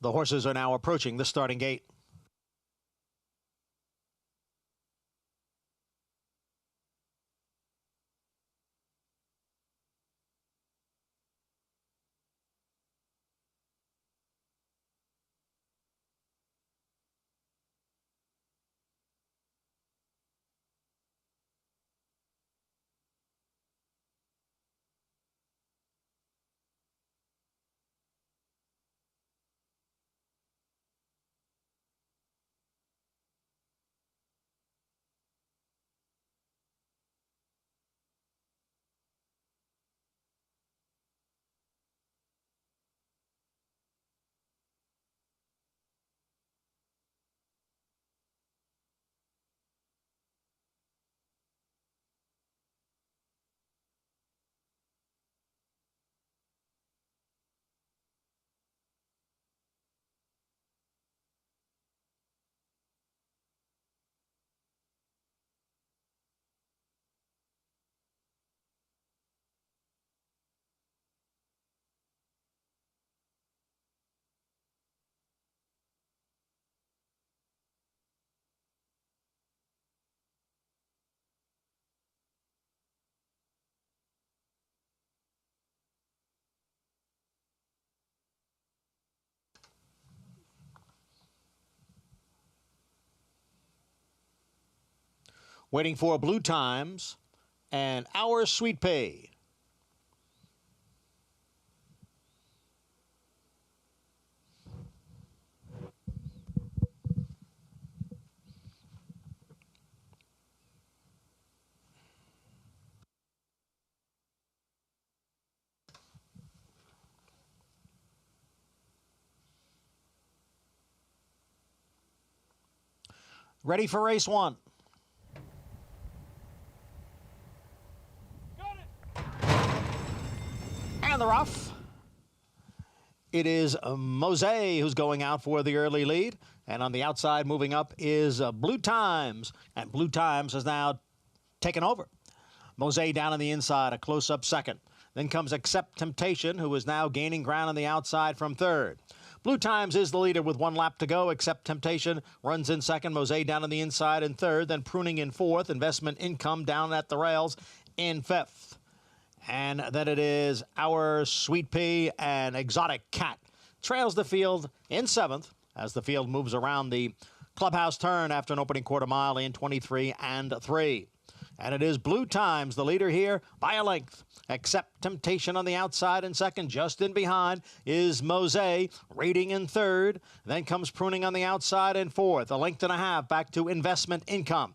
The horses are now approaching the starting gate. Waiting for Blue Times and Our Sweet Pea. Ready for race one. And the rough. It is Mose who's going out for the early lead. And on the outside moving up is Blue Times. And Blue Times has now taken over. Mose down on the inside, a close-up second. Then comes Accept Temptation, who is now gaining ground on the outside from third. Blue Times is the leader with 1 lap to go. Accept Temptation runs in second. Mose down on the inside in third. Then Pruning in fourth. Investment Income down at the rails in fifth. And then it is Our Sweet Pea and Exotic Cat trails the field in seventh as the field moves around the clubhouse turn after an opening quarter mile in 23 and 3. And it is Blue Times, the leader here by a length. Accept Temptation on the outside in second. Just in behind is Mose, Rating in third. Then comes Pruning on the outside in fourth. A length and a half back to Investment Income.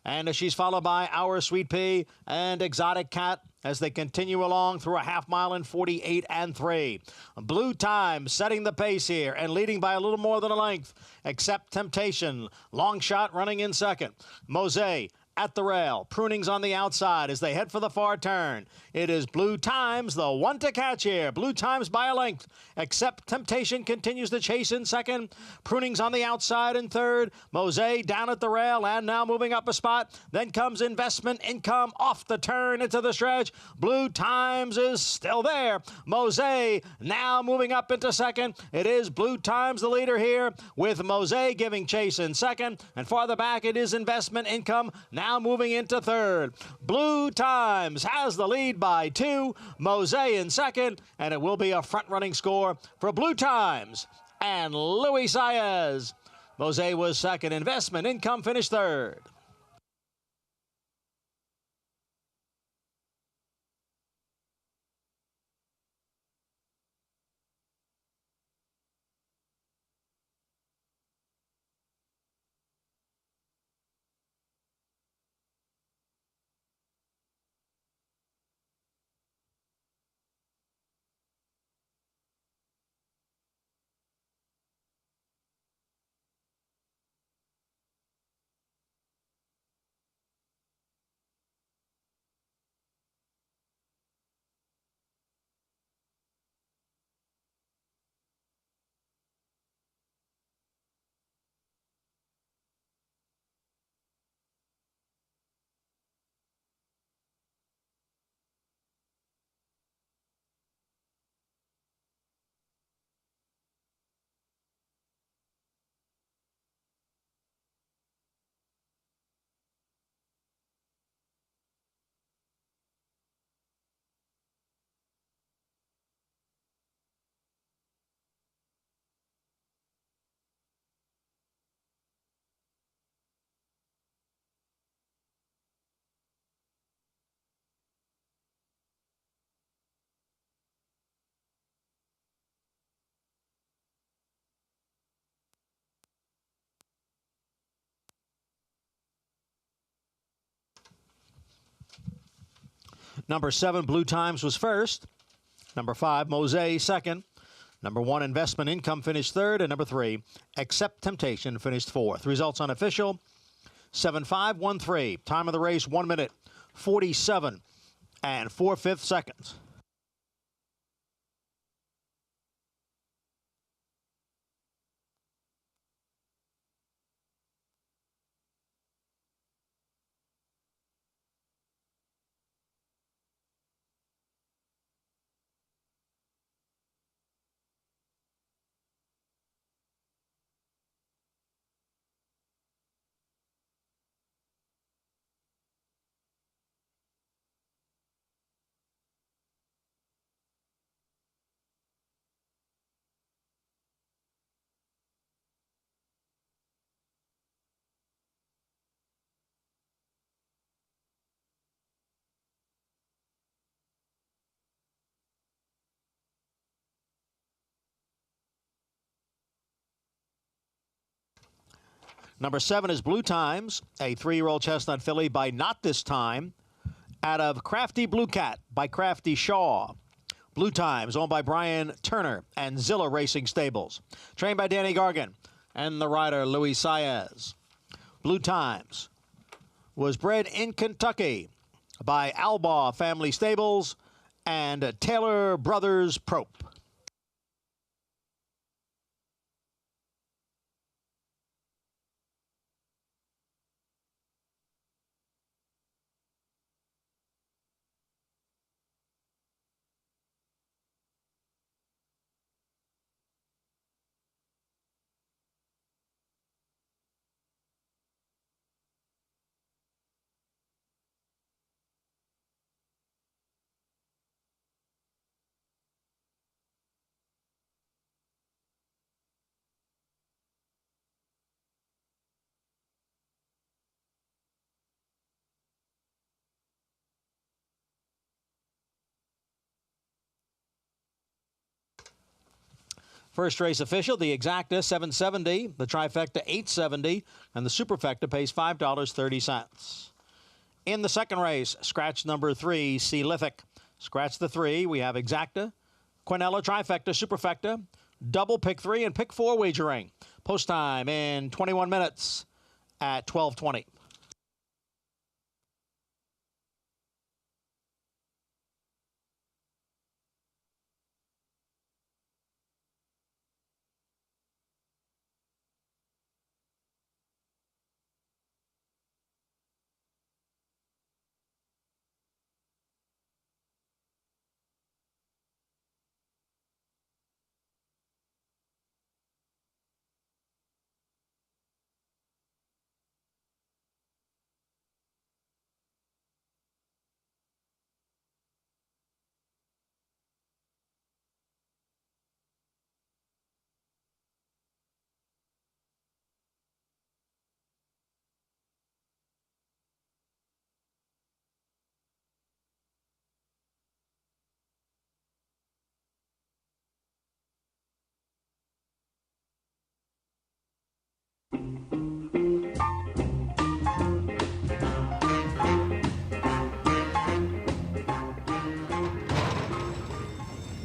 And she's followed by Our Sweet Pea and Exotic Cat as they continue along through a half mile in 48 and 3. Blue Times setting the pace here and leading by a little more than a length. Accept Temptation, long shot running in second. Mose at the rail. Pruning's on the outside as they head for the far turn. It is Blue Times, the one to catch here. Blue Times by a length. Accept Temptation continues to chase in second. Pruning's on the outside in third. Mose down at the rail and now moving up a spot. Then comes Investment Income off the turn into the stretch. Blue Times is still there. Mose now moving up into second. It is Blue Times the leader here with Mose giving chase in second. And farther back it is Investment Income now moving into third. Blue Times has the lead by 2. Mose in second. And it will be a front-running score for Blue Times and Luis Saez. Mose was second. Investment Income finished third. Number 7, Blue Times, was first. Number 5, Mosaic, second. Number 1, Investment Income, finished third. And number 3, Accept Temptation, finished fourth. Results unofficial: 7-5-1-3. Time of the race, 1 minute, 47 and 4/5 seconds. Number 7 is Blue Times, a 3-year-old chestnut filly by Not This Time, out of Crafty Blue Cat by Crafty Shaw. Blue Times, owned by Brian Turner and Zilla Racing Stables. Trained by Danny Gargan and the rider Louis Saez. Blue Times was bred in Kentucky by Albaugh Family Stables and Taylor Brothers Prope. First race official, the Exacta, $7.70, the Trifecta, $8.70, and the Superfecta pays $5.30. In the second race, scratch number 3, Sealithic. Scratch the 3, we have Exacta, Quinella, Trifecta, Superfecta, double pick 3, and pick 4 wagering. Post time in 21 minutes at 12:20.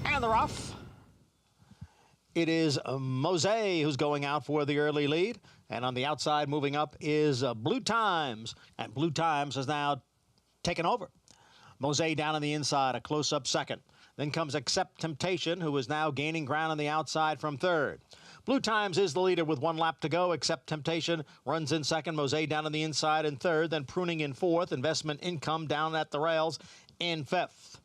And the rough. It is Mosaic who's going out for the early lead. And on the outside, moving up, is Blue Times. And Blue Times has now taken over. Mosaic down on the inside, a close-up second. Then comes Accept Temptation, who is now gaining ground on the outside from third. Blue Times is the leader with 1 lap to go. Accept Temptation runs in second. Mosaic down on the inside in third. Then Pruning in fourth. Investment Income down at the rails in fifth.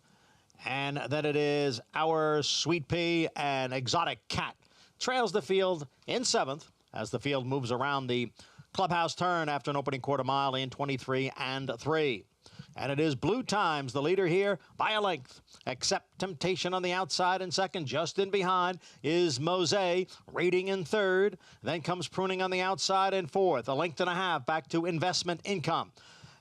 And then it is Our Sweet Pea and Exotic Cat trails the field in seventh as the field moves around the clubhouse turn after an opening quarter mile in 23 and 3. And it is Blue Times, the leader here by a length. Accept Temptation on the outside in second. Just in behind is Mosaic, rating in third. Then comes Pruning on the outside in fourth. A length and a half back to Investment Income.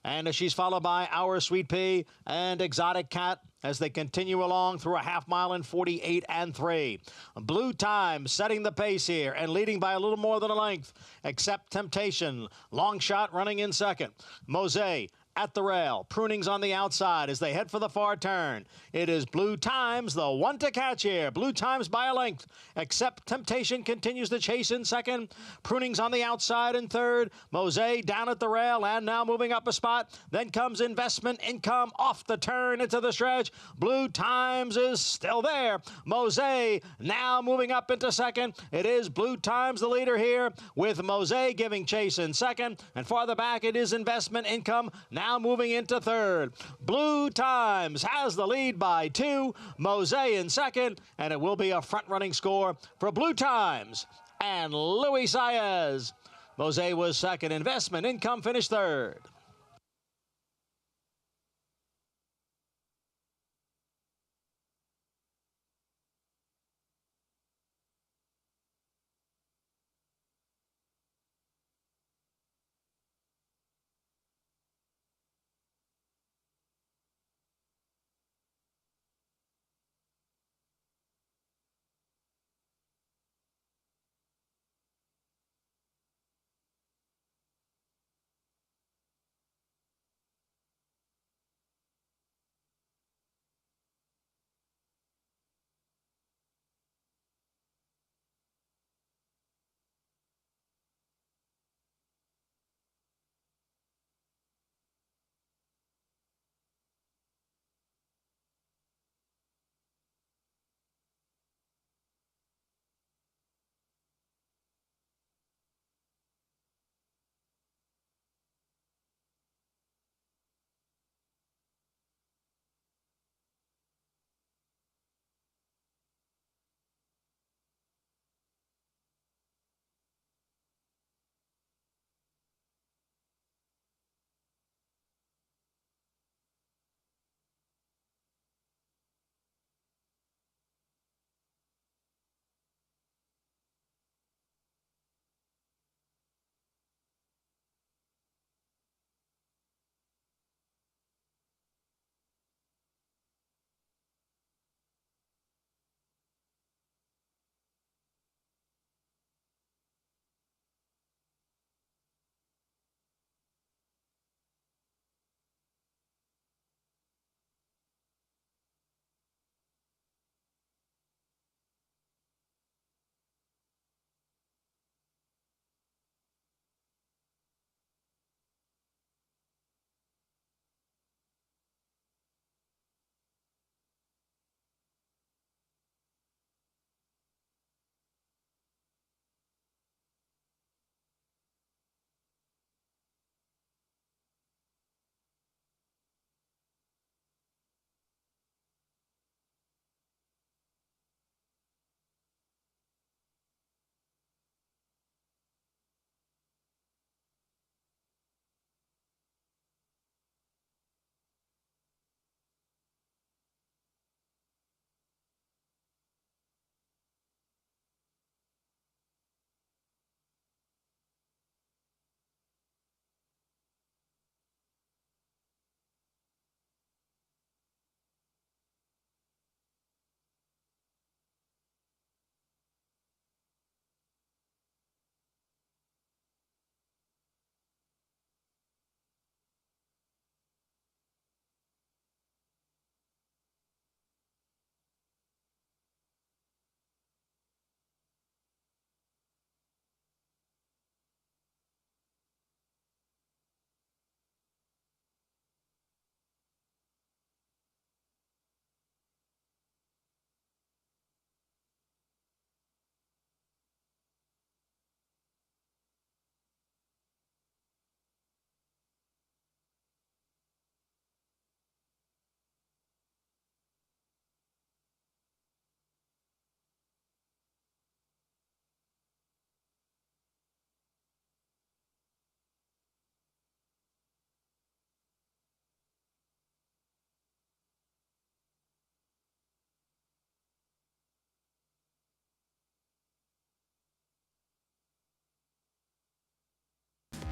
And she's followed by Our Sweet Pea and Exotic Cat as they continue along through a half mile in 48 and 3. Blue Times setting the pace here and leading by a little more than a length. Accept Temptation, long shot running in second. Mosaic at the rail. Pruning's on the outside as they head for the far turn. It is Blue Times, the one to catch here. Blue Times by a length. Except Temptation continues to chase in second. Pruning's on the outside in third. Mosaic down at the rail and now moving up a spot. Then comes Investment Income off the turn into the stretch. Blue Times is still there. Mosaic now moving up into second. It is Blue Times the leader here with Mosaic giving chase in second. And farther back it is Investment Income now moving into third. Blue Times has the lead by 2. Mosaic in second, and it will be a front-running score for Blue Times and Luis Saez. Mosaic was second. Investment Income finished third.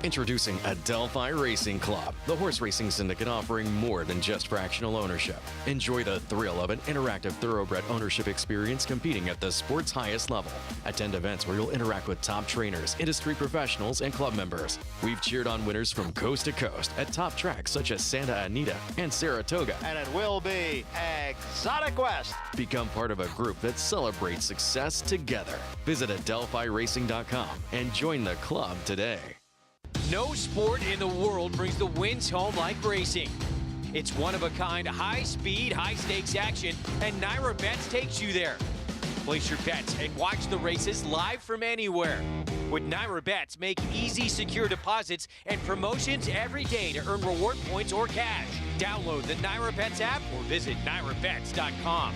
Introducing Adelphi Racing Club, the horse racing syndicate offering more than just fractional ownership. Enjoy the thrill of an interactive thoroughbred ownership experience competing at the sport's highest level. Attend events where you'll interact with top trainers, industry professionals, and club members. We've cheered on winners from coast to coast at top tracks such as Santa Anita and Saratoga. And it will be Exotic West. Become part of a group that celebrates success together. Visit AdelphiRacing.com and join the club today. No sport in the world brings the wins home like racing. It's one-of-a-kind, high-speed, high-stakes action, and Naira Bets takes you there. Place your bets and watch the races live from anywhere. With Naira Bets, make easy, secure deposits and promotions every day to earn reward points or cash. Download the Naira Bets app or visit NairaBets.com.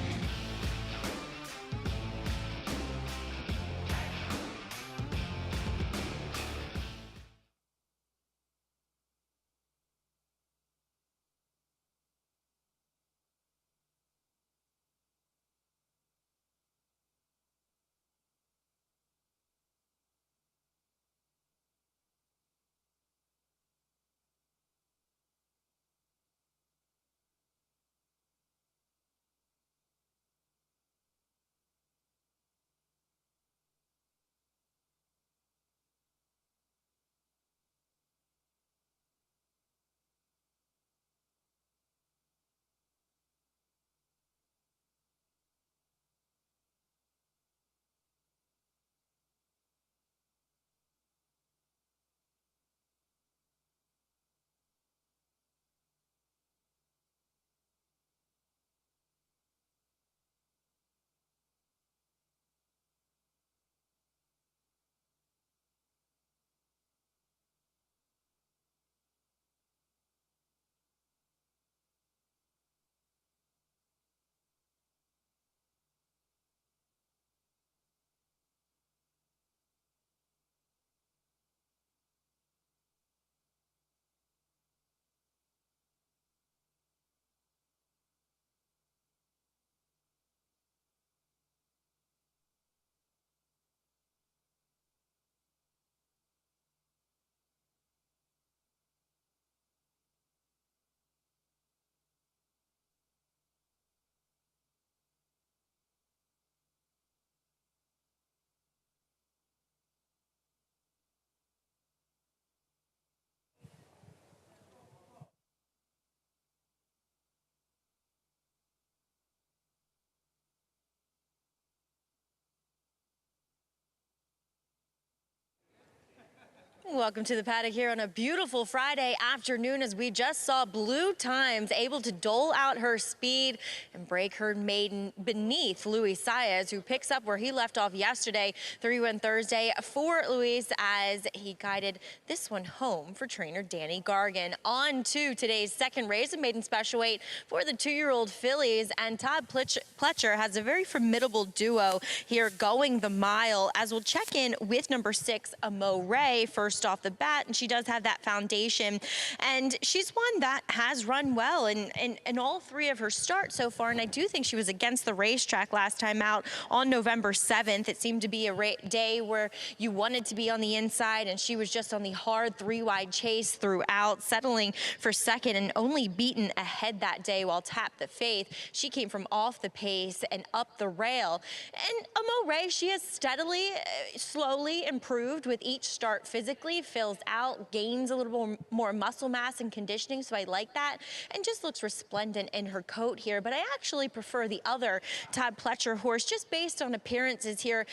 Welcome to the paddock here on a beautiful Friday afternoon as we just saw Blue Times able to dole out her speed and break her maiden beneath Luis Saez, who picks up where he left off yesterday. 3-win Thursday for Luis as he guided this one home for trainer Danny Gargan. On to today's second race, a maiden special weight for the 2-year-old fillies, and Todd Pletcher has a very formidable duo here going the mile as we'll check in with number 6, Mo Ray, first off the bat, and she does have that foundation, and she's one that has run well in all 3 of her starts so far, and I do think she was against the racetrack last time out on November 7th. It seemed to be a day where you wanted to be on the inside, and she was just on the hard 3-wide chase throughout, settling for second and only beaten ahead that day while Tap the Faith. She came from off the pace and up the rail, and Mo Ray, she has steadily, slowly improved with each start physically, fills out, gains a little more muscle mass and conditioning, so I like that, and just looks resplendent in her coat here. But I actually prefer the other Todd Pletcher horse just based on appearances here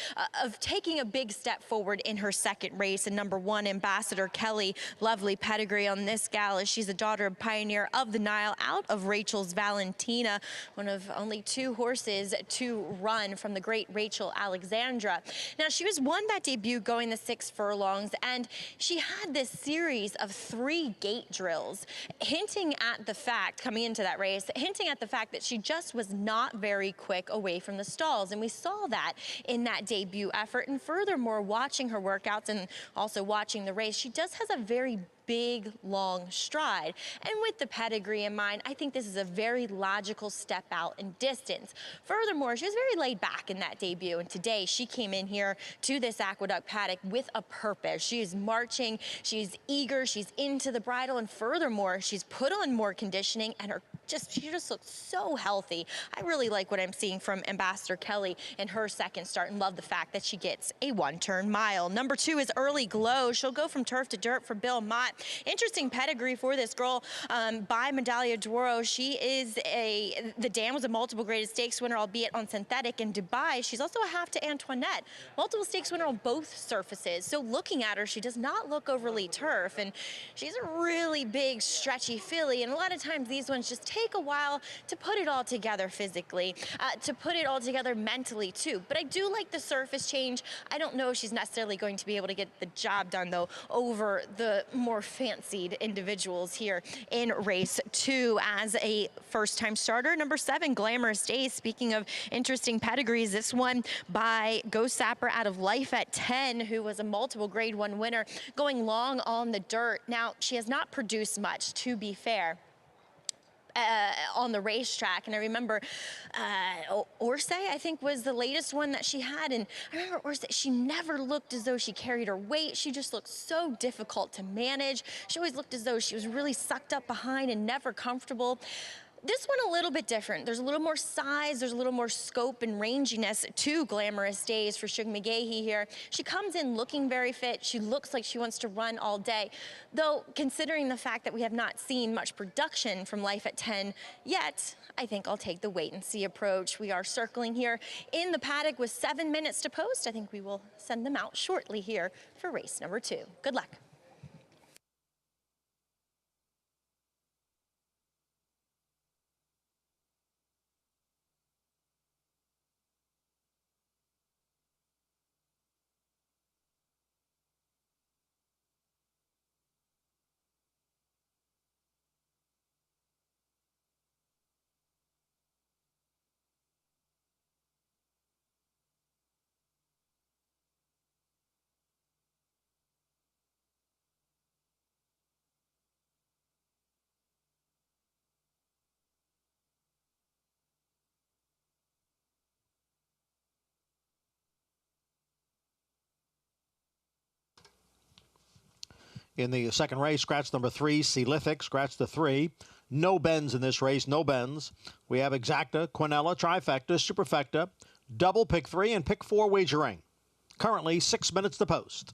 of taking a big step forward in her second race. And number 1, Ambassador Kelly, lovely pedigree on this gal as she's a daughter of Pioneer of the Nile out of Rachel's Valentina, one of only 2 horses to run from the great Rachel Alexandra. Now, she was one that debut going the 6 furlongs, and she had this series of 3 gate drills, hinting at the fact, coming into that race, hinting at the fact that she just was not very quick away from the stalls. And we saw that in that debut effort. And furthermore, watching her workouts and also watching the race, she just has a very big, long stride. And with the pedigree in mind, I think this is a very logical step out in distance. Furthermore, she was very laid back in that debut, and today she came in here to this Aqueduct paddock with a purpose. She is marching, she's eager, she's into the bridle, and furthermore, she's put on more conditioning, and she just looks so healthy. I really like what I'm seeing from Ambassador Kelly in her second start, and love the fact that she gets a one-turn mile. Number 2 is Early Glow. She'll go from turf to dirt for Bill Mott. Interesting pedigree for this girl by Medaglia d'Oro. She is the dam was a multiple graded stakes winner, albeit on synthetic in Dubai. She's also a half to Antoinette, multiple stakes winner on both surfaces. So looking at her, she does not look overly turf, and she's a really big, stretchy filly, and a lot of times these ones just take a while to put it all together physically, to put it all together mentally too. But I do like the surface change. I don't know if she's necessarily going to be able to get the job done though over the more fancied individuals here in race 2. As a first-time starter, number 7, Glamorous Days. Speaking of interesting pedigrees, this one by Ghost Sapper out of Life at 10, who was a multiple grade 1 winner, going long on the dirt. Now, she has not produced much, to be fair, on the racetrack, and I remember Orsay, I think, was the latest one that she had, and I remember Orsay, she never looked as though she carried her weight. She just looked so difficult to manage. She always looked as though she was really sucked up behind and never comfortable. This one a little bit different. There's a little more size, there's a little more scope and ranginess to Glamorous Days for Shug McGahee here. She comes in looking very fit. She looks like she wants to run all day. Though, considering the fact that we have not seen much production from Life at 10 yet, I think I'll take the wait and see approach. We are circling here in the paddock with 7 minutes to post. I think we will send them out shortly here for race number 2. Good luck. In the second race, scratch number 3, Celithic, scratch the 3. No bends in this race, no bends. We have Exacta, Quinella, Trifecta, Superfecta, double pick 3, and pick 4 wagering. Currently 6 minutes to post.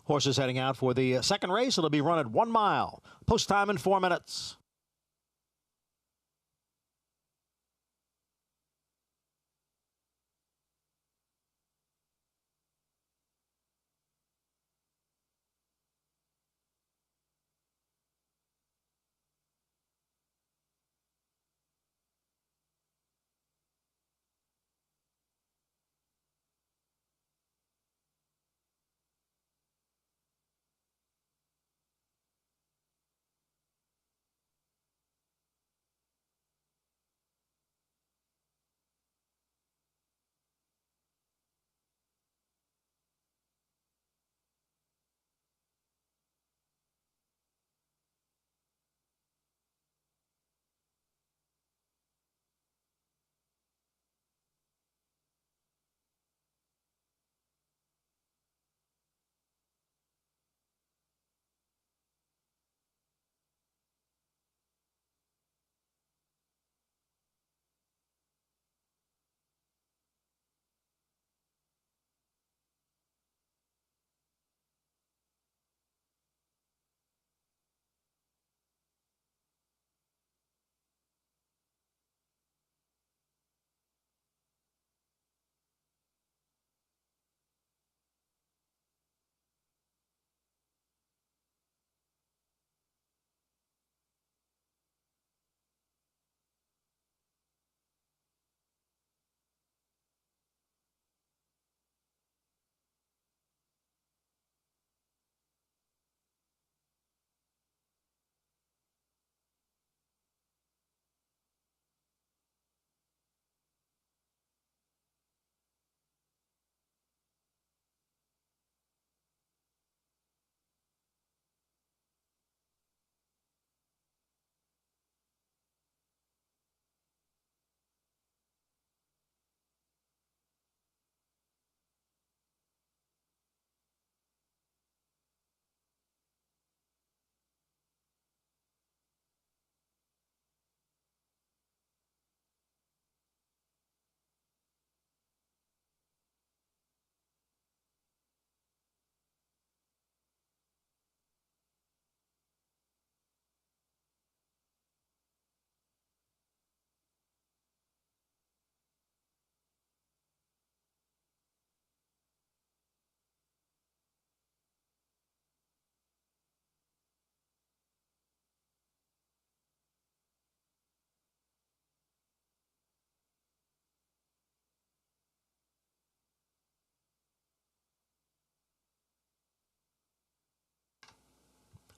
Horses heading out for the second race. It'll be run at 1 mile. Post time in 4 minutes.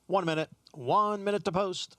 1 minute to post.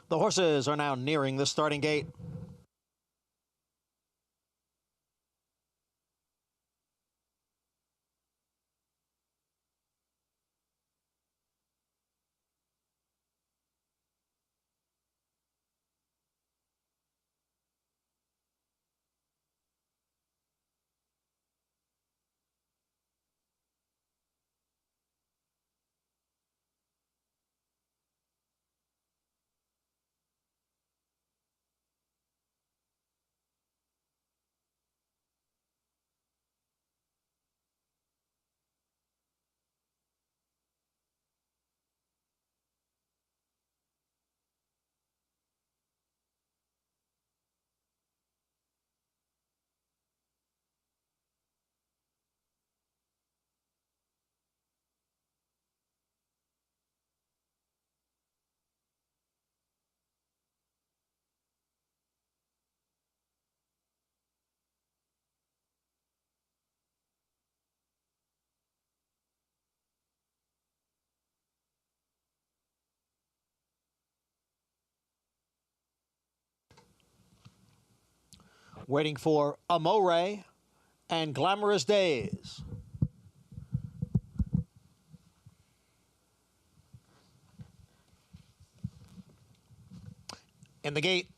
The horses are now nearing the starting gate. Waiting for Amore and Glamorous Days. In the gate.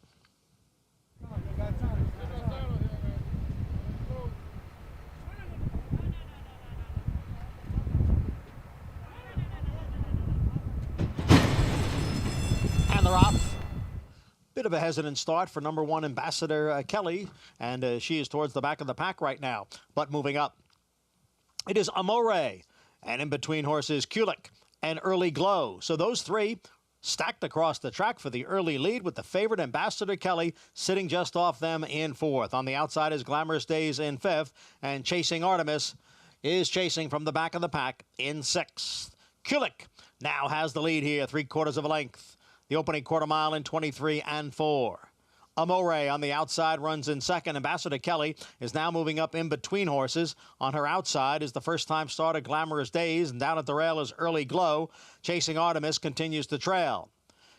And they're off. Bit of a hesitant start for number 1 Ambassador Kelly, and she is towards the back of the pack right now. But moving up, it is Amore, and in between horses Kulik and Early Glow. So those three stacked across the track for the early lead, with the favorite Ambassador Kelly sitting just off them in 4th. On the outside is Glamorous Days in 5th, and Chasing Artemis is chasing from the back of the pack in 6th. Kulik now has the lead here, 3/4 of a length. The opening quarter mile in 23 and 4. Amore on the outside runs in 2nd. Ambassador Kelly is now moving up in between horses. On her outside is the first-time starter Glamorous Days, and down at the rail is Early Glow. Chasing Artemis continues to trail.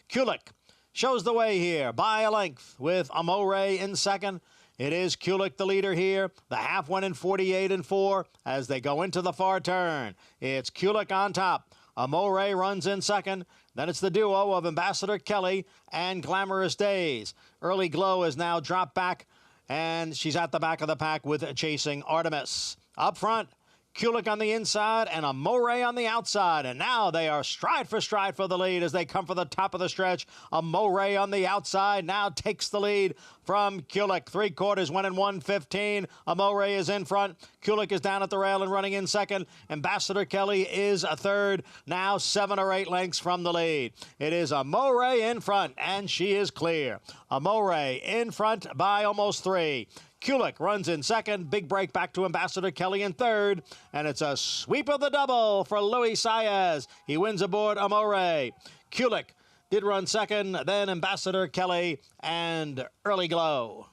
Kulik shows the way here by a length with Amore in 2nd. It is Kulik the leader here. The half went in 48 and 4 as they go into the far turn. It's Kulik on top. Amore runs in 2nd. Then it's the duo of Ambassador Kelly and Glamorous Days. Early Glow is now dropped back, and she's at the back of the pack with Chasing Artemis. Up front, Kulik on the inside and Amore on the outside. And now they are stride for the lead as they come for the top of the stretch. Amore on the outside now takes the lead from Kulik. 3/4 went in 1:15. Amore is in front. Kulik is down at the rail and running in 2nd. Ambassador Kelly is a 3rd. Now 7 or 8 lengths from the lead. It is Amore in front, and she is clear. Amore in front by almost 3. Kulik runs in 2nd. Big break back to Ambassador Kelly in 3rd. And it's a sweep of the double for Luis Saez. He wins aboard Amore. Kulik did run 2nd, then Ambassador Kelly and Early Glow.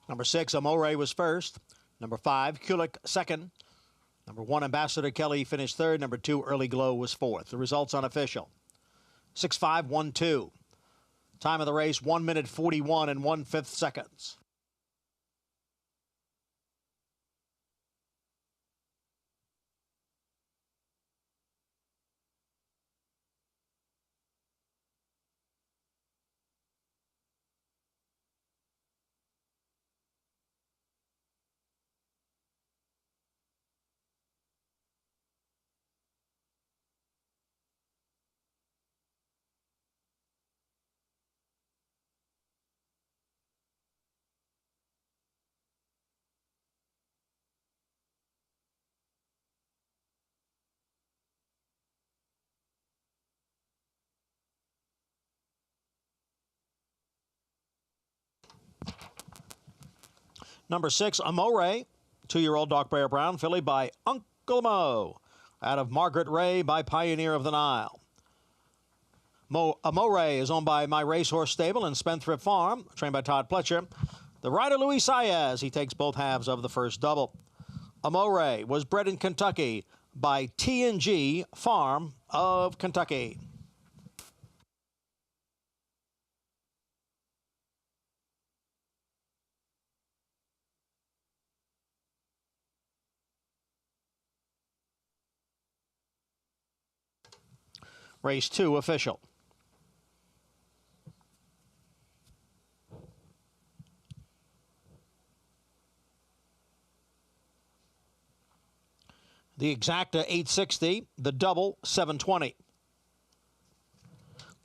Number 6, Amore was first. Number 5, Kulik second. Number 1, Ambassador Kelly finished third. Number 2, Early Glow was fourth. The results unofficial. 6:5-1-2. Time of the race, 1 minute 41 and 1/5 seconds. Number 6, Amore, 2-year-old dark bear brown filly by Uncle Mo, out of Margaret Ray by Pioneer of the Nile. Amore is owned by My Racehorse Stable and Spendthrift Farm, trained by Todd Pletcher. The rider, Luis Saez, he takes both halves of the first double. Amore was bred in Kentucky by T&G Farm of Kentucky. Race 2 official. The exacta 860, the double 720.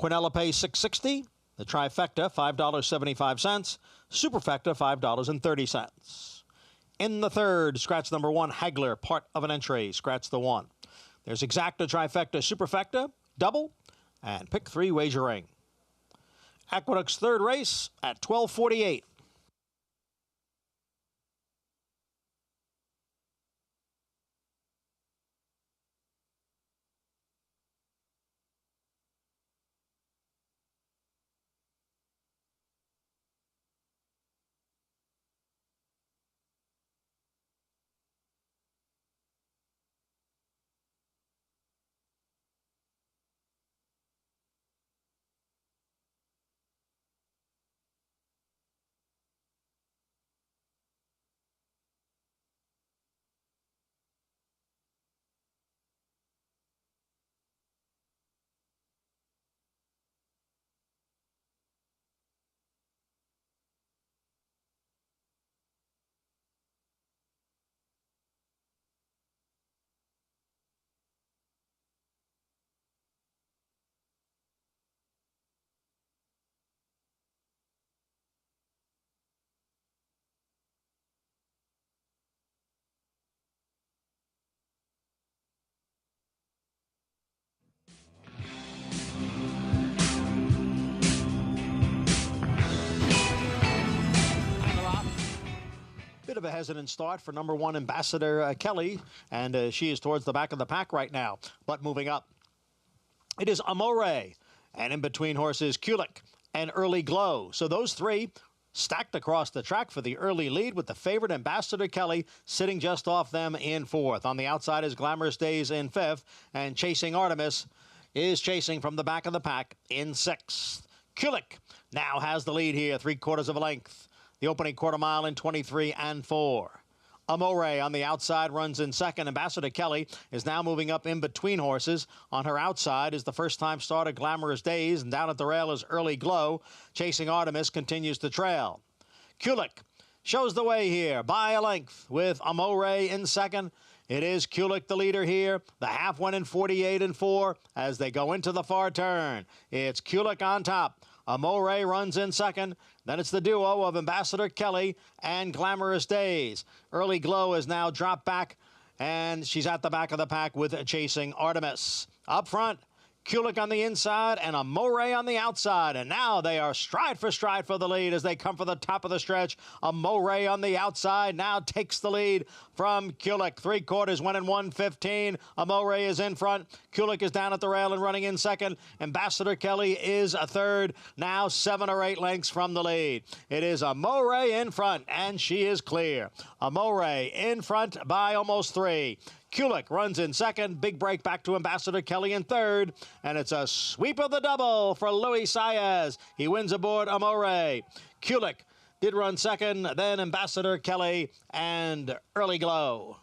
Quinellipe 660, the trifecta $5.75, superfecta $5.30. In the third, scratch number 1, Hagler, part of an entry, scratch the 1. There's exacta, trifecta, superfecta, double, and pick 3 wagering. Aqueduct's third race at 12:48. Bit of a hesitant start for number 1, Ambassador Kelly, and she is towards the back of the pack right now, but moving up. It is Amore, and in between horses, Kulik and Early Glow. So those 3 stacked across the track for the early lead, with the favorite Ambassador Kelly sitting just off them in 4th. On the outside is Glamorous Days in 5th, and Chasing Artemis is chasing from the back of the pack in 6th. Kulik now has the lead here, 3/4 of a length. The opening quarter mile in 23 and 4. Amore on the outside runs in second. Ambassador Kelly is now moving up in between horses. On her outside is the first-time starter Glamorous Days, and down at the rail is Early Glow. Chasing Artemis continues to trail. Kulik shows the way here by a length with Amore in second. It is Kulik the leader here. The half went in 48 and 4 as they go into the far turn. It's Kulik on top. Amore runs in second. Then it's the duo of Ambassador Kelly and Glamorous Days. Early Glow is now dropped back, and she's at the back of the pack with Chasing Artemis. Up front, Kulik on the inside and a Moray on the outside. And now they are stride for the lead as they come for the top of the stretch. A Moray on the outside now takes the lead from Kulik. 3/4 went in 1:15. A Moray is in front. Kulik is down at the rail and running in second. Ambassador Kelly is a third. Now 7 or 8 lengths from the lead. It is a Moray in front, and she is clear. A Moray in front by almost 3. Kulik runs in second. Big break back to Ambassador Kelly in third. And it's a sweep of the double for Luis Saez. He wins aboard a Moray. Kulik did run second, then Ambassador Kelly and Early Glow.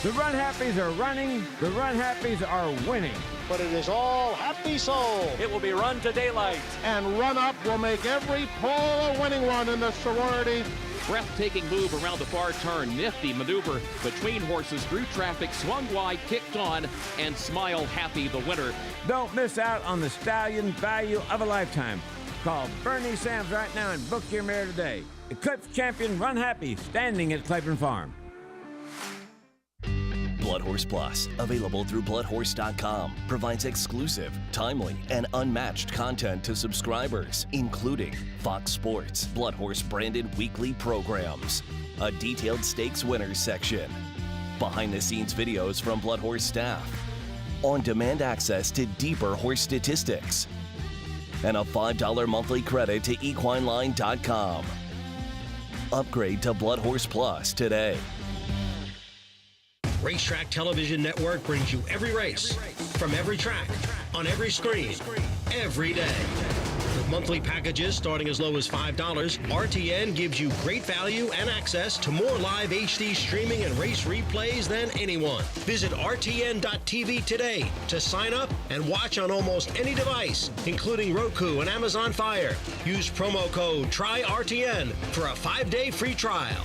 The Run Happies are running. The Run Happies are winning. But it is all happy soul. It will be run to daylight. And Run Up will make every pole a winning one in the sorority Breathtaking move around the far turn. Nifty maneuver between horses through traffic. Swung wide, kicked on, and Smile Happy the winner. Don't miss out on the stallion value of a lifetime. Call Bernie Sams right now and book your mare today. Eclipse Champion Run Happy, standing at Clayton Farm. Blood Horse Plus, available through bloodhorse.com, provides exclusive, timely, and unmatched content to subscribers, including Fox Sports, Blood Horse branded weekly programs, a detailed stakes winners section, behind-the-scenes videos from Blood Horse staff, on-demand access to deeper horse statistics, and a $5 monthly credit to equineline.com. Upgrade to Blood Horse Plus today. Racetrack Television Network brings you every race, from every track, on every screen, every day. With monthly packages starting as low as $5, RTN gives you great value and access to more live HD streaming and race replays than anyone. Visit RTN.tv today to sign up and watch on almost any device, including Roku and Amazon Fire. Use promo code TRYRTN for a 5-day free trial.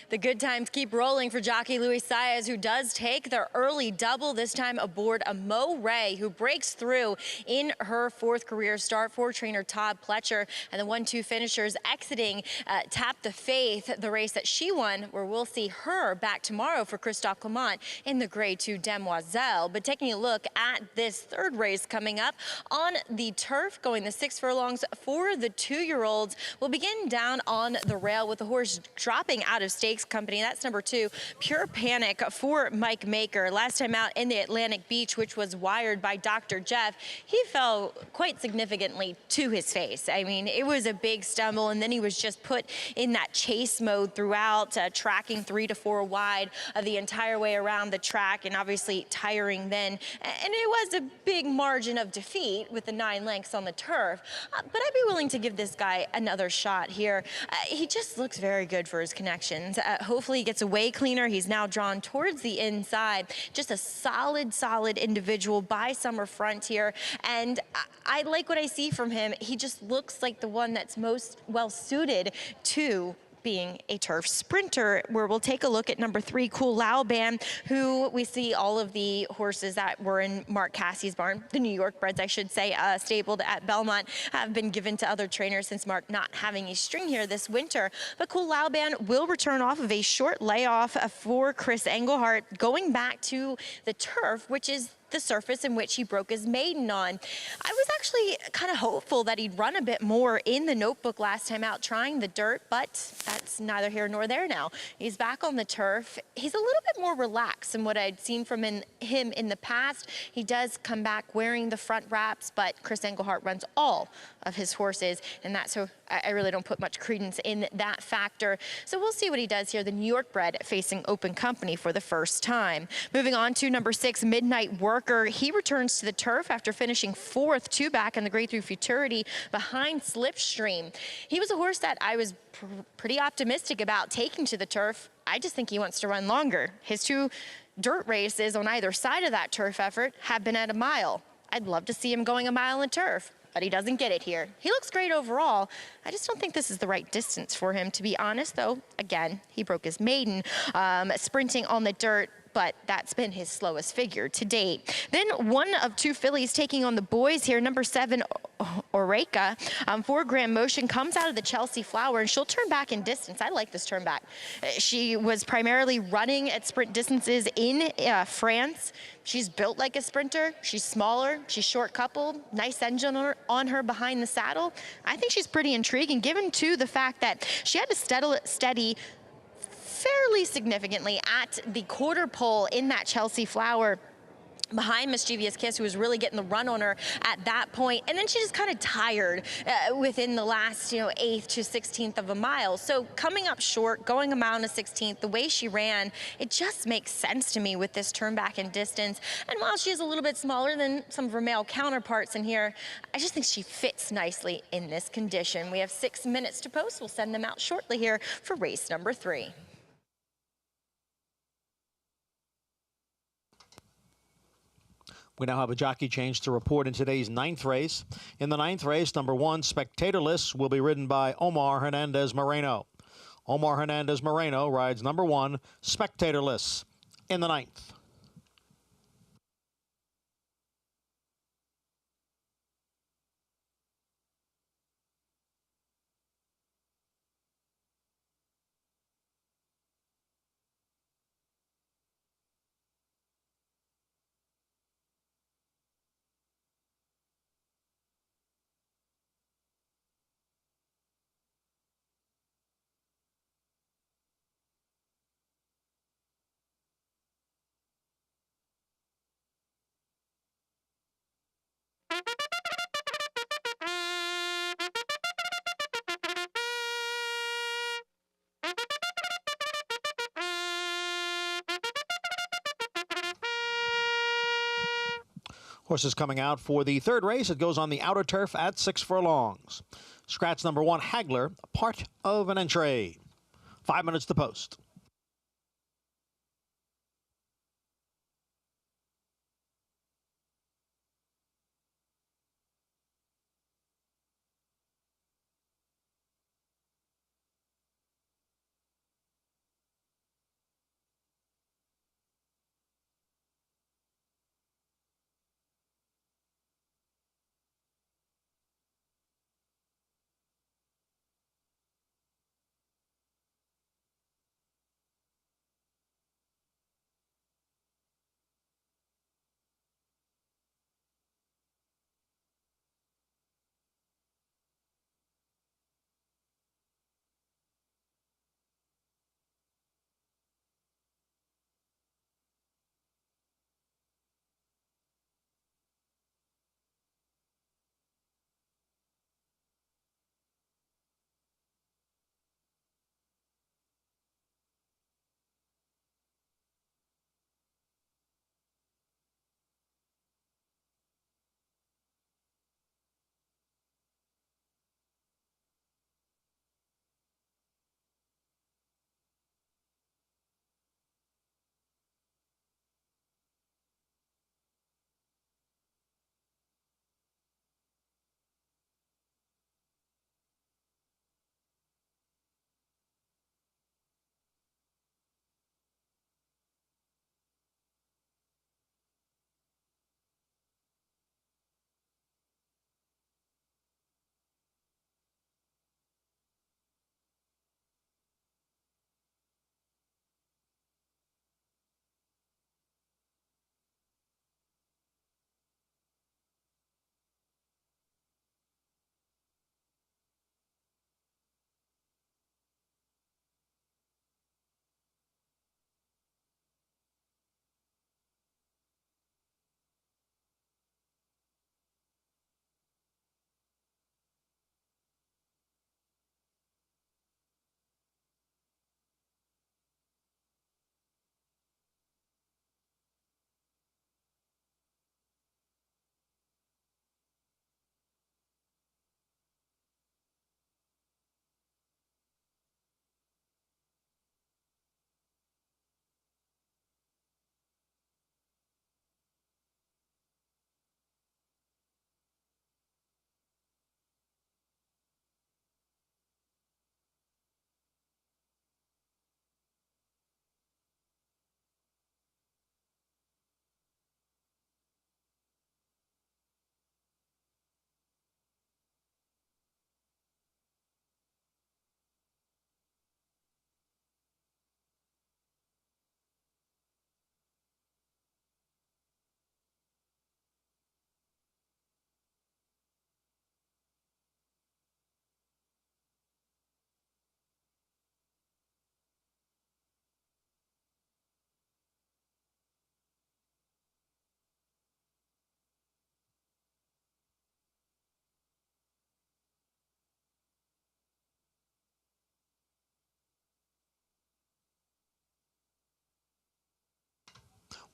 The good times keep rolling for jockey Luis Saez, who does take their early double, this time aboard a Mo Ray, who breaks through in her fourth career start for trainer Todd Pletcher. And the 1-2 finishers exiting Tap the Faith, the race that she won, where we'll see her back tomorrow for Christophe Clement in the Grade 2 Demoiselle. But taking a look at this third race coming up on the turf, going the 6 furlongs for the 2-year-olds, we'll begin down on the rail with the horse dropping out of stakes Stakes Company. That's number 2. Pure Panic for Mike Maker. Last time out in the Atlantic Beach, which was wired by Dr. Jeff, he fell quite significantly to his face. I mean, it was a big stumble, and then he was just put in that chase mode throughout, tracking 3 to 4 wide the entire way around the track, and obviously tiring then. And it was a big margin of defeat with the 9 lengths on the turf. But I'd be willing to give this guy another shot here. He just looks very good for his connections. Hopefully he gets away cleaner. He's now drawn towards the inside. Just a solid individual by Summer Frontier. And I like what I see from him. He just looks like the one that's most well suited to being a turf sprinter, where we'll take a look at number 3, Cool Lauban, who we see all of the horses that were in Mark Cassie's barn, the New York breds, I should say, stabled at Belmont, have been given to other trainers since Mark not having a string here this winter. But Cool Lauban will return off of a short layoff for Chris Engelhart, going back to the turf, which is the surface in which he broke his maiden on. I was actually kind of hopeful that he'd run a bit more in the notebook last time out trying the dirt, but that's neither here nor there now. He's back on the turf. He's a little bit more relaxed than what I'd seen from him in the past. He does come back wearing the front wraps, but Chris Engelhart runs all of his horses, and that's so I really don't put much credence in that factor. So we'll see what he does here. The New York bred facing Open Company for the first time. Moving on to number 6, Midnight Worker. He returns to the turf after finishing 4th, 2 back in the Grade 3 Futurity behind Slipstream. He was a horse that I was pretty optimistic about taking to the turf. I just think he wants to run longer. His 2 dirt races on either side of that turf effort have been at a mile. I'd love to see him going a mile in turf, but he doesn't get it here. He looks great overall. I just don't think this is the right distance for him, to be honest, though. Again, he broke his maiden sprinting on the dirt, but that's been his slowest figure to date. Then one of 2 fillies taking on the boys here. Number 7, Oreka, for Grand Motion, comes out of the Chelsea Flower, and she'll turn back in distance. I like this turn back. She was primarily running at sprint distances in France. She's built like a sprinter. She's smaller. She's short coupled. Nice engine on her behind the saddle. I think she's pretty intriguing, given too the fact that she had to steady fairly significantly at the quarter pole in that Chelsea Flower behind Mischievous Kiss, who was really getting the run on her at that point. And then she just kind of tired within the last, 8th to 16th of a mile. So coming up short, going a mile and a 16th, the way she ran, it just makes sense to me with this turn back in distance. And while she is a little bit smaller than some of her male counterparts in here, I just think she fits nicely in this condition. We have 6 minutes to post. We'll send them out shortly here for race number 3. We now have a jockey change to report in today's 9th race. In the 9th race, number 1, Spectatorless, will be ridden by Omar Hernandez Moreno. Omar Hernandez Moreno rides number 1, Spectatorless, in the 9th. Horses coming out for the 3rd race. It goes on the outer turf at 6 furlongs. Scratch number 1, Hagler, part of an entry. 5 minutes to post.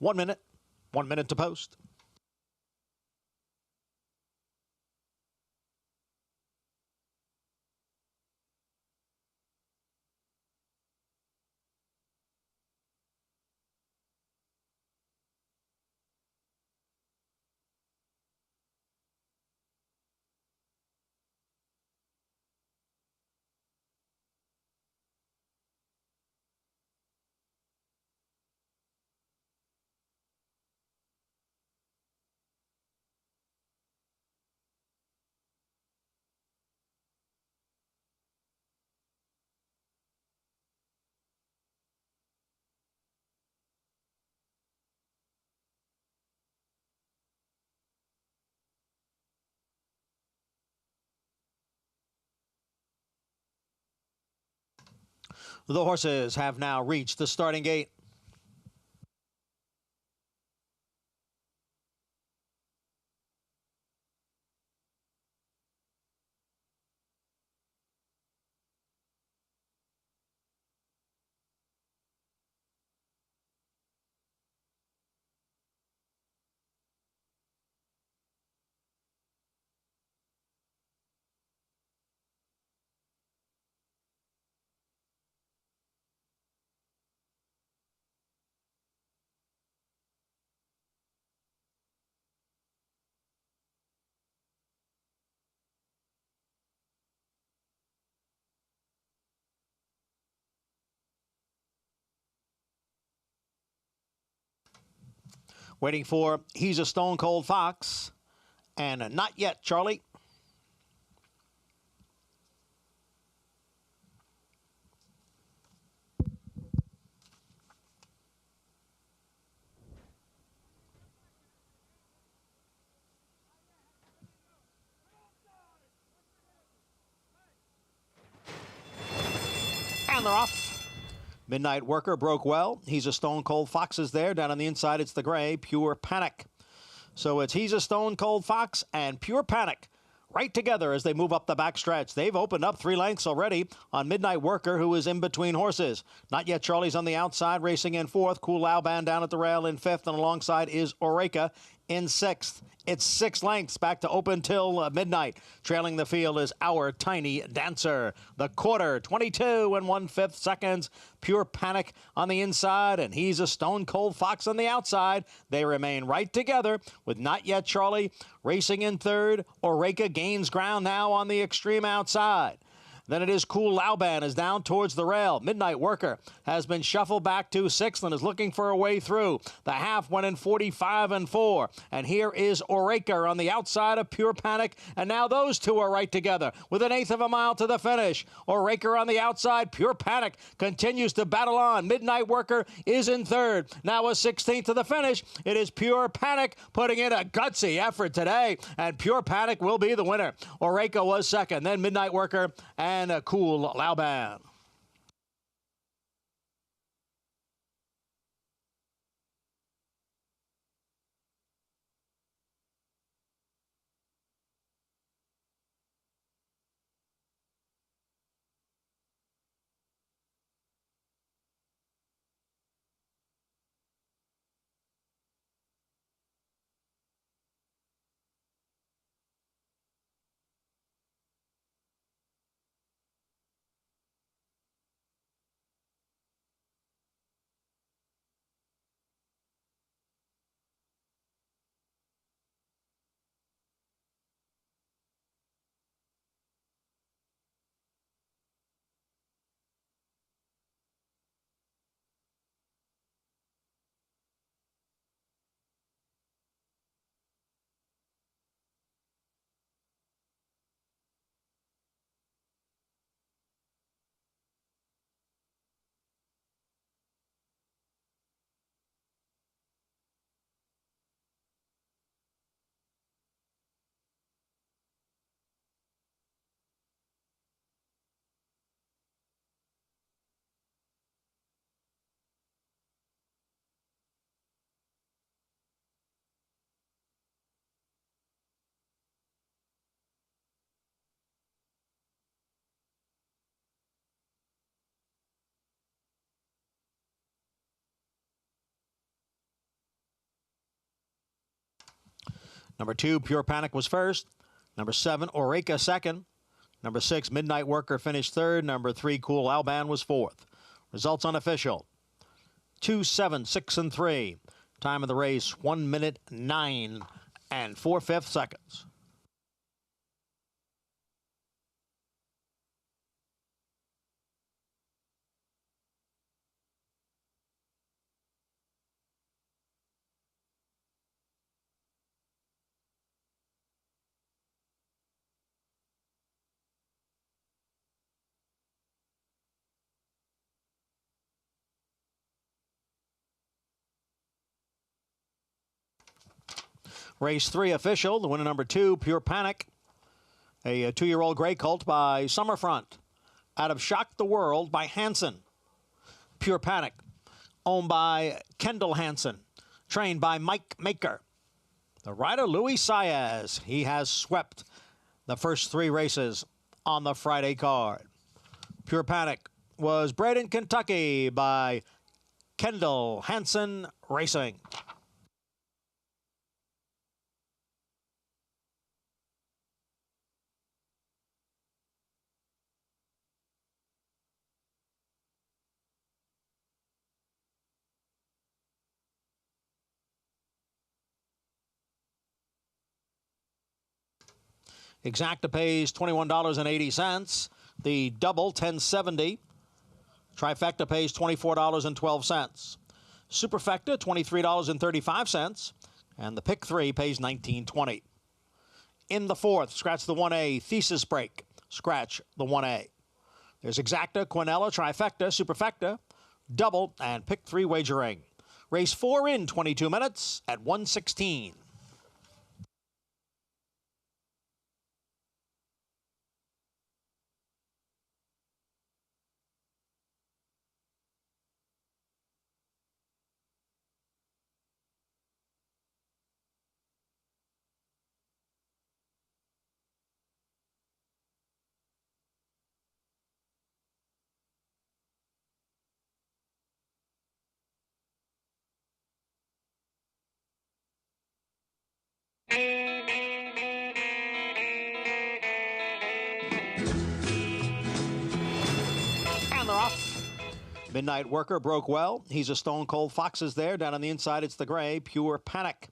1 minute. 1 minute to post. The horses have now reached the starting gate. Waiting for He's a Stone Cold Fox. And not yet, Charlie. And they're off. Midnight Worker broke well. He's a Stone Cold Fox is there. Down on the inside, it's the gray, Pure Panic. So it's He's a Stone Cold Fox and Pure Panic right together as they move up the backstretch. They've opened up 3 lengths already on Midnight Worker, who is in between horses. Not yet, Charlie's on the outside, racing in 4th. Cool Lauban down at the rail in 5th, and alongside is Oreca in 6th. It's 6 lengths back to open till midnight. Trailing the field is Our Tiny Dancer. The quarter, 22 1/5 seconds. Pure Panic on the inside, and He's a Stone Cold Fox on the outside. They remain right together with Not Yet Charlie racing in 3rd. Oreca gains ground now on the extreme outside. Then it is Cool Lauban is down towards the rail. Midnight Worker has been shuffled back to 6th and is looking for a way through. The half went in 45 4. And here is Oreca on the outside of Pure Panic. And now those two are right together with 1/8 of a mile to the finish. Oreca on the outside. Pure Panic continues to battle on. Midnight Worker is in 3rd. Now a 16th to the finish. It is Pure Panic putting in a gutsy effort today. And Pure Panic will be the winner. Oreca was 2nd. Then Midnight Worker and a Cool Lauban. Number 2, Pure Panic was first. Number 7, Oaklawn second. Number 6, Midnight Worker finished third. Number 3, Cool Alban was fourth. Results unofficial. 2, 7, 6, and 3. Time of the race, 1 minute, 9 and 4/5 seconds. Race 3 official. The winner, number 2, Pure Panic. A 2-year-old gray colt by Summerfront. Out of Shock the World by Hansen. Pure Panic, owned by Kendall Hansen. Trained by Mike Maker. The rider, Luis Saez. He has swept the first 3 races on the Friday card. Pure Panic was bred in Kentucky by Kendall Hansen Racing. Exacta pays $21.80. The double, $10.70. Trifecta pays $24.12. Superfecta, $23.35. And the pick 3 pays $19.20. In the 4th, scratch the 1A, Thesis Break. Scratch the 1A. There's Exacta, Quinella, Trifecta, Superfecta, double, and pick 3 wagering. Race 4 in 22 minutes at 1:16. And they're off. Midnight Worker broke well. He's a Stone Cold Fox is there. Down on the inside, it's the gray, Pure Panic.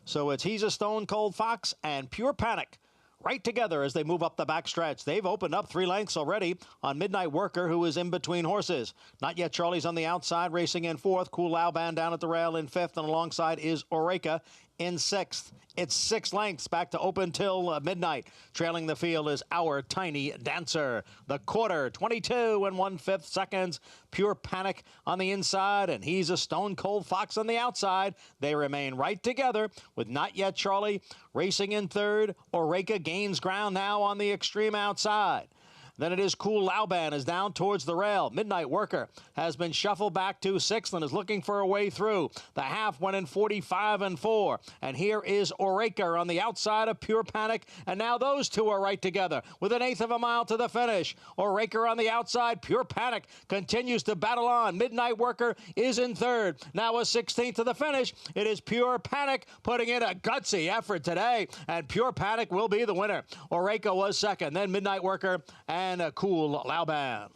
So it's He's a Stone Cold Fox and Pure Panic right together as they move up the backstretch. They've opened up 3 lengths already on Midnight Worker, who is in between horses. Not Yet Charlie's on the outside, racing in 4th. Cool Alban down at the rail in 5th, and alongside is Oaklawn in 6th. It's 6 lengths back to open till midnight. Trailing the field is Our Tiny Dancer. The quarter, 22 and 1/5 seconds. Pure Panic on the inside, and He's a Stone Cold Fox on the outside. They remain right together with Not Yet Charlie racing in 3rd. Oaklawn gains ground now on the extreme outside. Then it is Cool Alban is down towards the rail. Midnight Worker has been shuffled back to 6th and is looking for a way through. The half went in 45 and 4. And here is Oaklawn on the outside of Pure Panic. And now those two are right together with 1/8 of a mile to the finish. Oaklawn on the outside. Pure Panic continues to battle on. Midnight Worker is in 3rd. Now a 16th to the finish. It is Pure Panic putting in a gutsy effort today. And Pure Panic will be the winner. Oaklawn was 2nd. Then Midnight Worker and a Cool Alban.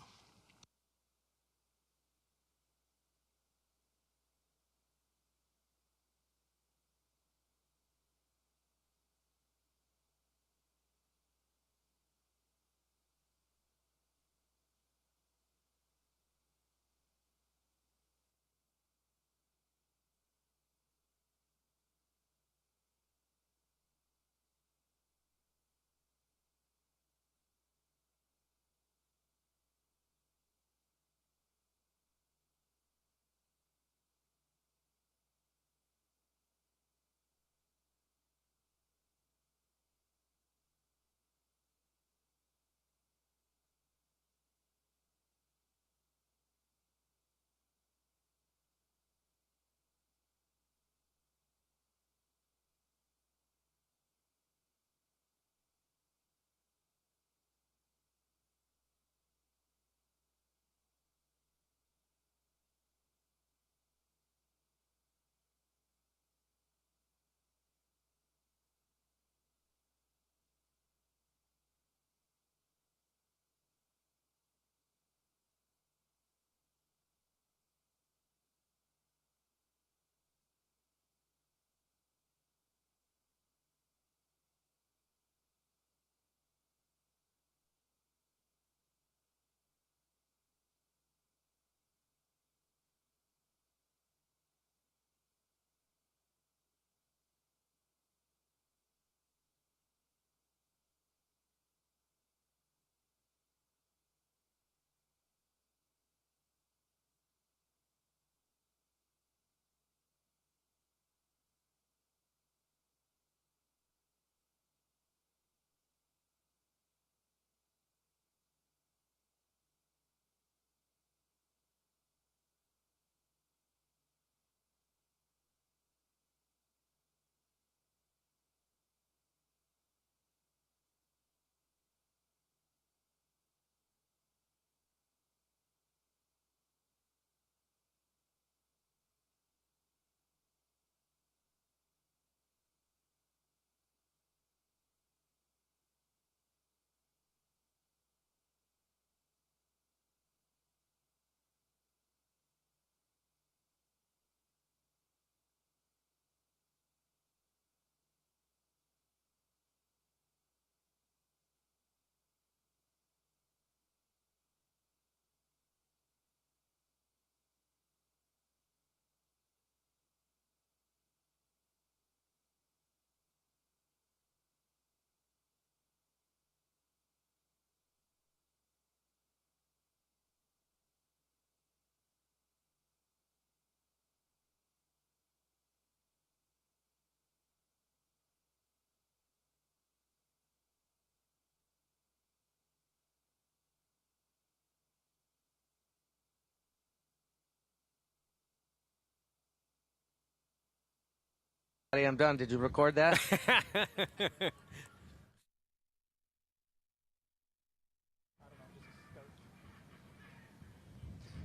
I'm done. Did you record that?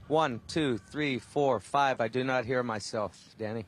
One, two, three, four, five. I do not hear myself, Danny.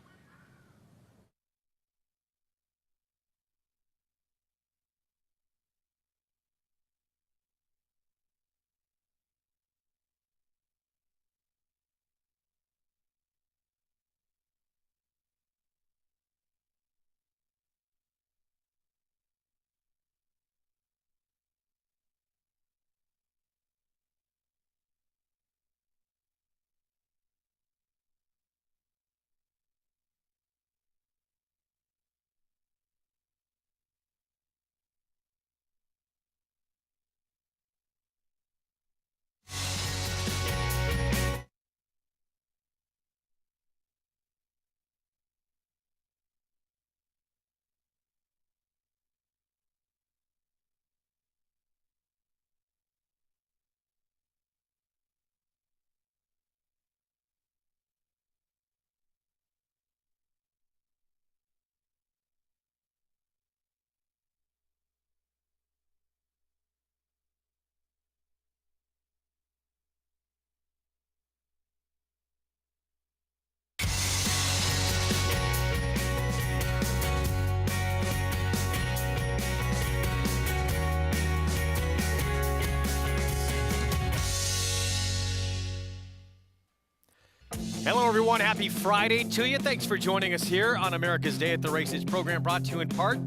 Hello, everyone. Happy Friday to you. Thanks for joining us here on America's Day at the Races program, brought to you in part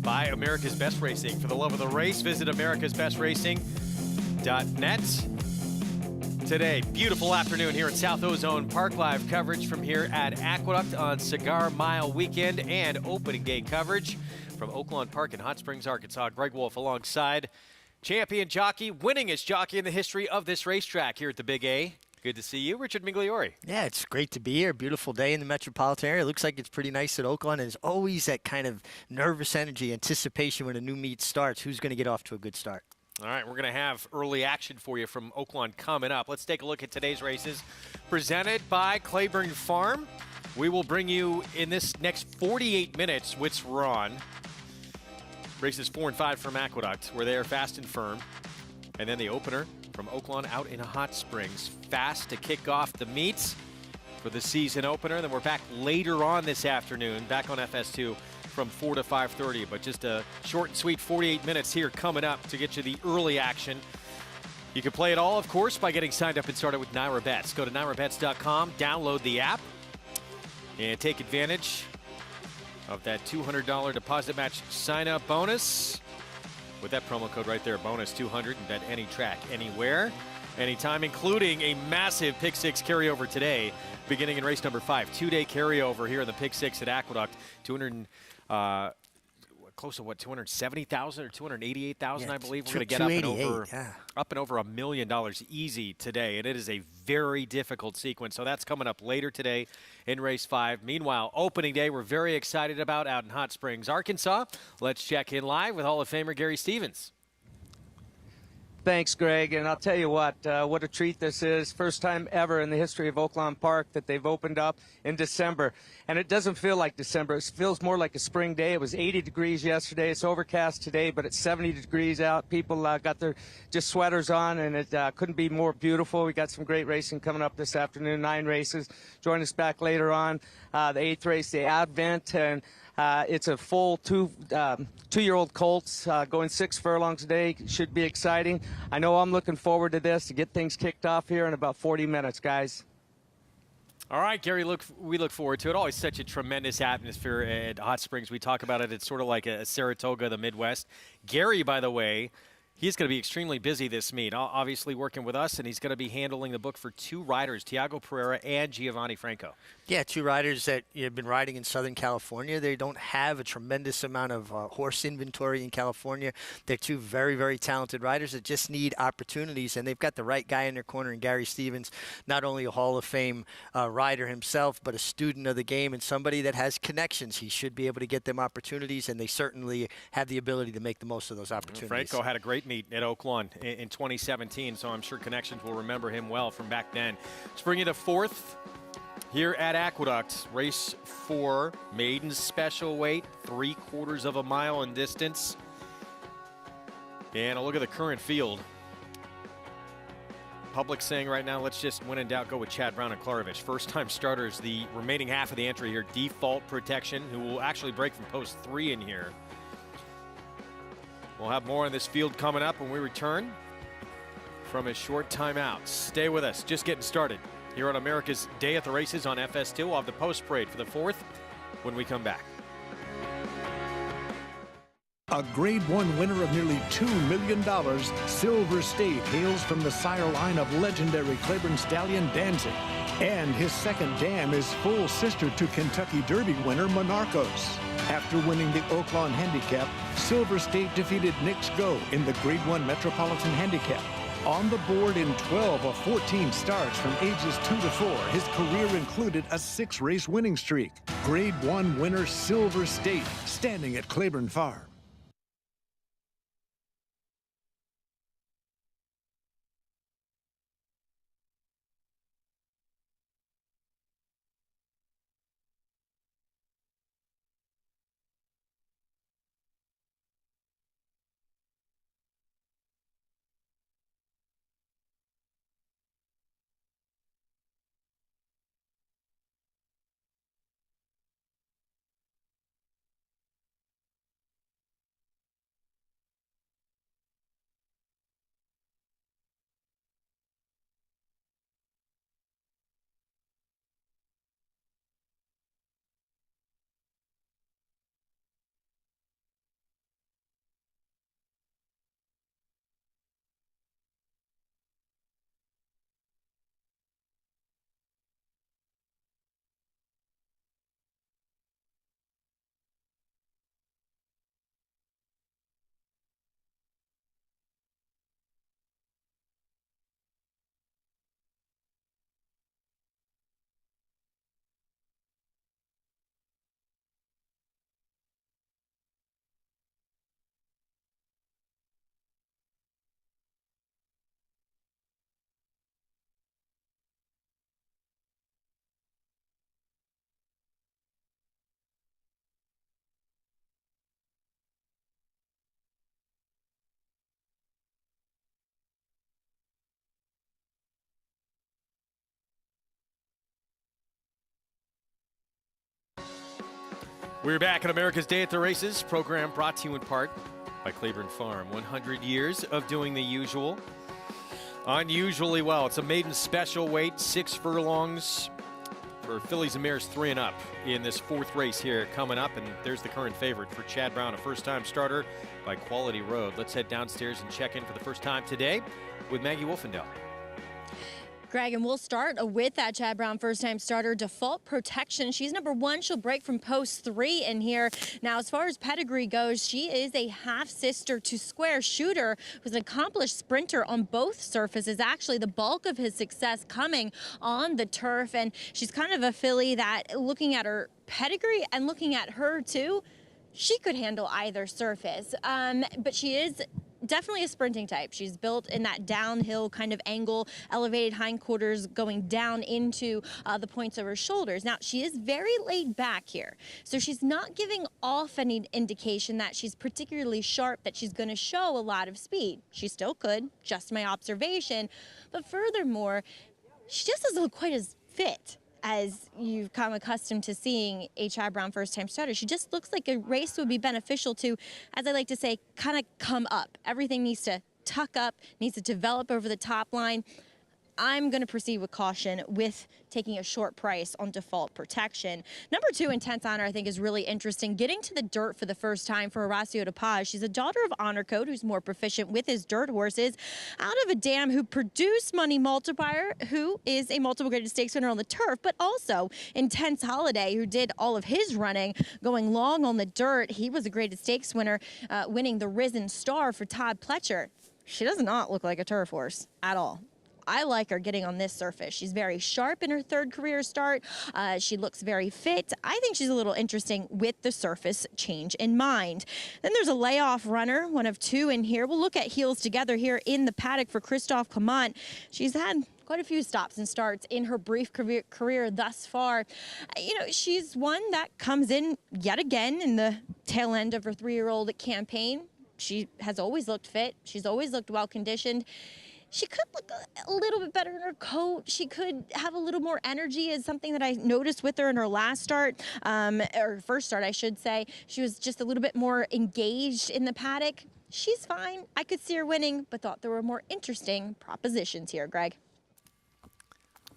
by America's Best Racing. For the love of the race, visit americasbestracing.net. Today, beautiful afternoon here at South Ozone Park. Live coverage from here at Aqueduct on Cigar Mile weekend and opening day coverage from Oaklawn Park in Hot Springs, Arkansas. Greg Wolf alongside champion jockey, winningest jockey in the history of this racetrack here at the Big A. Good to see you, Richard Migliori. Yeah, it's great to be here. Beautiful day in the metropolitan area. It looks like it's pretty nice at Oaklawn. There's always that kind of nervous energy, anticipation when a new meet starts. Who's going to get off to a good start? All right, we're going to have early action for you from Oaklawn coming up. Let's take a look at today's races presented by Claiborne Farm. We will bring you in this next 48 minutes what's on. Races 4 and 5 from Aqueduct, where they are fast and firm. And then the opener from Oaklawn out in Hot Springs. Fast to kick off the meets for the season opener. Then we're back later on this afternoon, back on FS2 from 4 to 5:30. But just a short and sweet 48 minutes here coming up to get you the early action. You can play it all, of course, by getting signed up and started with Naira Bets. Go to nairabets.com, download the app, and take advantage of that $200 deposit match sign-up bonus. With that promo code right there, bonus 200, and bet any track, anywhere, anytime, including a massive Pick 6 carryover today, beginning in race number 5. 2-day carryover here in the Pick 6 at Aqueduct. Close to what, 270,000 or 288,000, I believe. We're going to get up and over $1 million easy today, and it is a very difficult sequence. So that's coming up later today in race 5. Meanwhile, opening day we're very excited about out in Hot Springs, Arkansas. Let's check in live with Hall of Famer Gary Stevens. Thanks, Greg. And I'll tell you what a treat this is. First time ever in the history of Oaklawn Park that they've opened up in December. And it doesn't feel like December. It feels more like a spring day. It was 80 degrees yesterday. It's overcast today, but it's 70 degrees out. People got their just sweaters on, and it couldn't be more beautiful. We got some great racing coming up this afternoon, 9 races. Join us back later on. The 8th race, the Advent, and it's a full two-year-old colts going 6 furlongs today. Should be exciting. I know I'm looking forward to this, to get things kicked off here in about 40 minutes, guys. All right, Gary, we look forward to it. Always such a tremendous atmosphere at Hot Springs. We talk about it. It's sort of like a Saratoga of the Midwest. Gary, by the way, he's going to be extremely busy this meet, obviously working with us, and he's going to be handling the book for 2 riders, Tiago Pereira and Giovanni Franco. Yeah, 2 riders that have been riding in Southern California. They don't have a tremendous amount of horse inventory in California. They're 2 very, very talented riders that just need opportunities, and they've got the right guy in their corner in Gary Stevens, not only a Hall of Fame rider himself, but a student of the game and somebody that has connections. He should be able to get them opportunities, and they certainly have the ability to make the most of those opportunities. Franco had a great meet at Oaklawn in 2017, so I'm sure connections will remember him well from back then. Let's bring you the 4th Here at Aqueduct, race 4, maiden special weight, 3/4 of a mile in distance. And a look at the current field. Public saying right now, let's just, when in doubt, go with Chad Brown and Klarovich. First-time starters, the remaining half of the entry here, Default Protection, who will actually break from post 3 in here. We'll have more on this field coming up when we return from a short timeout. Stay with us, just getting started here on America's Day at the Races on FS2. We'll have the post parade for the 4th when we come back. A Grade 1 winner of nearly $2 million, Silver State hails from the sire line of legendary Claiborne stallion Danzig. And his second dam is full sister to Kentucky Derby winner Monarchos. After winning the Oaklawn Handicap, Silver State defeated Knicks Go in the Grade 1 Metropolitan Handicap. On the board in 12 of 14 starts from ages 2 to 4, his career included a 6-race winning streak. Grade 1 winner Silver State, standing at Claiborne Farm. We're back at America's Day at the Races, program brought to you in part by Claiborne Farm. 100 years of doing the usual. Unusually well. It's a maiden special weight, 6 furlongs for fillies and mares 3 and up in this 4th race here coming up. And there's the current favorite for Chad Brown, a first-time starter by Quality Road. Let's head downstairs and check in for the first time today with Maggie Wolfendale. Greg, and we'll start with that Chad Brown first-time starter, Default Protection. She's number 1. She'll break from post 3 in here. Now, as far as pedigree goes, she is a half-sister to Square Shooter, who's an accomplished sprinter on both surfaces. Actually, the bulk of his success coming on the turf, and she's kind of a filly that, looking at her pedigree and looking at her, too, she could handle either surface. But she is definitely a sprinting type. She's built in that downhill kind of angle, elevated hindquarters going down into the points of her shoulders. Now, she is very laid back here, so she's not giving off any indication that she's particularly sharp, that she's going to show a lot of speed. She still could, just my observation. But furthermore, she just doesn't look quite as fit as you've come accustomed to seeing a Chad Brown first-time starter. She just looks like a race would be beneficial to, as I like to say, kind of come up. Everything needs to tuck up, needs to develop over the top line. I'm going to proceed with caution with taking a short price on Default Protection. Number 2, Intense Honor, I think is really interesting. Getting to the dirt for the first time for Horacio de Paz. She's a daughter of Honor Code, who's more proficient with his dirt horses. Out of a dam who produced Money Multiplier, who is a multiple graded stakes winner on the turf, but also Intense Holiday, who did all of his running going long on the dirt. He was a graded stakes winner, winning the Risen Star for Todd Pletcher. She does not look like a turf horse at all. I like her getting on this surface. She's very sharp in her third career start. She looks very fit. I think she's a little interesting with the surface change in mind. Then there's a layoff runner, one of two in here. We'll look at heels together here in the paddock for Christophe Clement. She's had quite a few stops and starts in her brief career thus far. You know, she's one that comes in yet again in the tail end of her 3-year-old campaign. She has always looked fit. She's always looked well conditioned. She could look a little bit better in her coat. She could have a little more energy, is something that I noticed with her in her last start, or first start, I should say. She was just a little bit more engaged in the paddock. She's fine. I could see her winning, but thought there were more interesting propositions here, Greg.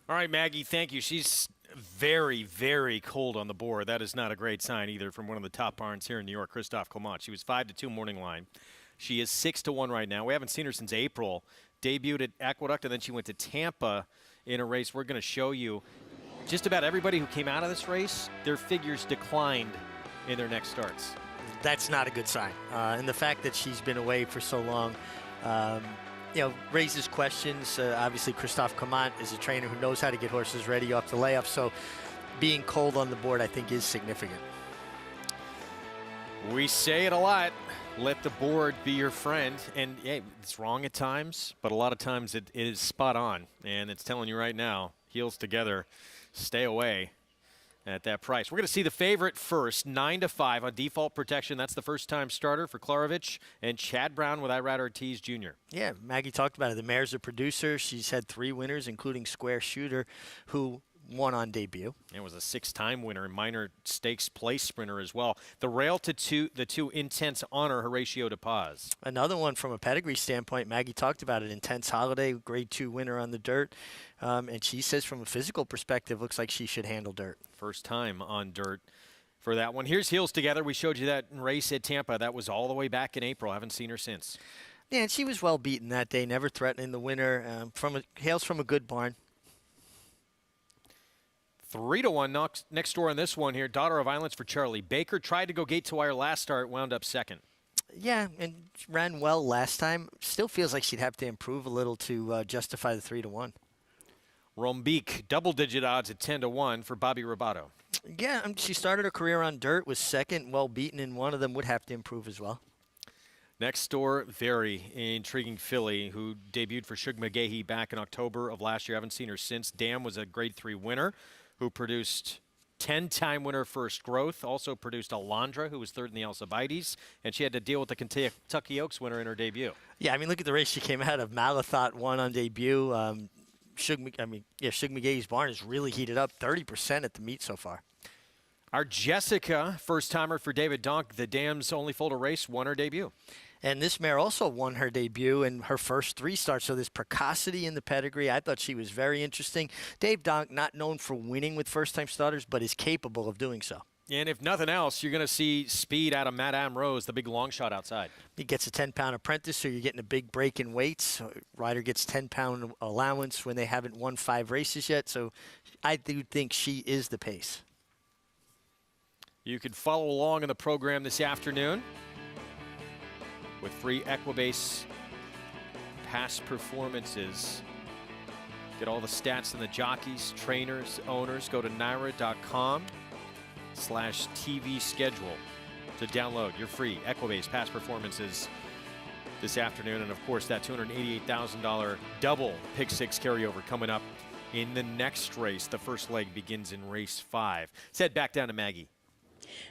All right, Maggie, thank you. She's very, very cold on the board. That is not a great sign either from one of the top barns here in New York, Christophe Clement. She was 5-2 morning line. She is 6-1 right now. We haven't seen her since April. Debuted at Aqueduct, and then she went to Tampa in a race we're going to show you. Just about everybody who came out of this race, their figures declined in their next starts. That's not a good sign. And the fact that she's been away for so long, you know, raises questions. Obviously, Christophe Clement is a trainer who knows how to get horses ready off the layup, so being cold on the board, I think, is significant. We say it a lot. Let the board be your friend. And yeah, it's wrong at times, but a lot of times it is spot on. And it's telling you right now, heels together, stay away at that price. We're going to see the favorite first, 9-5 on default protection. That's the first-time starter for Klarovich and Chad Brown with Irad Ortiz Jr. Yeah, Maggie talked about it. The mare's a producer. She's had 3 winners, including Square Shooter, who won on debut. It was a 6-time winner and minor stakes place sprinter as well. The rail to the two Intense Honor, Horatio de Paz. Another one from a pedigree standpoint. Maggie talked about it. Intense Holiday, grade 2 winner on the dirt. And she says from a physical perspective, looks like she should handle dirt. First time on dirt for that one. Here's heels together. We showed you that race at Tampa. That was all the way back in April. Haven't seen her since. Yeah, and she was well beaten that day, never threatening the winner. Hails from a good barn. 3-1 next door on this one here. Daughter of Violence for Charlie Baker. Tried to go gate to wire last start, wound up second. Yeah, and ran well last time. Still feels like she'd have to improve a little to justify the 3-1. Rombeek, double-digit odds at 10-1 for Bobby Robato. Yeah, she started her career on dirt, was second, well beaten in one of them, would have to improve as well. Next door, very intriguing filly who debuted for Shug McGahee back in October of last year. Haven't seen her since. Dam was a grade 3 winner who produced 10-time winner First Growth, also produced Alondra, who was third in the Alcibiades, and she had to deal with the Kentucky Oaks winner in her debut. Yeah, I mean, look at the race she came out of. Malathot won on debut. Shug McGahee's barn is really heated up, 30% at the meet so far. Our Jessica, first-timer for David Donk, the Dam's only foal to race, won her debut. And this mare also won her debut in her first 3 starts, so there's precocity in the pedigree. I thought she was very interesting. Dave Donk, not known for winning with first-time starters, but is capable of doing so. And if nothing else, you're going to see speed out of Madame Rose, the big long shot outside. He gets a 10-pound apprentice, so you're getting a big break in weights. Rider gets 10-pound allowance when they haven't won 5 races yet, so I do think she is the pace. You can follow along in the program this afternoon with 3 Equibase past performances. Get all the stats and the jockeys, trainers, owners. Go to NYRA.com/TV schedule to download your free Equibase past performances this afternoon. And of course, that $288,000 double pick 6 carryover coming up in the next race. The first leg begins in race 5. Let's head back down to Maggie.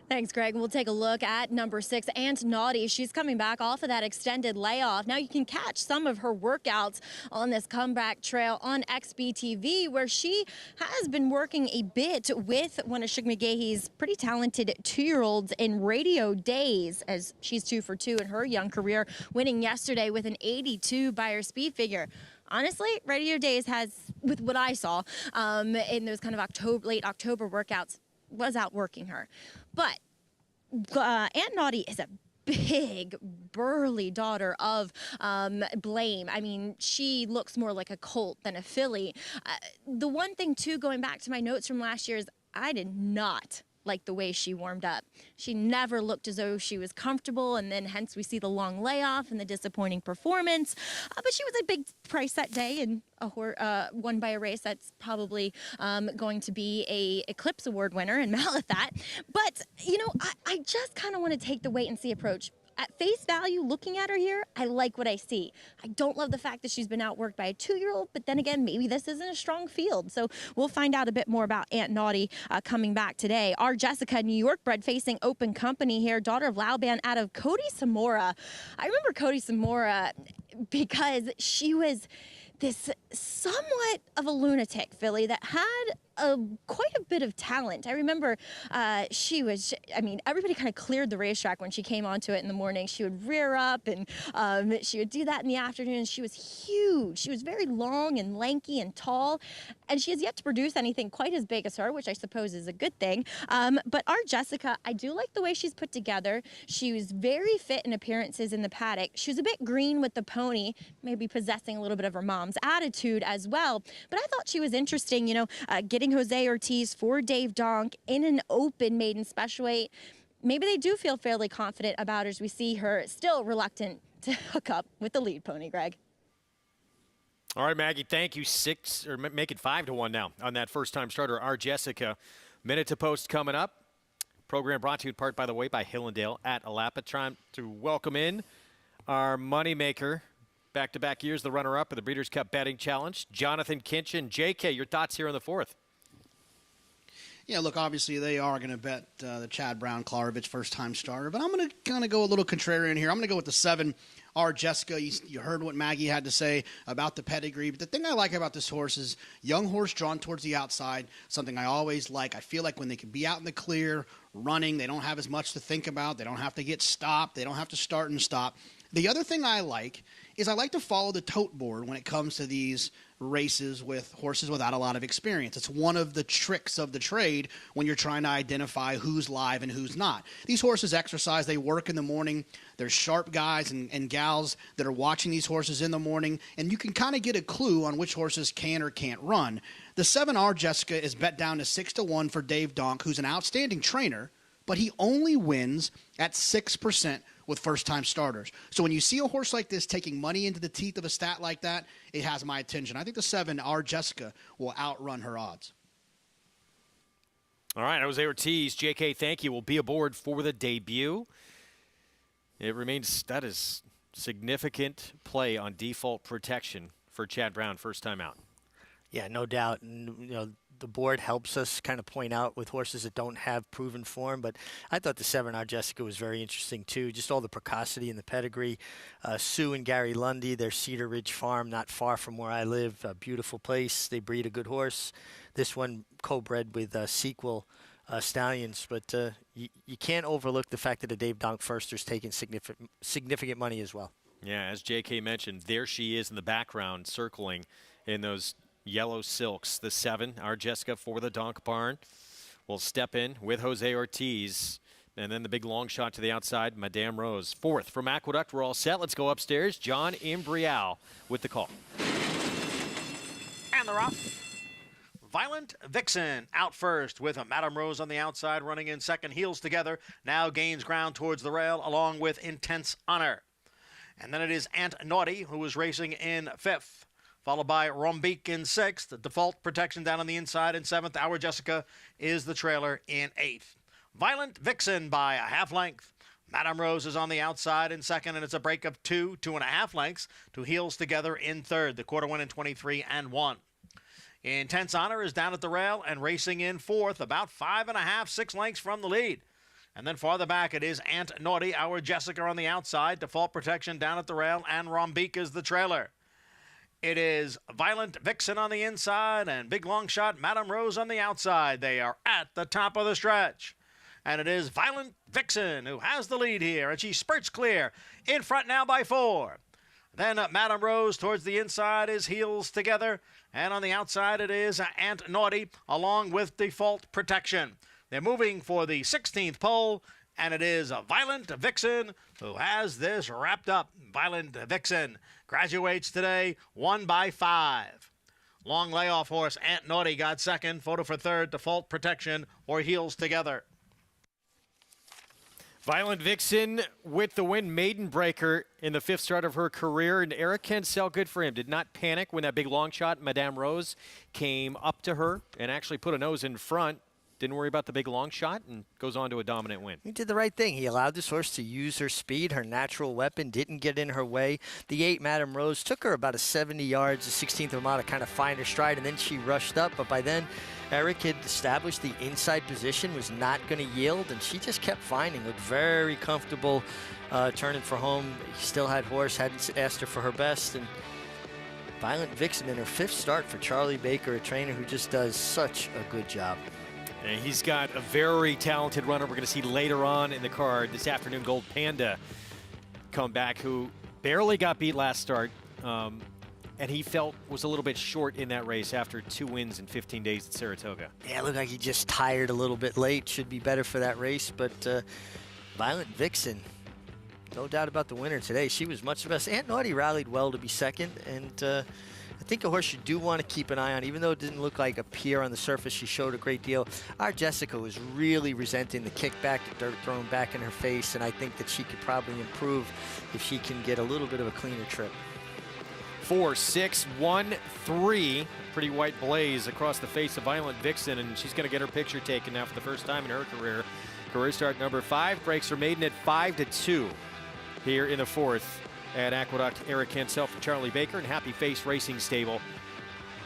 Thanks, Greg. We'll take a look at number 6, Aunt Naughty. She's coming back off of that extended layoff. Now you can catch some of her workouts on this comeback trail on XBTV, where she has been working a bit with one of Shug McGahee's pretty talented 2-year-olds in Radio Days, as she's 2 for 2 in her young career, winning yesterday with an 82 by her speed figure. Honestly, Radio Days has, with what I saw in those kind of late October workouts, was outworking her. But Aunt Naughty is a big, burly daughter of Blame. I mean, she looks more like a colt than a filly. The one thing, too, going back to my notes from last year is I did not like the way she warmed up. She never looked as though she was comfortable, and then hence we see the long layoff and the disappointing performance. But she was a big price that day, and won by a race that's probably going to be a Eclipse Award winner in Malathat. But, you know, I just kind of want to take the wait and see approach. At face value, looking at her here, I like what I see. I don't love the fact that she's been outworked by a 2-year-old, but then again, maybe this isn't a strong field. So we'll find out a bit more about Aunt Naughty coming back today. Our Jessica, New York bred, facing Open Company here, daughter of Lauban out of Cody Samora. I remember Cody Samora because she was this somewhat of a lunatic filly that had quite a bit of talent. I remember she was, I mean, everybody kind of cleared the racetrack when she came onto it in the morning. She would rear up and she would do that in the afternoon. She was huge. She was very long and lanky and tall, and she has yet to produce anything quite as big as her, which I suppose is a good thing. But our Jessica, I do like the way she's put together. She was very fit in appearances in the paddock. She was a bit green with the pony, maybe possessing a little bit of her mom's attitude as well. But I thought she was interesting, you know, getting Jose Ortiz for Dave Donk in an open maiden special weight. Maybe they do feel fairly confident about her, as we see her still reluctant to hook up with the lead pony, Greg. All right, Maggie, thank you. Make it 5-1 now on that first-time starter, our Jessica. Minute to post coming up. Program brought to you in part, by the way, by Hillendale at Alapa. Trying to welcome in our moneymaker. Back-to-back years, the runner-up of the Breeders' Cup Betting Challenge, Jonathan Kinchin. JK, your thoughts here on the fourth? Yeah, look, obviously they are going to bet the Chad Brown-Klarovich first-time starter, but I'm going to kind of go a little contrarian here. I'm going to go with the 7, our Jessica. You heard what Maggie had to say about the pedigree, but the thing I like about this horse is young horse drawn towards the outside, something I always like. I feel like when they can be out in the clear, running, they don't have as much to think about. They don't have to get stopped. They don't have to start and stop. The other thing I like is I like to follow the tote board when it comes to these races with horses without a lot of experience. It's one of the tricks of the trade when you're trying to identify who's live and who's not. These horses exercise, they work in the morning. There's sharp guys and gals that are watching these horses in the morning, and you can kind of get a clue on which horses can or can't run. The 7R Jessica is bet down to 6-1 for Dave Donk, who's an outstanding trainer, but he only wins at 6% with first-time starters. So when you see a horse like this taking money into the teeth of a stat like that, it has my attention. I think the 7, our Jessica, will outrun her odds. All right, Jose Ortiz, JK, thank you. We'll be aboard for the debut. It remains, that is significant play on default protection for Chad Brown, first time out. Yeah, no doubt. And, you know, the board helps us kind of point out with horses that don't have proven form, but I thought the 7R Jessica was very interesting too. Just all the precocity and the pedigree. Sue and Gary Lundy, their Cedar Ridge farm, not far from where I live. A beautiful place. They breed a good horse. This one co-bred with Sequel stallions, but you can't overlook the fact that the Dave Donk Firster's taking significant money as well. Yeah, as JK mentioned, there she is in the background circling in those yellow silks. The 7, our Jessica for the Donk Barn, will step in with Jose Ortiz. And then the big long shot to the outside, Madame Rose. 4th from Aqueduct. We're all set. Let's go upstairs. John Imbrial with the call. And they're off. Violent Vixen out first with a Madame Rose on the outside, running in second. Heels together. Now gains ground towards the rail along with Intense Honor. And then it is Aunt Naughty who is racing in 5th. Followed by Rombeek in 6th. Default Protection down on the inside in 7th. Our Jessica is the trailer in 8th. Violent Vixen by a half length. Madame Rose is on the outside in 2nd, and it's a break of 2.5 lengths to Heels together in 3rd. The quarter win in 23-1. Intense Honor is down at the rail and racing in 4th, about 5.5, 6 lengths from the lead. And then farther back, it is Aunt Naughty, our Jessica on the outside. Default Protection down at the rail, and Rombeek is the trailer. It is Violent Vixen on the inside and big long shot Madame Rose on the outside. They are at the top of the stretch. And it is Violent Vixen who has the lead here, and she spurts clear in front now by 4. Then Madame Rose towards the inside is Heels together, and on the outside it is Aunt Naughty along with Default Protection. They're moving for the 16th pole, and it is a Violent Vixen who has this wrapped up. Violent Vixen graduates today, 1 by 5. Long layoff horse Aunt Naughty got 2nd. Photo for 3rd. Default Protection or Heels together. Violent Vixen with the win, maiden breaker in the 5th start of her career. And Eric Kensell, good for him, did not panic when that big long shot, Madame Rose, came up to her and actually put a nose in front. Didn't worry about the big long shot and goes on to a dominant win. He did the right thing. He allowed this horse to use her speed, her natural weapon, didn't get in her way. The 8, Madame Rose, took her about a 70 yards, a 16th of a mile to kind of find her stride, and then she rushed up. But by then, Eric had established the inside position, was not going to yield, and she just kept finding. Looked very comfortable turning for home. He still had horse, hadn't asked her for her best. And Violent Vixen in her 5th start for Charlie Baker, a trainer who just does such a good job. And he's got a very talented runner we're going to see later on in the card this afternoon, Gold Panda, come back, who barely got beat last start. And he felt was a little bit short in that race after 2 wins in 15 days at Saratoga. Yeah, it looked like he just tired a little bit late. Should be better for that race, but Violent Vixen, no doubt about the winner today. She was much the best. Aunt Naughty rallied well to be second, and I think a horse you do want to keep an eye on, even though it didn't look like a peer on the surface. She showed a great deal. Our Jessica was really resenting the kickback, the dirt thrown back in her face, and I think that she could probably improve if she can get a little bit of a cleaner trip. 4, 6, 1, 3. Pretty white blaze across the face of Violent Vixen, and she's going to get her picture taken now for the first time in her career. Career start number 5 breaks her maiden at 5-2 here in the 4th at Aqueduct. Eric Kensell from Charlie Baker and Happy Face Racing Stable.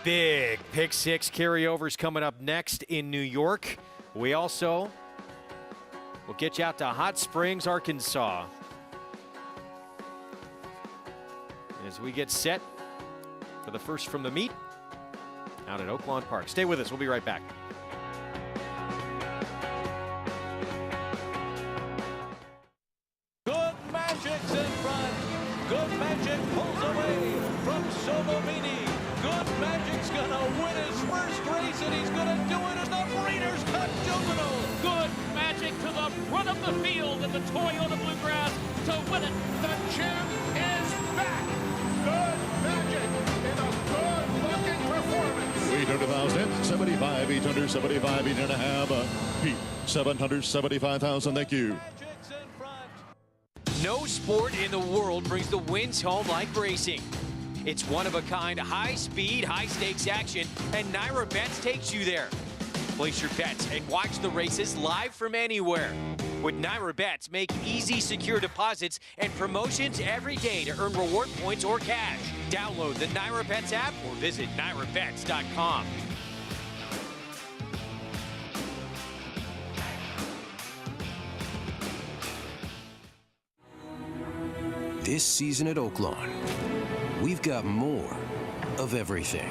Big pick 6 carryovers coming up next in New York. We also will get you out to Hot Springs, Arkansas, as we get set for the first from the meet out at Oaklawn Park. Stay with us. We'll be right back. Good Magic's in front. Good Magic pulls away from Solomini. Good Magic's going to win his first race, and he's going to do it in the Breeders' Cup Juvenile. Good Magic to the front of the field in the Toyota Bluegrass to win it. The champ is back. Good Magic in a good-looking performance. 800,000, 75, 875, 8.5. Pete, 775,000. Thank you. No sport in the world brings the wins home like racing. It's one-of-a-kind, high-speed, high-stakes action, and Naira Bets takes you there. Place your bets and watch the races live from anywhere. With Naira Bets, make easy, secure deposits and promotions every day to earn reward points or cash. Download the Naira Bets app or visit NairaBets.com. This season at Oaklawn, we've got more of everything.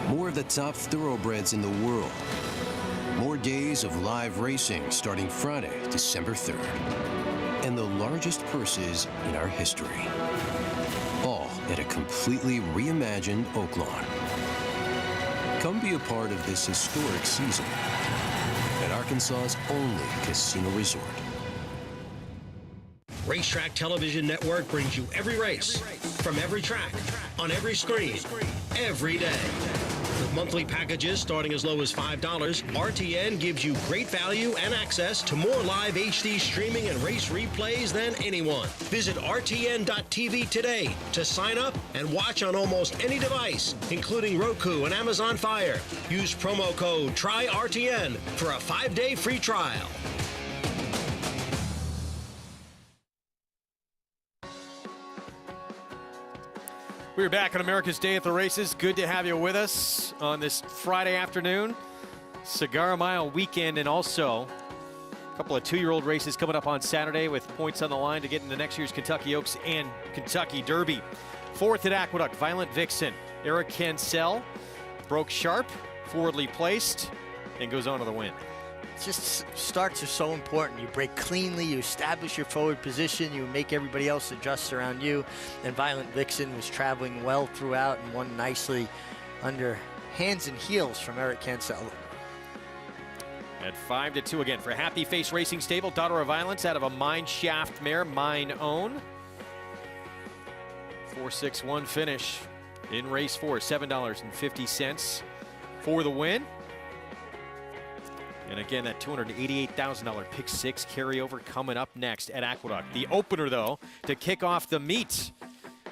More of the top thoroughbreds in the world. More days of live racing starting Friday, December 3rd. And the largest purses in our history. All at a completely reimagined Oaklawn. Come be a part of this historic season at Arkansas's only casino resort. Racetrack Television Network brings you every race, from every track, on every screen, every day. With monthly packages starting as low as $5, RTN gives you great value and access to more live HD streaming and race replays than anyone. Visit RTN.tv today to sign up and watch on almost any device, including Roku and Amazon Fire. Use promo code TRYRTN for a 5-day free trial. We're back on America's Day at the Races. Good to have you with us on this Friday afternoon. Cigar Mile weekend, and also a couple of 2-year-old races coming up on Saturday with points on the line to get into next year's Kentucky Oaks and Kentucky Derby. 4th at Aqueduct, Violent Vixen. Eric Kensell broke sharp, forwardly placed, and goes on to the win. Just starts are so important. You break cleanly, you establish your forward position, you make everybody else adjust around you. And Violent Vixen was traveling well throughout and won nicely under hands and heels from Eric Kensell. At 5-2 again for Happy Face Racing Stable. Daughter of Violence out of a Mine Shaft mare, Mine Own. 4-6-1 finish in race 4, $7.50 for the win. And again, that $288,000 pick six carryover coming up next at Aqueduct. The opener, though, to kick off the meet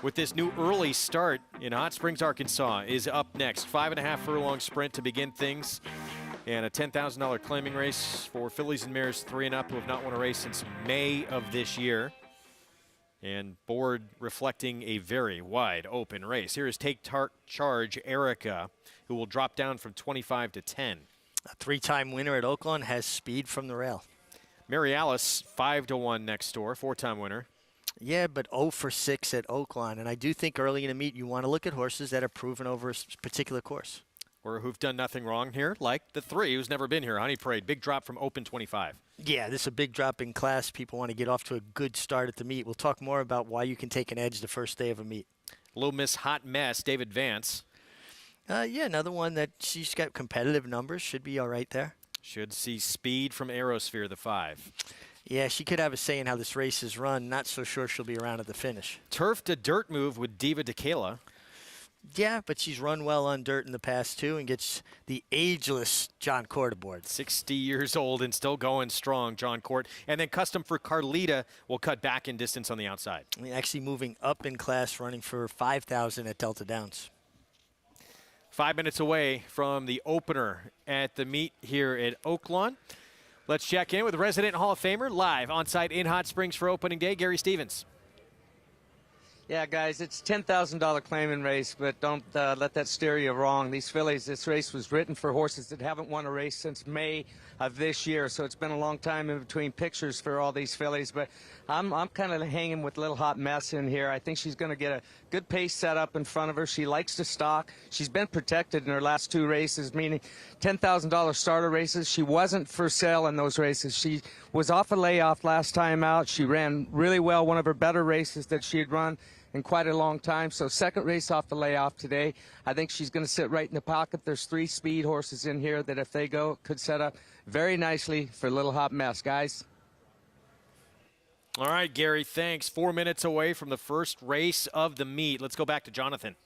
with this new early start in Hot Springs, Arkansas, is up next. 5.5 furlong sprint to begin things. And a $10,000 claiming race for fillies and mares 3 and up who have not won a race since May of this year. And board reflecting a very wide open race. Here is Take Charge Erica, who will drop down from 25 to 10. A 3-time winner at Oaklawn, has speed from the rail. Mary Alice, 5-1 next door, 4-time winner. Yeah, but 0 for 6 at Oaklawn. And I do think early in the meet you want to look at horses that are proven over a particular course. Or who've done nothing wrong here, like the 3 who's never been here. Honey Parade, big drop from open 25. Yeah, this is a big drop in class. People want to get off to a good start at the meet. We'll talk more about why you can take an edge the first day of a meet. Little Miss Hot Mess, David Vance. Yeah, another one that she's got competitive numbers. Should be all right there. Should see speed from Aerosphere, the 5. Yeah, she could have a say in how this race is run. Not so sure she'll be around at the finish. Turf to dirt move with Diva DeKayla. Yeah, but she's run well on dirt in the past, too, and gets the ageless John Court aboard. 60 years old and still going strong, John Court. And then Custom for Carlita will cut back in distance on the outside. Actually moving up in class, running for 5,000 at Delta Downs. 5 minutes away from the opener at the meet here at Oaklawn. Let's check in with resident Hall of Famer live on site in Hot Springs for opening day, Gary Stevens. Yeah, guys, it's $10,000 claiming race, but don't let that steer you wrong. These fillies, this race was written for horses that haven't won a race since May of this year, so it's been a long time in between pictures for all these fillies. But I'm kind of hanging with Little Hot Mess in here. I think she's going to get a good pace set up in front of her. She likes to stalk. She's been protected in her last 2 races, meaning $10,000 starter races. She wasn't for sale in those races. She was off a layoff last time out. She ran really well, one of her better races that she had run in quite a long time. So second race off the layoff today. I think she's going to sit right in the pocket. There's 3 speed horses in here that if they go, could set up very nicely for Little Hot Mess, guys. All right, Gary, thanks. 4 minutes away from the first race of the meet. Let's go back to Jonathan.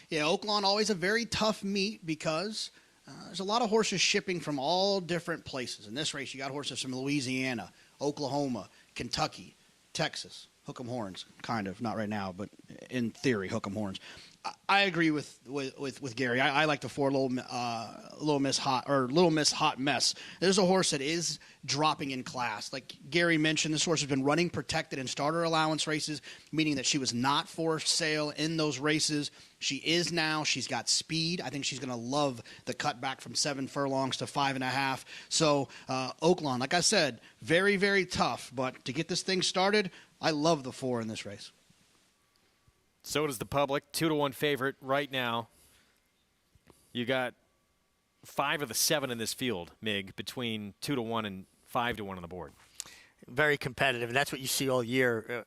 Yeah, Oaklawn always a very tough meet because there's a lot of horses shipping from all different places. In this race, you got horses from Louisiana, Oklahoma, Kentucky, Texas. Hook 'em horns, kind of. Not right now, but in theory, hook 'em horns. I agree with Gary. I like the 4 Little Miss Hot Mess. There's a horse that is dropping in class. Like Gary mentioned, this horse has been running protected in starter allowance races, meaning that she was not for sale in those races. She is now. She's got speed. I think she's going to love the cutback from 7 furlongs to 5.5. So Oaklawn, like I said, very, very tough. But to get this thing started, I love the 4 in this race. So does the public. 2-1 favorite right now. You got 5 of the 7 in this field, Mig, between 2-1 and 5-1 on the board. Very competitive, and that's what you see all year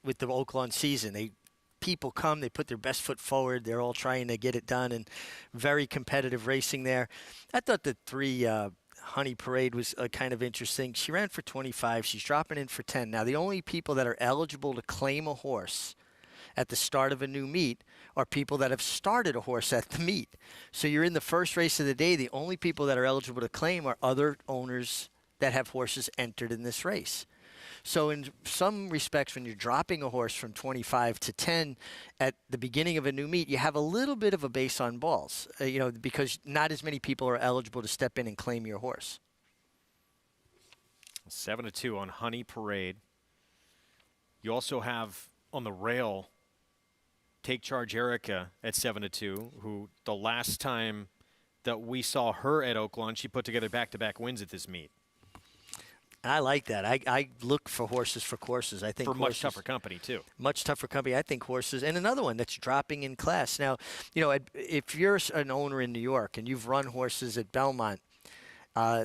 with the Oaklawn season. People come, they put their best foot forward. They're all trying to get it done, and very competitive racing there. I thought the 3 Honey Parade was kind of interesting. She ran for 25. She's dropping in for 10. Now, the only people that are eligible to claim a horse at the start of a new meet are people that have started a horse at the meet. So you're in the first race of the day. The only people that are eligible to claim are other owners that have horses entered in this race. So in some respects, when you're dropping a horse from 25 to 10 at the beginning of a new meet, you have a little bit of a base on balls, because not as many people are eligible to step in and claim your horse. 7-2 on Honey Parade. You also have on the rail Take Charge Erica at 7-2, who the last time that we saw her at Oaklawn, she put together back-to-back wins at this meet. I like that. I look for horses for courses. I think for much tougher company, too. Much tougher company. I think horses. And another one that's dropping in class. Now, if you're an owner in New York and you've run horses at Belmont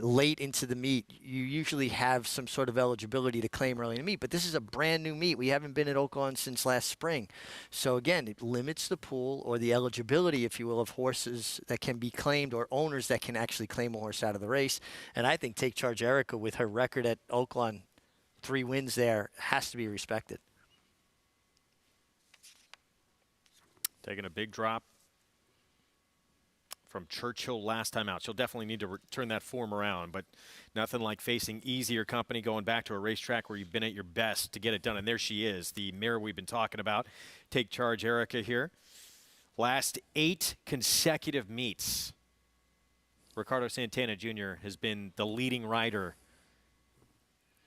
late into the meet, you usually have some sort of eligibility to claim early in the meet. But this is a brand new meet. We haven't been at Oaklawn since last spring. So, again, it limits the pool or the eligibility, if you will, of horses that can be claimed or owners that can actually claim a horse out of the race. And I think Take Charge Erica, with her record at Oaklawn, 3 wins there, has to be respected. Taking a big drop from Churchill last time out. She'll definitely need to turn that form around, but nothing like facing easier company, going back to a racetrack where you've been at your best to get it done. And there she is, the mare we've been talking about. Take Charge Erica here. Last 8 consecutive meets, Ricardo Santana Jr. has been the leading rider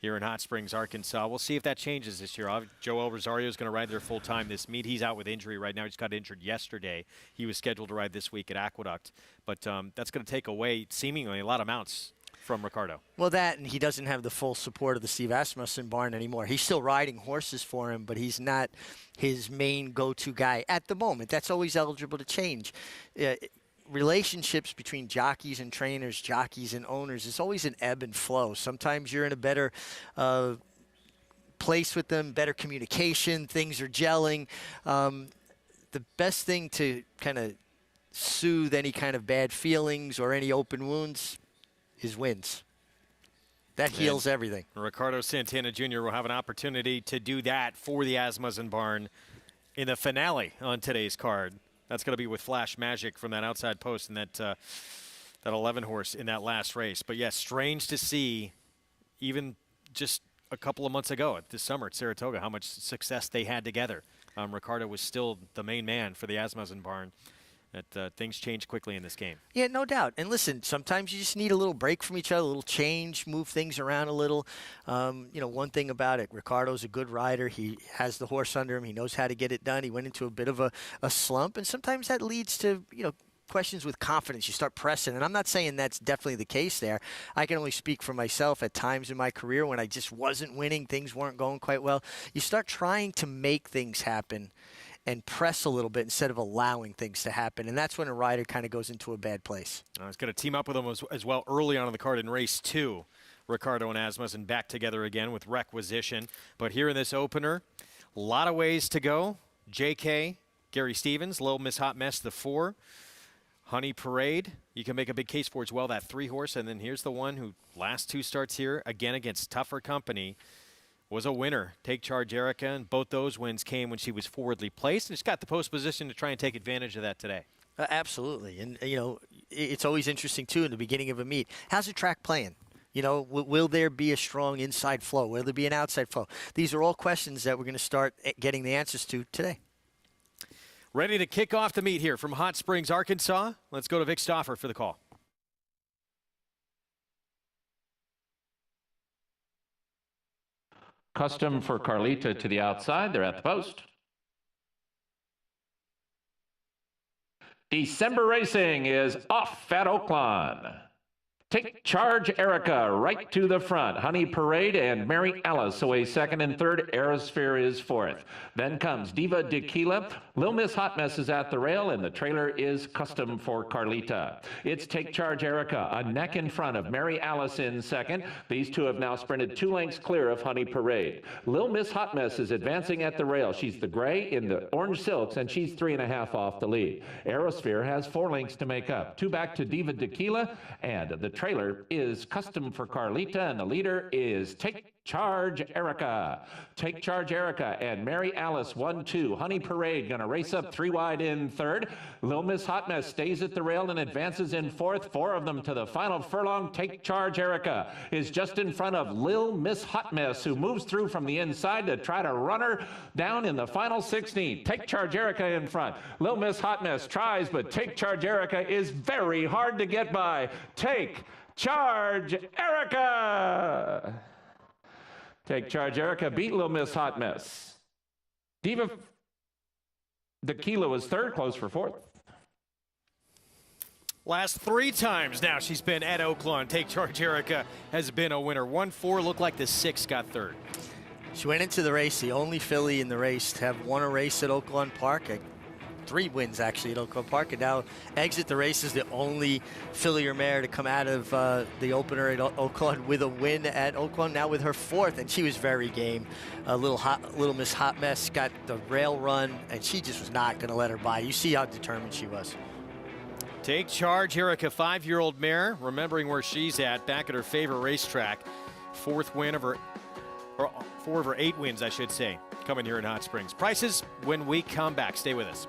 here in Hot Springs, Arkansas. We'll see if that changes this year. Joel Rosario is going to ride there full time this meet. He's out with injury right now. He just got injured yesterday. He was scheduled to ride this week at Aqueduct. But that's going to take away seemingly a lot of mounts from Ricardo. Well, that, and he doesn't have the full support of the Steve Asmussen barn anymore. He's still riding horses for him, but he's not his main go-to guy at the moment. That's always eligible to change. Relationships between jockeys and trainers, jockeys and owners, is always an ebb and flow. Sometimes you're in a better place with them, better communication, things are gelling. The best thing to kind of soothe any kind of bad feelings or any open wounds is wins. That heals everything. Ricardo Santana Jr. will have an opportunity to do that for the Asmussen barn in the finale on today's card. That's going to be with Flash Magic from that outside post and that 11 horse in that last race. But yes, strange to see, even just a couple of months ago this summer at Saratoga, how much success they had together. Ricardo was still the main man for the Asmussen barn. That things change quickly in this game. Yeah, no doubt. And listen, sometimes you just need a little break from each other, a little change, move things around a little. One thing about it, Ricardo's a good rider. He has the horse under him. He knows how to get it done. He went into a bit of a slump, and sometimes that leads to, questions with confidence. You start pressing, and I'm not saying that's definitely the case there. I can only speak for myself. At times in my career when I just wasn't winning, things weren't going quite well, you start trying to make things happen and press a little bit instead of allowing things to happen. And that's when a rider kind of goes into a bad place. I was going to team up with him as well early on in the card in race 2. Ricardo and Asmussen back together again with Requisition. But here in this opener, a lot of ways to go. JK, Gary Stevens, Little Miss Hot Mess, the 4. Honey Parade, you can make a big case for as well, that 3 horse. And then here's the one who last 2 starts here, again against tougher company, was a winner. Take Charge Erica, and both those wins came when she was forwardly placed, and she's got the post position to try and take advantage of that today. Absolutely. And, it's always interesting, too, in the beginning of a meet. How's the track playing? Will there be a strong inside flow? Will there be an outside flow? These are all questions that we're going to start getting the answers to today. Ready to kick off the meet here from Hot Springs, Arkansas. Let's go to Vic Stauffer for the call. Custom for Carlita to the outside. They're at the post. December Racing is off at Oaklawn. Take Charge Erica right to the front. Honey Parade and Mary Alice away second and third. Aerosphere is fourth. Then comes Diva Tequila. Lil Miss Hot Mess is at the rail, and the trailer is Custom for Carlita. It's Take Charge Erica, a neck in front of Mary Alice in second. These two have now sprinted 2 lengths clear of Honey Parade. Lil Miss Hot Mess is advancing at the rail. She's the gray in the orange silks, and she's 3.5 off the lead. Aerosphere has 4 lengths to make up. 2 back to Diva Tequila, and the trailer is Custom for Carlita, and the leader is Take Charge Erica. Take Charge Erica and Mary Alice 1-2. Honey Parade going to race up 3 wide in third. Lil Miss Hot Mess stays at the rail and advances in fourth. 4 of them to the final furlong. Take Charge Erica is just in front of Lil Miss Hot Mess, who moves through from the inside to try to run her down in the final 16. Take Charge Erica in front. Lil Miss Hot Mess tries, but Take Charge Erica is very hard to get by. Take Charge Erica! Take Charge Erica beat Lil Miss Hot Mess. Diva Tequila was third, close for fourth. Last 3 times now she's been at Oaklawn. Take Charge Erica has been a winner. 1-4, looked like the 6 got third. She went into the race, the only filly in the race to have won a race at Oaklawn Park. 3 wins actually at Oaklawn Park, and now exit the race as the only filly or mare to come out of the opener at Oaklawn with a win at Oaklawn, now with her 4th, and she was very game. Little Miss Hot Mess got the rail run, and she just was not going to let her by. You see how determined she was. Take Charge Erica, 5-year-old mare, remembering where she's at, back at her favorite racetrack. 4th win of her, or 4 of her 8 wins, I should say, coming here in Hot Springs. Prices when we come back. Stay with us.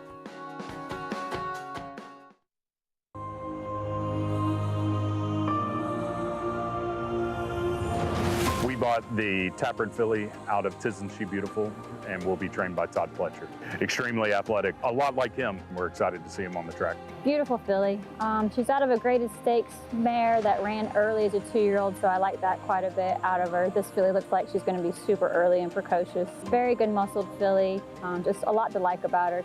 bought the Tappert filly out of Tisn't She Beautiful and will be trained by Todd Fletcher. Extremely athletic, a lot like him. We're excited to see him on the track. Beautiful filly. She's out of a graded stakes mare that ran early as a 2-year-old, so I like that quite a bit out of her. This filly looks like she's going to be super early and precocious. Very good muscled filly, just a lot to like about her.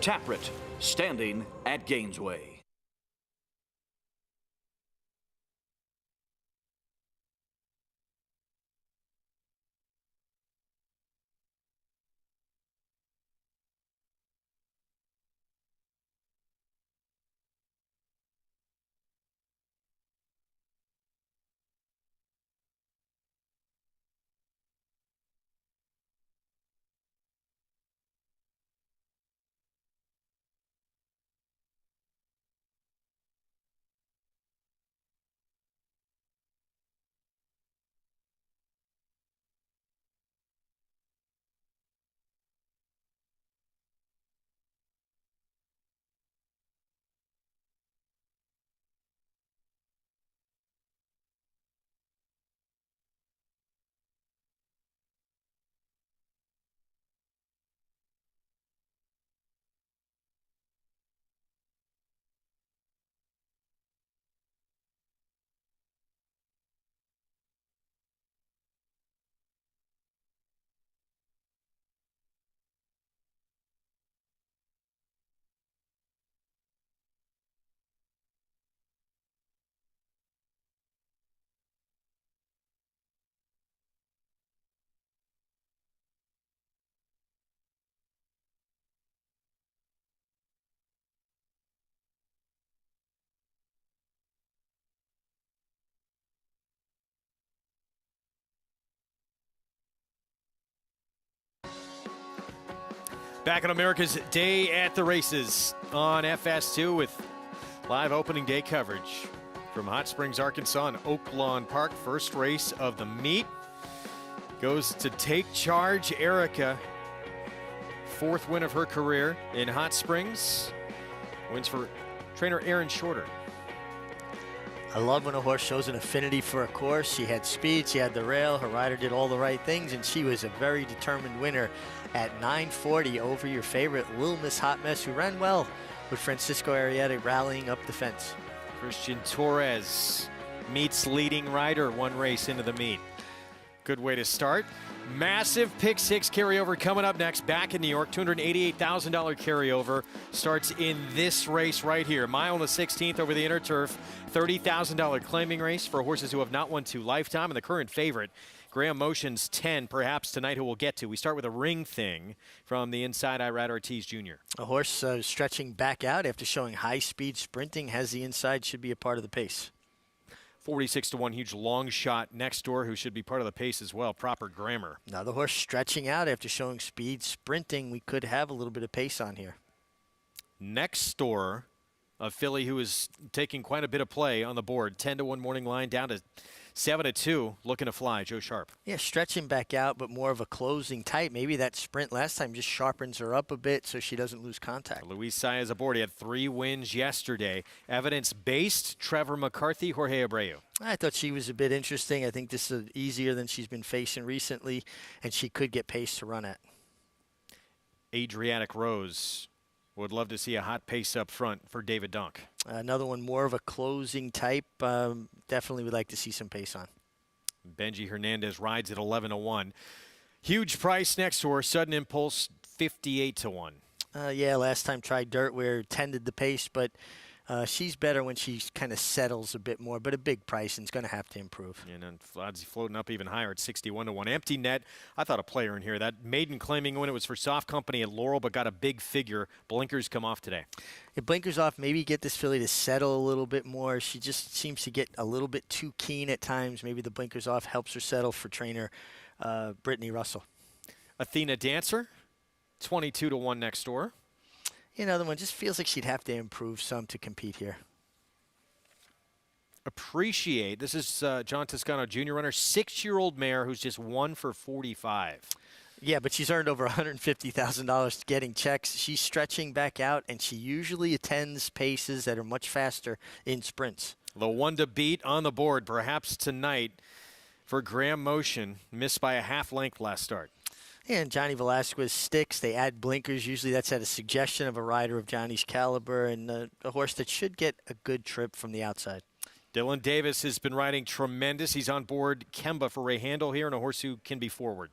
Tappert, standing at Gainesway. Back on America's Day at the Races on FS2 with live opening day coverage from Hot Springs, Arkansas and Oaklawn Park. First race of the meet goes to Take Charge Erica. 4th win of her career in Hot Springs. Wins for trainer Aaron Shorter. I love when a horse shows an affinity for a course. She had speed, she had the rail, her rider did all the right things, and she was a very determined winner at 940 over your favorite Little Miss Hot Mess, who ran well with Francisco Arrieta rallying up the fence. Christian Torres meets leading rider 1 race into the meet. Good way to start. Massive pick 6 carryover coming up next. Back in New York, $288,000 carryover starts in this race right here. Mile and the 16th over the inner turf. $30,000 claiming race for horses who have not won 2 lifetime. And the current favorite, Graham Motion's 10, perhaps tonight, who we'll get to. We start with a ring thing from the inside Irad Ortiz Jr. A horse stretching back out after showing high speed sprinting, has the inside, should be a part of the pace. 46-1, huge long shot next door, who should be part of the pace as well. Proper grammar. Now the horse stretching out after showing speed sprinting, we could have a little bit of pace on here. Next door, a filly who is taking quite a bit of play on the board. 10-1 morning line down to 7-2, looking to fly. Joe Sharp. Yeah, stretching back out, but more of a closing type. Maybe that sprint last time just sharpens her up a bit so she doesn't lose contact. Luis Saez aboard. He had 3 wins yesterday. Evidence-based, Trevor McCarthy, Jorge Abreu. I thought she was a bit interesting. I think this is easier than she's been facing recently, and she could get pace to run at. Adriatic Rose. Would love to see a hot pace up front for David Dunk. Another one more of a closing type. Definitely would like to see some pace on. Benji Hernandez rides at 11-1. Huge price next to her. Sudden Impulse, 58-1. Yeah, last time tried Dirt where tended the pace, but she's better when she kind of settles a bit more, but a big price and it's going to have to improve. And then odds floating up even higher at 61-1. Empty Net, I thought a player in here. That maiden claiming win, it was for Soft Company at Laurel, but got a big figure. Blinkers come off today. It blinkers off, maybe get this filly to settle a little bit more. She just seems to get a little bit too keen at times. Maybe the blinkers off helps her settle for trainer Brittany Russell. Athena Dancer, 22-1 next door. Another one, just feels like she'd have to improve some to compete here. Appreciate, this is John Toscano Jr. runner, 6-year-old mare who's just 1 for 45. Yeah, but she's earned over $150,000 getting checks. She's stretching back out, and she usually attends paces that are much faster in sprints. The one to beat on the board, perhaps tonight. for Graham Motion. Missed by a half length last start. And Johnny Velasquez sticks. They add blinkers. Usually that's at a suggestion of a rider of Johnny's caliber, and a horse that should get a good trip from the outside. Dylan Davis has been riding tremendous. He's on board Kemba for Ray Handel here, and a horse who can be forward.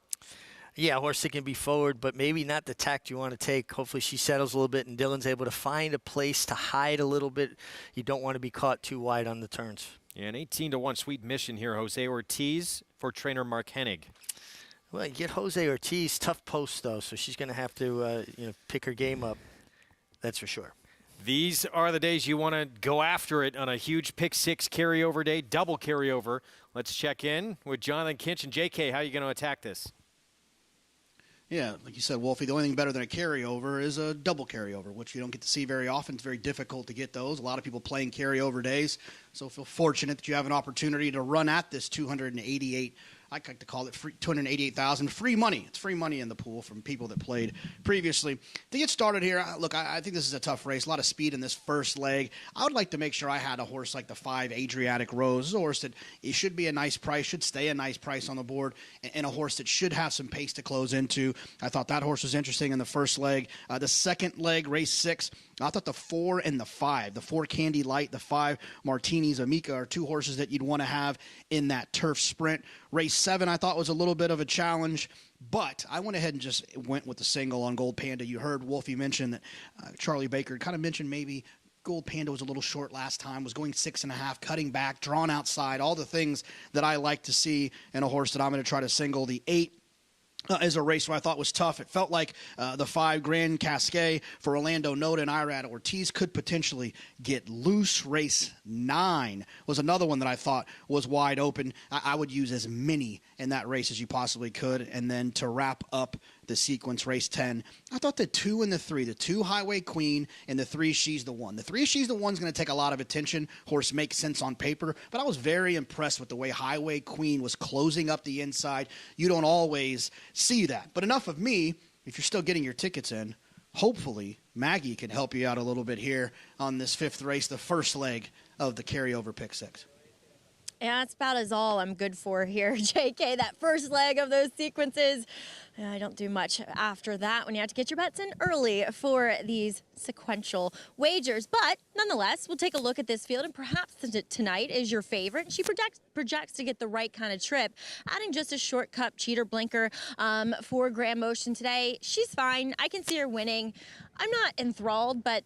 Yeah, a horse that can be forward, but maybe not the tact you want to take. Hopefully she settles a little bit, and Dylan's able to find a place to hide a little bit. You don't want to be caught too wide on the turns. Yeah, an 18-1 Sweet Mission here. Jose Ortiz for trainer Mark Hennig. Well, you get Jose Ortiz, tough post, though, so she's going to have to pick her game up. That's for sure. These are the days you want to go after it on a huge pick six carryover day, double carryover. Let's check in with Jonathan Kinch and JK. How are you going to attack this? Yeah, like you said, Wolfie, the only thing better than a carryover is a double carryover, which you don't get to see very often. It's very difficult to get those. A lot of people playing carryover days, so feel fortunate that you have an opportunity to run at this 288. I like to call it free, 288,000 free money. It's free money in the pool from people that played previously. To get started here, look, I think this is a tough race. A lot of speed in this first leg. I would like to make sure I had a horse like the 5 Adriatic Rose. This is a horse that it should be a nice price, should stay a nice price on the board, and a horse that should have some pace to close into. I thought that horse was interesting in the first leg. The second leg, race 6, I thought the 4 and the 5, the 4 Candy Light, the 5 Martinis Amica are two horses that you'd want to have in that turf sprint. Race 7 I thought was a little bit of a challenge, but I went ahead and just went with the single on Gold Panda. You heard Wolfie mention that Charlie Baker kind of mentioned maybe Gold Panda was a little short last time, was going 6.5, cutting back, drawn outside, all the things that I like to see in a horse that I'm going to try to single. The 8 is a race where I thought was tough. It felt like the 5 Grand Cascade for Orlando Noda and Irad Ortiz could potentially get loose. Race 9 was another one that I thought was wide open. I would use as many in that race as you possibly could. And then to wrap up the sequence, race 10, I thought the 2 and the 3, the 2 Highway Queen and the 3 She's the One. The 3 She's the One's going to take a lot of attention. Horse makes sense on paper, but I was very impressed with the way Highway Queen was closing up the inside. You don't always see that. But enough of me. If you're still getting your tickets in, hopefully Maggie can help you out a little bit here on this 5th race, the first leg of the carryover pick 6. Yeah, that's about as all I'm good for here, JK. That first leg of those sequences, I don't do much after that when you have to get your bets in early for these sequential wagers. But nonetheless, we'll take a look at this field, and perhaps tonight is your favorite. She projects to get the right kind of trip. Adding just a short cup cheater blinker for Graham Motion today, she's fine. I can see her winning. I'm not enthralled, but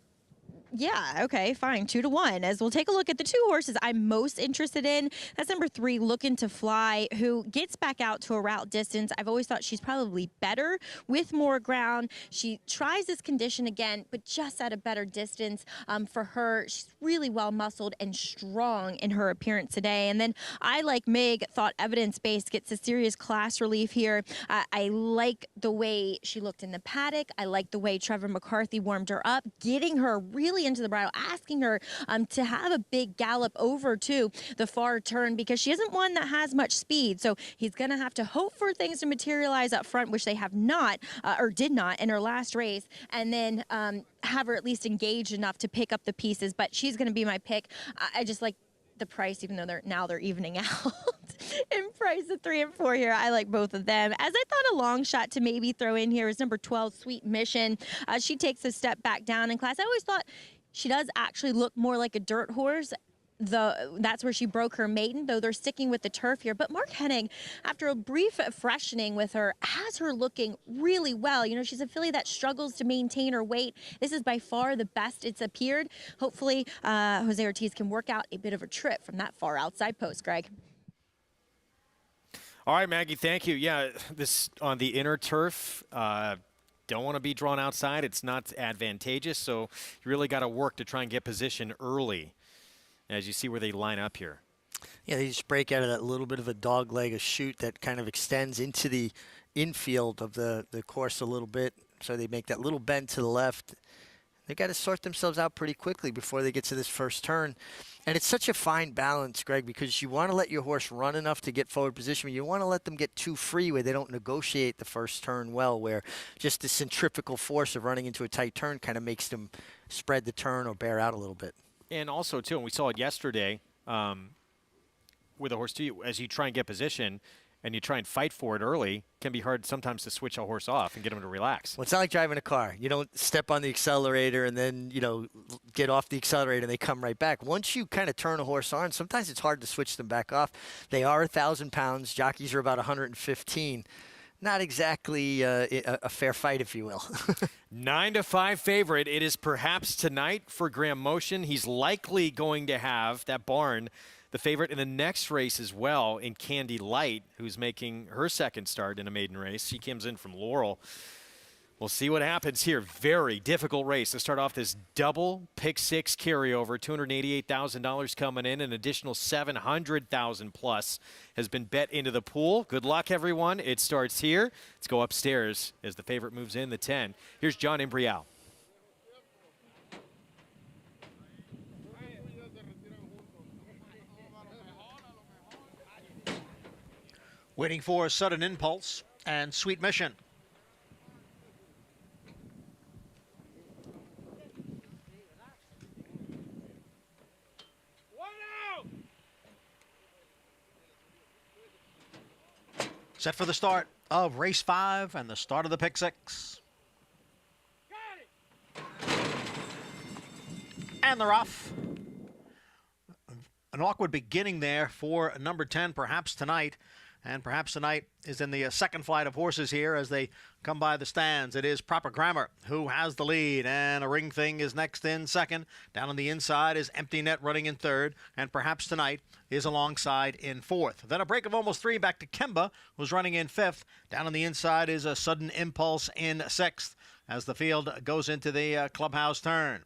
yeah, okay, fine, 2-1. As we'll take a look at the 2 horses I'm most interested in. That's number 3, Looking to Fly, who gets back out to a route distance. I've always thought she's probably better with more ground. She tries this condition again, but just at a better distance for her. She's really well muscled and strong in her appearance today. And then I, like Mig, thought Evidence-Based gets a serious class relief here. I like the way she looked in the paddock. I like the way Trevor McCarthy warmed her up, getting her really into the bridle, asking her to have a big gallop over to the far turn because she isn't one that has much speed. So he's going to have to hope for things to materialize up front, which they have not or did not in her last race, and then have her at least engaged enough to pick up the pieces. But she's going to be my pick. I just like the price, even though they're evening out in price of 3 and 4 here. I like both of them. As I thought, a long shot to maybe throw in here is number 12, Sweet Mission. She takes a step back down in class. I always thought she does actually look more like a dirt horse. That's where she broke her maiden, though they're sticking with the turf here. But Mark Hennig, after a brief freshening with her, has her looking really well. You know, she's a filly that struggles to maintain her weight. This is by far the best it's appeared. Hopefully, Jose Ortiz can work out a bit of a trip from that far outside post, Greg. All right, Maggie, thank you. Yeah, this on the inner turf. Don't want to be drawn outside. It's not advantageous, so you really got to work to try and get position early as you see where they line up here. Yeah, they just break out of that little bit of a dog leg, a chute that kind of extends into the infield of the course a little bit, so they make that little bend to the left. They got to sort themselves out pretty quickly before they get to this first turn. And it's such a fine balance, Greg, because you want to let your horse run enough to get forward position, but you want to let them get too free where they don't negotiate the first turn well, where just the centrifugal force of running into a tight turn kind of makes them spread the turn or bear out a little bit. And also, too, and we saw it yesterday, with a horse too, as you try and get position and you try and fight for it early, can be hard sometimes to switch a horse off and get him to relax. Well, it's not like driving a car. You don't step on the accelerator and then, get off the accelerator and they come right back. Once you kind of turn a horse on, sometimes it's hard to switch them back off. They are 1,000 pounds. Jockeys are about 115. Not exactly a fair fight, if you will. 9-5 favorite. It is perhaps tonight for Graham Motion. He's likely going to have that barn, the favorite in the next race as well, in Candy Light, who's making her second start in a maiden race. She comes in from Laurel. We'll see what happens here. Very difficult race to start off this double pick six carryover. $288,000 coming in. An additional $700,000 plus has been bet into the pool. Good luck, everyone. It starts here. Let's go upstairs as the favorite moves in the 10. Here's John Imbrial. Waiting for Sudden Impulse and Sweet Mission. Set for the start of race 5 and the start of the pick 6. And they're off. An awkward beginning there for number 10, perhaps tonight. And perhaps tonight is in the second flight of horses here as they come by the stands. It is Proper Grammar who has the lead, and A Ring Thing is next in second. Down on the inside is Empty Net running in third, and perhaps tonight is alongside in fourth. Then a break of almost 3 back to Kemba, who's running in fifth. Down on the inside is a Sudden Impulse in sixth as the field goes into the clubhouse turn.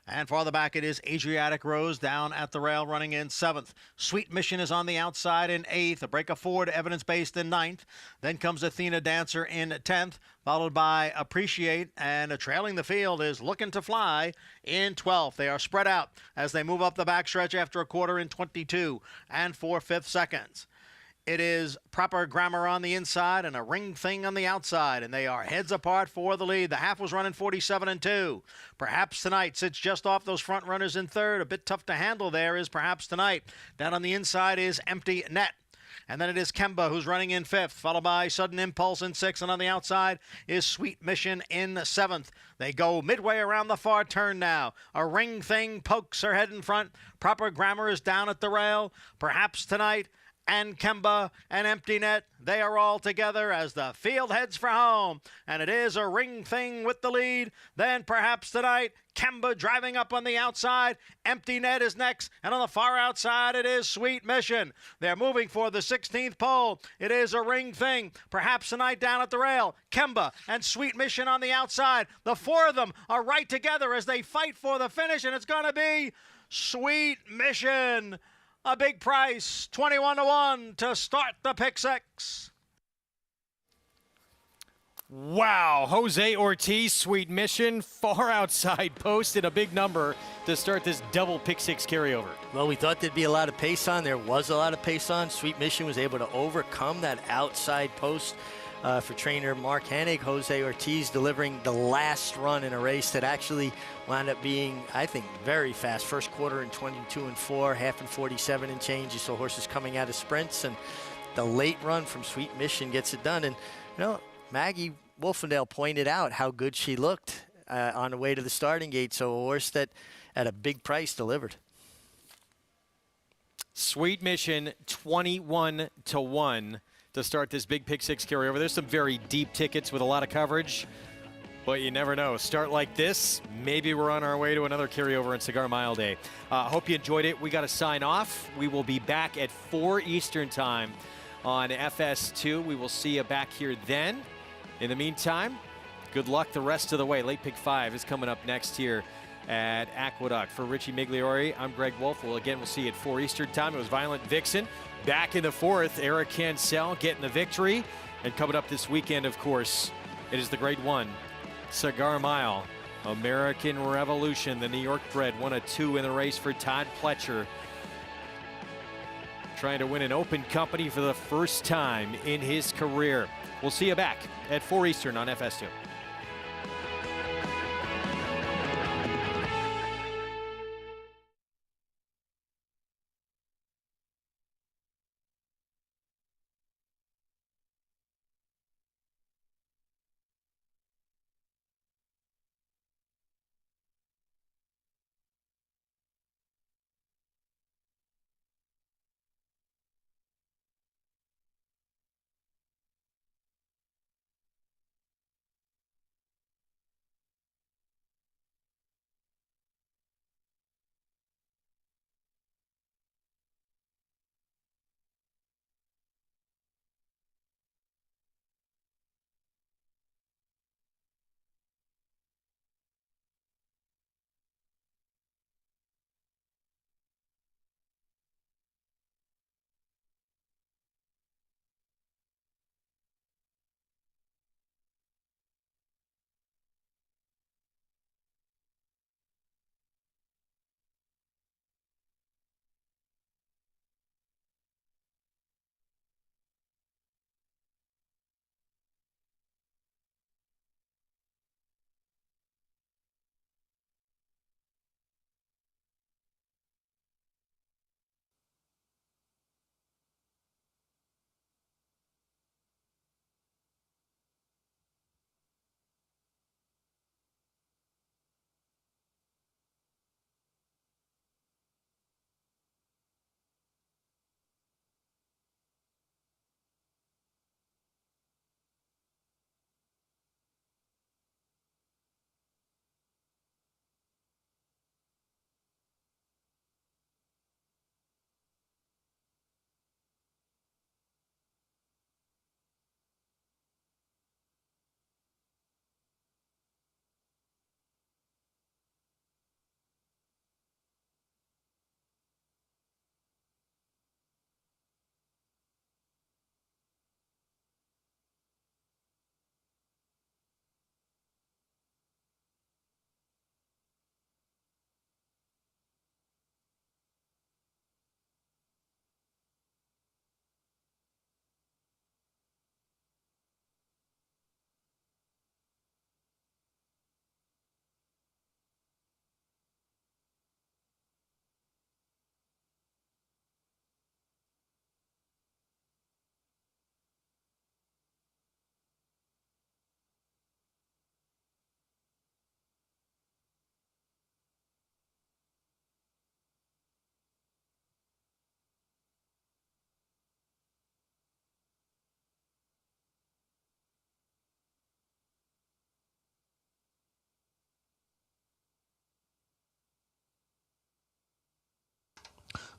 And farther back, it is Adriatic Rose down at the rail running in 7th. Sweet Mission is on the outside in 8th. A break of 4 to Evidence Based in 9th. Then comes Athena Dancer in 10th, followed by Appreciate. And trailing the field is Looking to Fly in 12th. They are spread out as they move up the backstretch after a quarter in 22 and 4/5 seconds. It is Proper Grammar on the inside and A Ring Thing on the outside, and they are heads apart for the lead. The half was running 47-2. Perhaps Tonight sits just off those front runners in third. A bit tough to handle there is Perhaps Tonight. Down on the inside is Empty Net. And then it is Kemba who's running in fifth, followed by Sudden Impulse in sixth, and on the outside is Sweet Mission in seventh. They go midway around the far turn now. A Ring Thing pokes her head in front. Proper Grammar is down at the rail. Perhaps Tonight and Kemba and Empty Net, they are all together as the field heads for home. And it is A Ring Thing with the lead. Then Perhaps Tonight, Kemba driving up on the outside. Empty Net is next. And on the far outside, it is Sweet Mission. They're moving for the 16th pole. It is A Ring Thing. Perhaps Tonight down at the rail. Kemba and Sweet Mission on the outside. The 4 of them are right together as they fight for the finish. And it's going to be Sweet Mission. A big price, 21-1 to start the pick 6. Wow, Jose Ortiz, Sweet Mission, far outside post and a big number to start this double pick 6 carryover. Well, we thought there'd be a lot of pace on. There was a lot of pace on. Sweet Mission was able to overcome that outside post for trainer Mark Hennig. Jose Ortiz delivering the last run in a race that actually wound up being, I think, very fast. First quarter in 22-4, half in 47 and change. You saw horses coming out of sprints, and the late run from Sweet Mission gets it done. And, Maggie Wolfendale pointed out how good she looked on the way to the starting gate. So a horse that at a big price delivered. Sweet Mission, 21-1 to start this big pick 6 carryover. There's some very deep tickets with a lot of coverage, but you never know. Start like this, maybe we're on our way to another carryover in Cigar Mile Day. Hope you enjoyed it. We got to sign off. We will be back at 4 Eastern time on FS2. We will see you back here then. In the meantime, good luck the rest of the way. Late Pick 5 is coming up next here at Aqueduct. For Richie Migliori, I'm Greg Wolf. We'll see you at 4 Eastern time. It was Violent Vixen. Back in the 4th, Eric Cancel getting the victory. And coming up this weekend, of course, it is the Grade 1 Cigar Mile. American Revolution, the New York bred, 1 of 2 in the race for Todd Pletcher. Trying to win an open company for the first time in his career. We'll see you back at 4 Eastern on FS2.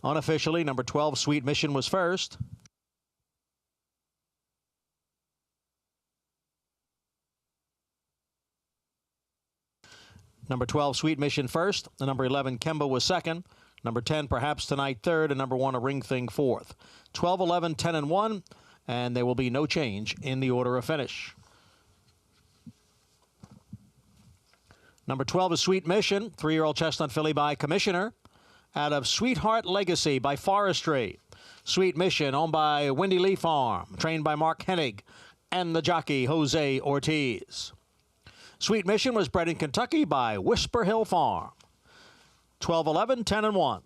Unofficially, number 12, Sweet Mission, was first. Number 12, Sweet Mission, first. The number 11, Kemba, was second. Number 10, Perhaps Tonight, third. And number 1, A Ring Thing, fourth. 12, 11, 10, and 1. And there will be no change in the order of finish. Number 12 is Sweet Mission, 3-year-old chestnut filly by Commissioner. Out of Sweetheart Legacy by Forestry. Sweet Mission, owned by Windy Lee Farm, trained by Mark Hennig and the jockey Jose Ortiz. Sweet Mission was bred in Kentucky by Whisper Hill Farm. 12, 11, 10, and 1.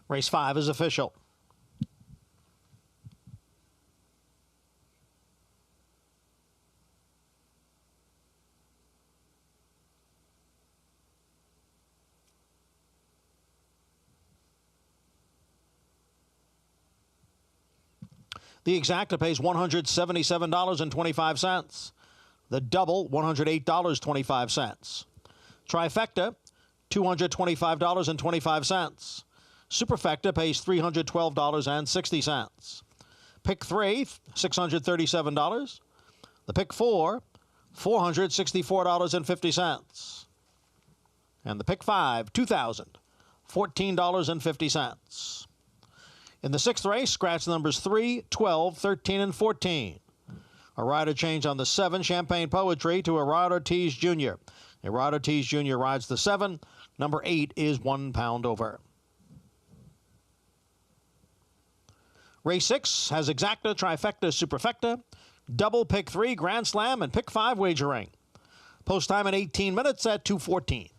Race 5 is official. The exacta pays $177.25. The double, $108.25. Trifecta, $225.25. Superfecta pays $312.60. Pick 3, $637. The pick 4, $464.50. And the pick 5, $2,014.50. In the 6th race, scratch numbers 3, 12, 13, and 14. A rider change on the 7, Champagne Poetry, to Erod Ortiz Jr. Erod Ortiz Jr. rides the 7. Number 8 is 1 pound over. Race 6 has exacta, trifecta, superfecta, double, pick 3, grand slam, and pick 5 wagering. Post time in 18 minutes at 2:14.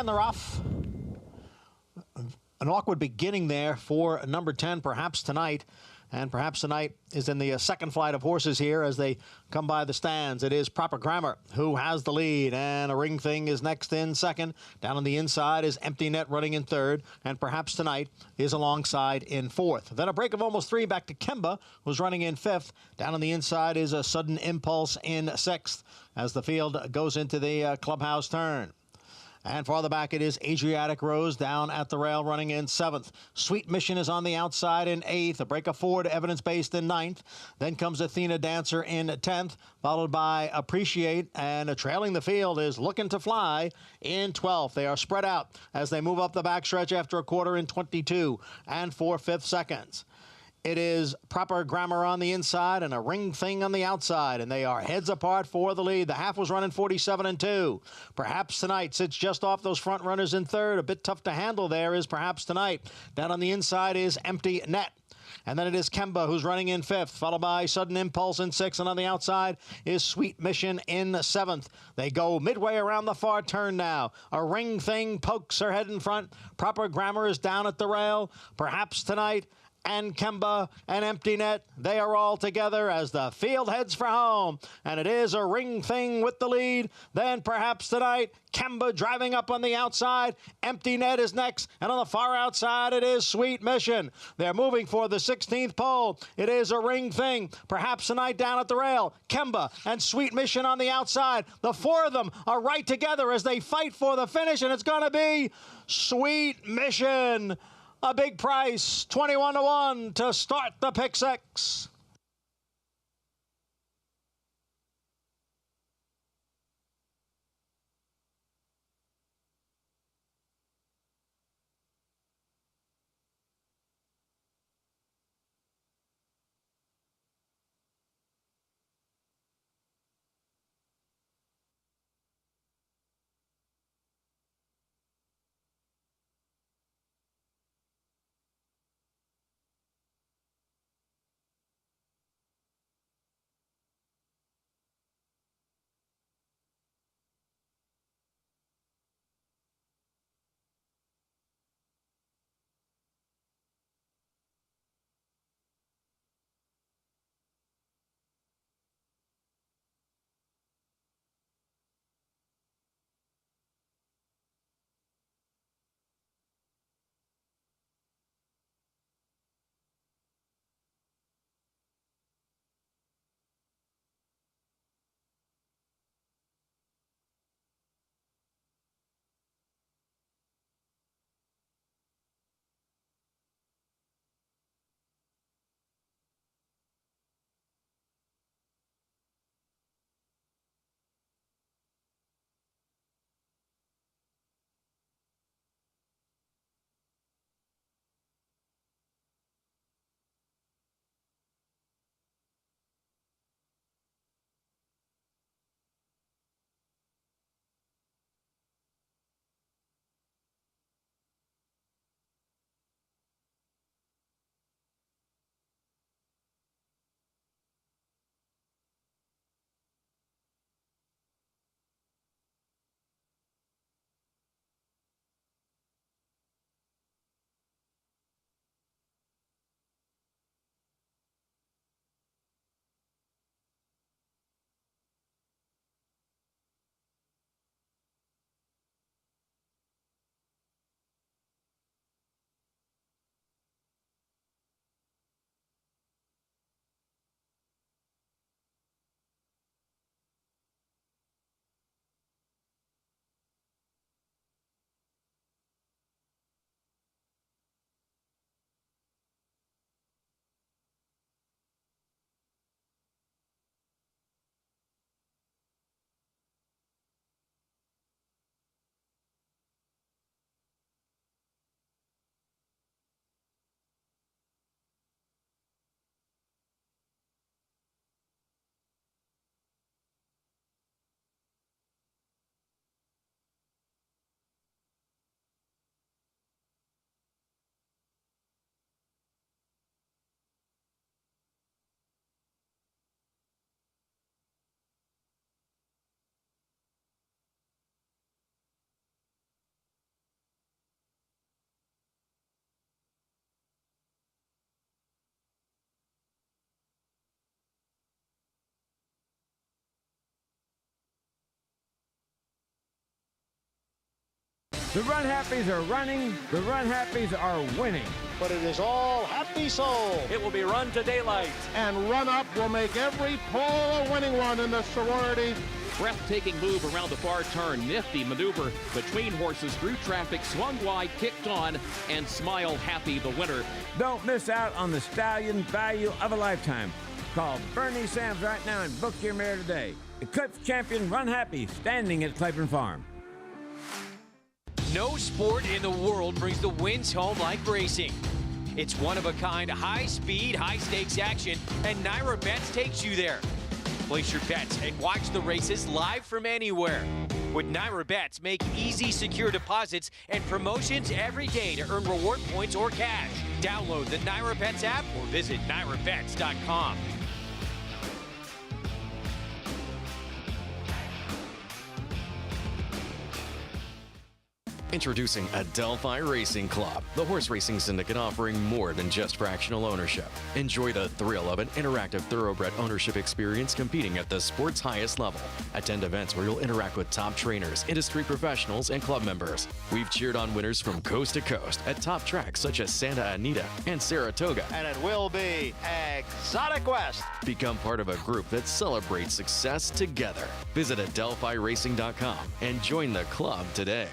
and they're off. An awkward beginning there for number 10, perhaps tonight. And perhaps tonight is in the second flight of horses here as they come by the stands. It is Proper Grammar who has the lead, and A Ring Thing is next in second. Down on the inside is Empty Net running in third, and perhaps tonight is alongside in fourth. Then a break of almost 3 back to Kemba, who's running in fifth. Down on the inside is a Sudden Impulse in sixth as the field goes into the clubhouse turn. And farther back, it is Adriatic Rose down at the rail running in seventh. Sweet Mission is on the outside in eighth. A break of 4 to Evidence Based in ninth. Then comes Athena Dancer in 10th, followed by Appreciate. And trailing the field is Looking to Fly in 12th. They are spread out as they move up the backstretch after a quarter in 22 and 4/5 seconds. It is Proper Grammar on the inside and A Ring Thing on the outside, and they are heads apart for the lead. The half was running 47-2. Perhaps Tonight sits just off those front runners in third. A bit tough to handle there is Perhaps Tonight. Down on the inside is Empty Net. And then it is Kemba who's running in fifth, followed by Sudden Impulse in sixth. And on the outside is Sweet Mission in seventh. They go midway around the far turn now. A Ring Thing pokes her head in front. Proper Grammar is down at the rail. Perhaps Tonight and Kemba and Empty Net, they are all together as the field heads for home. And it is A Ring Thing with the lead. Then Perhaps Tonight, Kemba driving up on the outside. Empty Net is next. And on the far outside, it is Sweet Mission. They're moving for the 16th pole. It is A Ring Thing. Perhaps Tonight down at the rail. Kemba and Sweet Mission on the outside. The four of them are right together as they fight for the finish. And it's going to be Sweet Mission. A big price, 21-1 to start the pick six. The Run Happies are running. The Run Happies are winning. But it is all happy soul. It will be run to daylight. And Run Up will make every pull a winning one in the sorority. Breathtaking move around the far turn. Nifty maneuver between horses through traffic. Swung wide, kicked on, and Smile Happy the winner. Don't miss out on the stallion value of a lifetime. Call Bernie Sams right now and book your mare today. Eclipse champion Run Happy, standing at Claiborne Farm. No sport in the world brings the wins home like racing. It's one-of-a-kind, high-speed, high-stakes action, and Naira Bets takes you there. Place your bets and watch the races live from anywhere. With Naira Bets, make easy, secure deposits and promotions every day to earn reward points or cash. Download the Naira Bets app or visit nairabets.com. Introducing Adelphi Racing Club, the horse racing syndicate offering more than just fractional ownership. Enjoy the thrill of an interactive thoroughbred ownership experience competing at the sport's highest level. Attend events where you'll interact with top trainers, industry professionals, and club members. We've cheered on winners from coast to coast at top tracks such as Santa Anita and Saratoga. And it will be Exotic West. Become part of a group that celebrates success together. Visit adelphiracing.com and join the club today.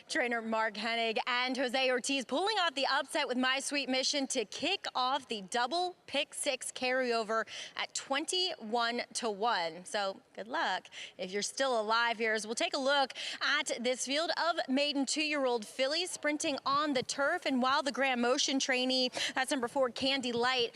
Trainer Mark Hennig and Jose Ortiz pulling off the upset with My Sweet Mission to kick off the double pick six carryover at 21-1. So good luck if you're still alive here as we'll take a look at this field of maiden 2-year-old fillies sprinting on the turf. And while the Grand Motion trainee, that's number 4, Candy Light,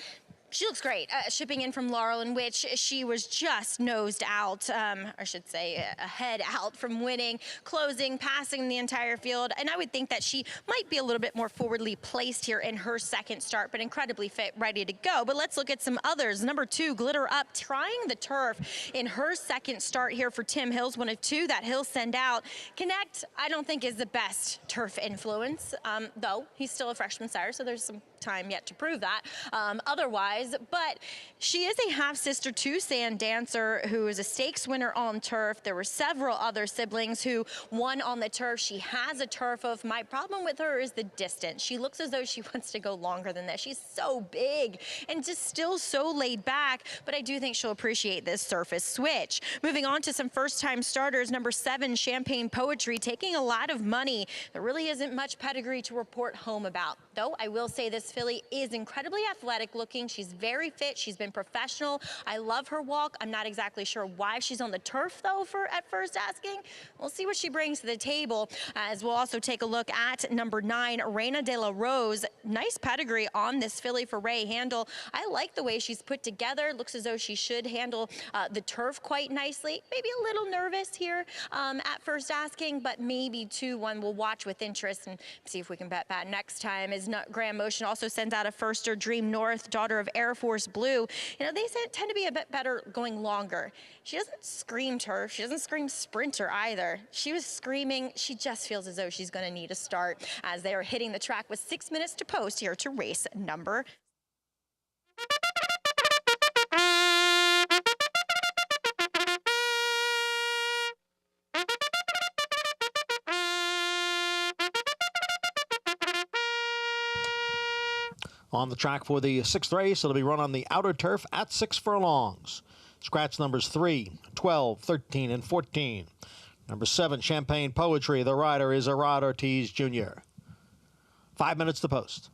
She looks great, shipping in from Laurel, in which she was just nosed out, or I should say a head out from winning, closing, passing the entire field. And I would think that she might be a little bit more forwardly placed here in her second start, but incredibly fit, ready to go. But let's look at some others. Number 2, Glitter Up, trying the turf in her second start here for Tim Hills, one of 2 that he'll send out. Connect, I don't think is the best turf influence, though he's still a freshman sire, so there's some time yet to prove that otherwise. But she is a half-sister to Sand Dancer, who is a stakes winner on turf. There were several other siblings who won on the turf. She has a turf of. My problem with her is the distance. She looks as though she wants to go longer than this. She's so big and just still so laid back, but I do think she'll appreciate this surface switch. Moving on to some first-time starters, number 7, Champagne Poetry, taking a lot of money. There really isn't much pedigree to report home about, though I will say this filly is incredibly athletic looking. She's very fit. She's been professional. I love her walk. I'm not exactly sure why she's on the turf, though, for at first asking. We'll see what she brings to the table, as we'll also take a look at number 9, Reina de la Rose. Nice pedigree on this filly for Ray Handel. I like the way she's put together. Looks as though she should handle the turf quite nicely. Maybe a little nervous here at first asking, but maybe 2-1. We'll watch with interest and see if we can bet that next time. Is Grand Motion also sends out a firster, Dream North, daughter of Air Force Blue. You know, they tend to be a bit better going longer. She doesn't scream turf. She doesn't scream sprinter either. She was screaming. She just feels as though she's going to need a start, as they are hitting the track with 6 minutes to post here to race number. On the track for the 6th race, it'll be run on the outer turf at 6 furlongs. Scratch numbers 3, 12, 13, and 14. Number 7, Champagne Poetry. The rider is Arad Ortiz Jr. 5 minutes to post.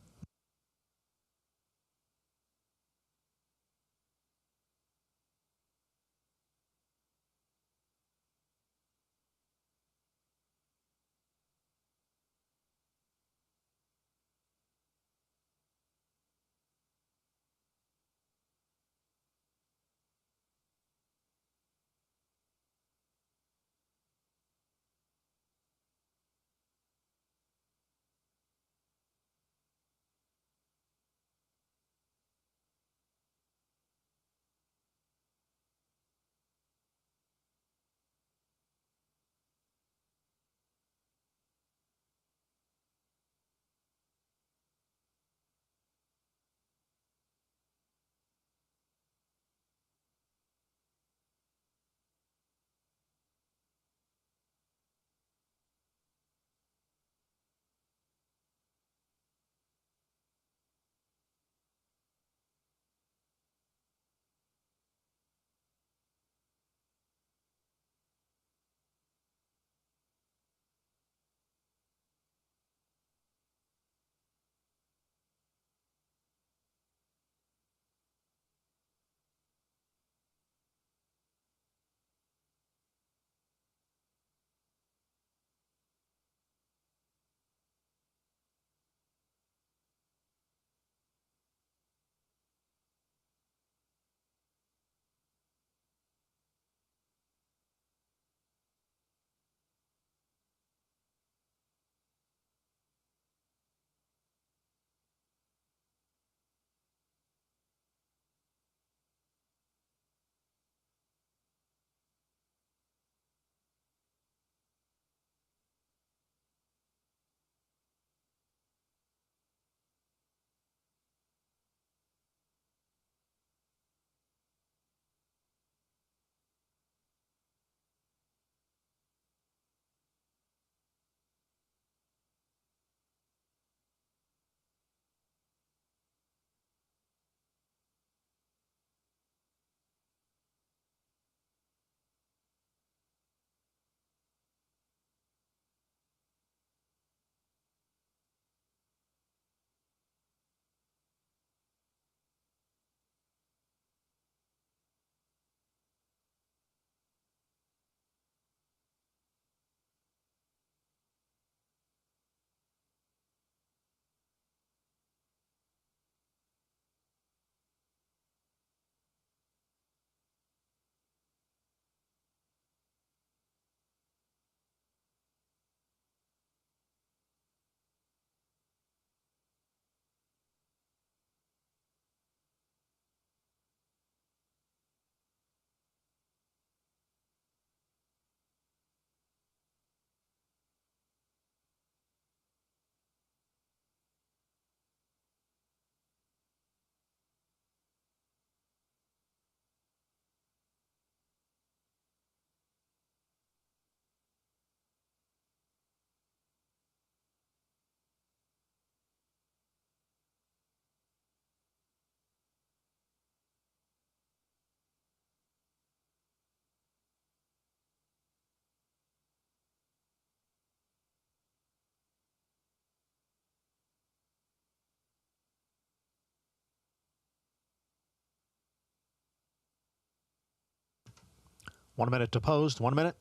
1 minute to post. 1 minute.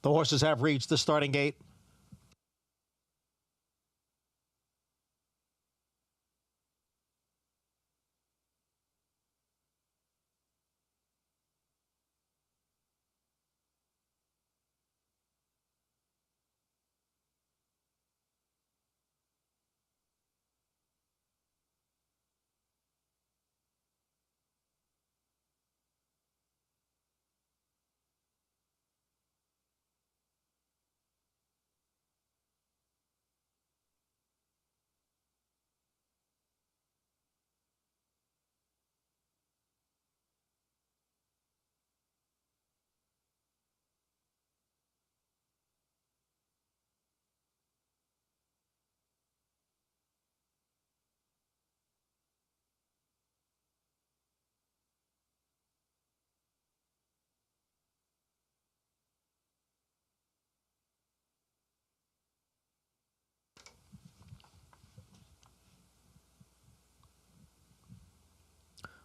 The horses have reached the starting gate.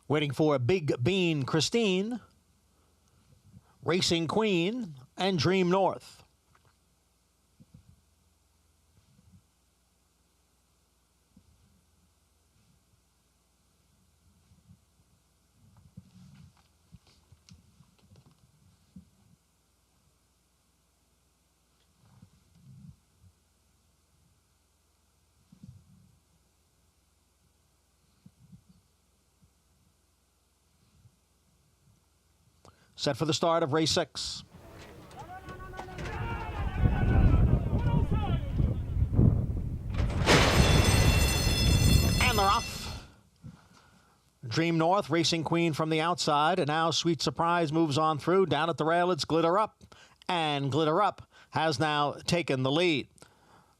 Waiting for Big Bean Christine, Racing Queen, and Dream North. Set for the start of race 6. And they're off. Dream North, Racing Queen from the outside, and now Sweet Surprise moves on through. Down at the rail, it's Glitter Up, and Glitter Up has now taken the lead.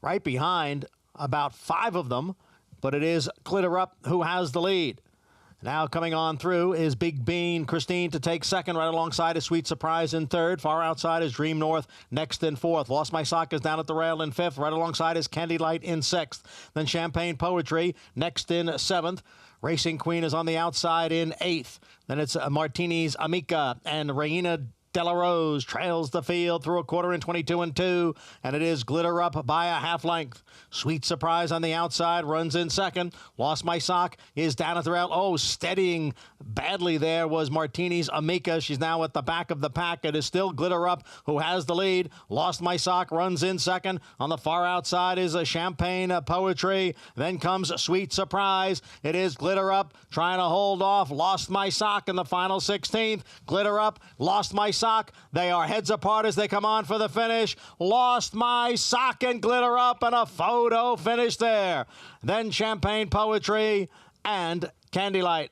Right behind, about 5 of them, but it is Glitter Up who has the lead. Now coming on through is Big Bean Christine to take second. Right alongside is Sweet Surprise in third. Far outside is Dream North next in fourth. Lost My Sock is down at the rail in fifth. Right alongside is Candy Light in sixth. Then Champagne Poetry next in seventh. Racing Queen is on the outside in eighth. Then it's Martini's Amica and Reina Della Rose trails the field through a quarter in 22 and 2, and it is Glitter Up by a half length. Sweet Surprise on the outside runs in second. Lost My Sock is down at the rail. Oh, steadying badly there was Martini's Amika. She's now at the back of the pack. It is still Glitter Up who has the lead. Lost My Sock runs in second. On the far outside is a Champagne Poetry. Then comes Sweet Surprise. It is Glitter Up trying to hold off Lost My Sock in the final 16th. Glitter Up, Lost My Sock. They are heads apart as they come on for the finish. Lost My Sock and Glitter Up, and a photo finish there. Then Champagne Poetry and Candylight.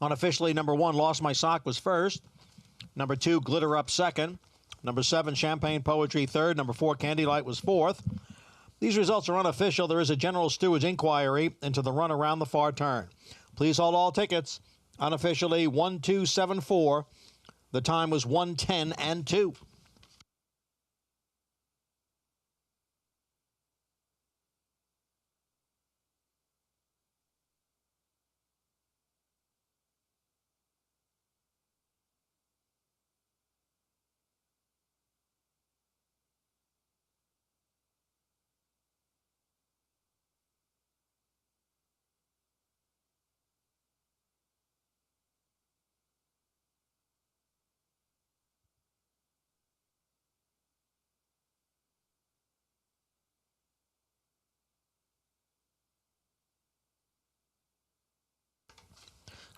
Unofficially, number 1, Lost My Sock, was first. Number 2, Glitter Up, second. Number 7, Champagne Poetry, third. Number 4, Candylight, was fourth. These results are unofficial. There is a general steward's inquiry into the run around the far turn. Please hold all tickets. Unofficially, 1-2-7-4. The time was 1:10 and 2.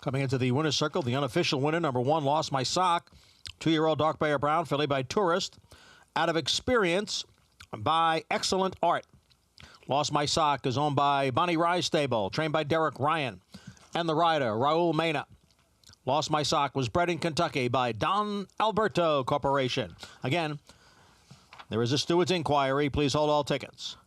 Coming into the winner's circle, the unofficial winner, number 1, Lost My Sock. 2-year-old Dark Bear Brown filly by Tourist. Out of Experience by Excellent Art. Lost My Sock is owned by Bonnie Rye's stable, trained by Derek Ryan. And the rider, Raul Mena. Lost My Sock was bred in Kentucky by Don Alberto Corporation. Again, there is a steward's inquiry. Please hold all tickets.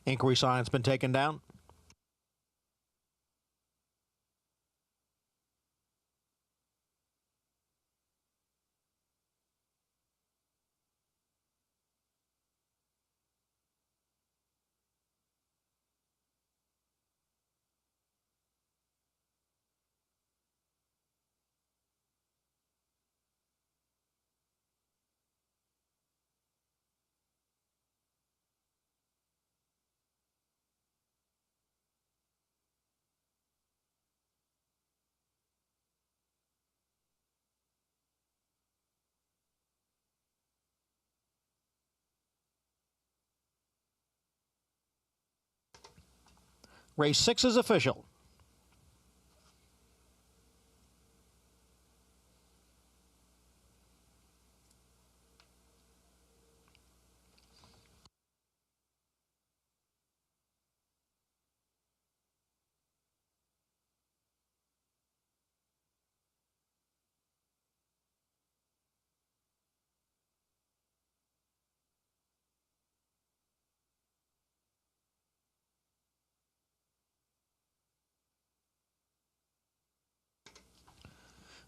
Inquiry sign's been taken down. Race 6 is official.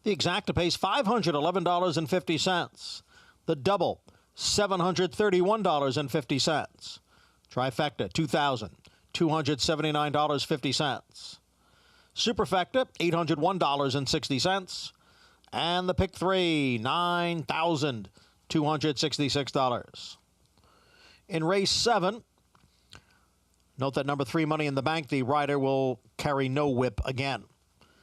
The exacta pays $511.50. The double, $731.50. Trifecta, $2,279.50. Superfecta, $801.60. And the pick three, $9,266. In race 7, note that number 3, Money in the Bank, the rider will carry no whip again.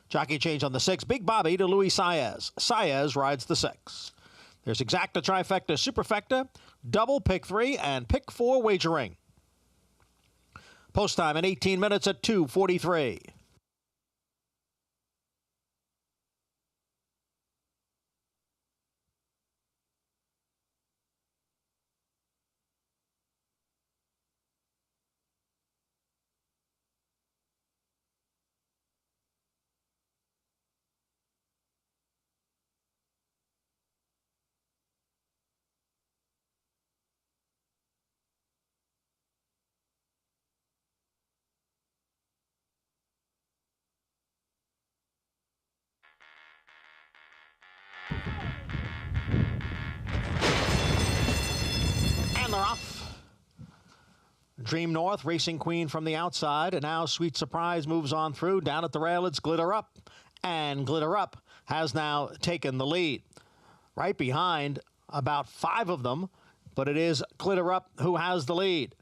Jockey change on the 6, Big Bobby to Luis Saez. Saez rides the 6. There's exacta, trifecta, superfecta, double, pick 3, and pick 4 wagering. Post time in 18 minutes at 2:43. And they're off. Dream North, Racing Queen from the outside, and now Sweet Surprise moves on through. Down at the rail, it's Glitter Up, and Glitter Up has now taken the lead. Right behind about 5 of them, but it is Glitter Up who has the lead.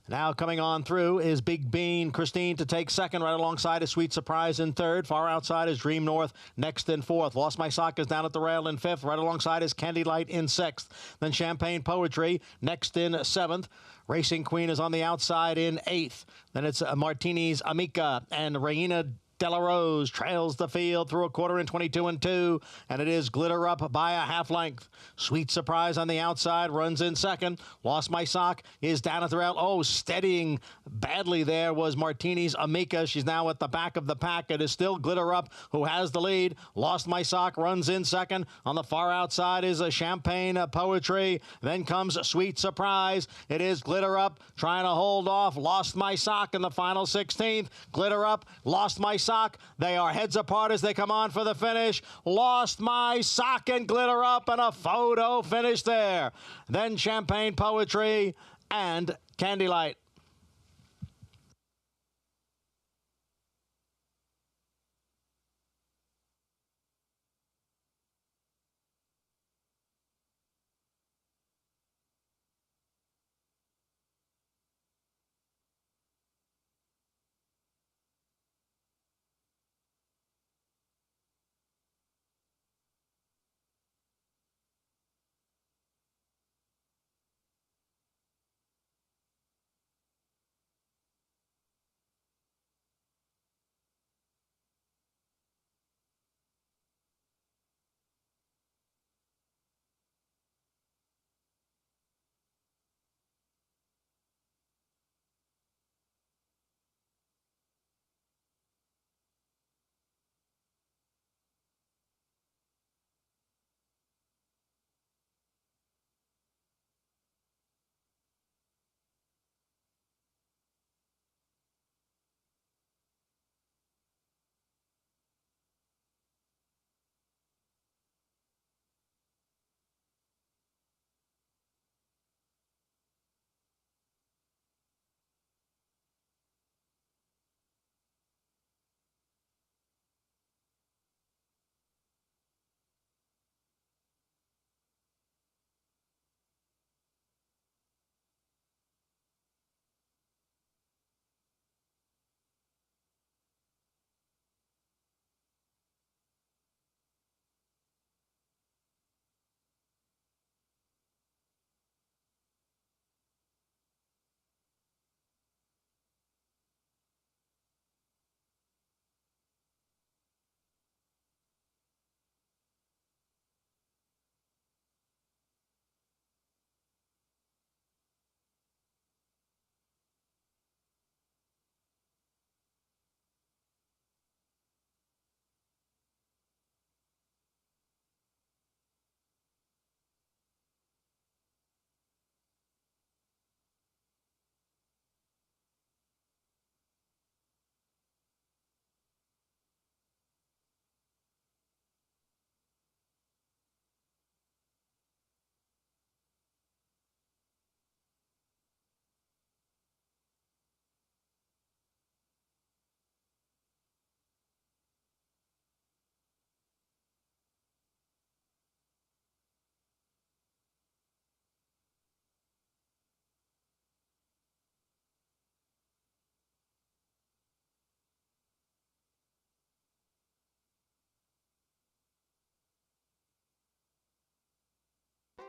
Now coming on through is Big Bean Christine to take second. Right alongside is Sweet Surprise in third. Far outside is Dream North next in fourth. Lost My Sock is down at the rail in fifth. Right alongside is Candy Light in sixth. Then Champagne Poetry next in seventh. Racing Queen is on the outside in eighth. Then it's Martini's Amica, and Reina Della Rose trails the field through a quarter in 22 and 2, and it is Glitter Up by a half length. Sweet Surprise on the outside runs in second. Lost My Sock is down at the rail. Oh, steadying badly there was Martini's Amica. She's now at the back of the pack. It is still Glitter Up who has the lead. Lost My Sock runs in second. On the far outside is a Champagne Poetry. Then comes Sweet Surprise. It is Glitter Up trying to hold off Lost My Sock in the final 16th. Glitter Up, Lost My Sock. They are heads apart as they come on for the finish. Lost My Sock and Glitter Up, and a photo finish there. Then Champagne Poetry and Candy Light.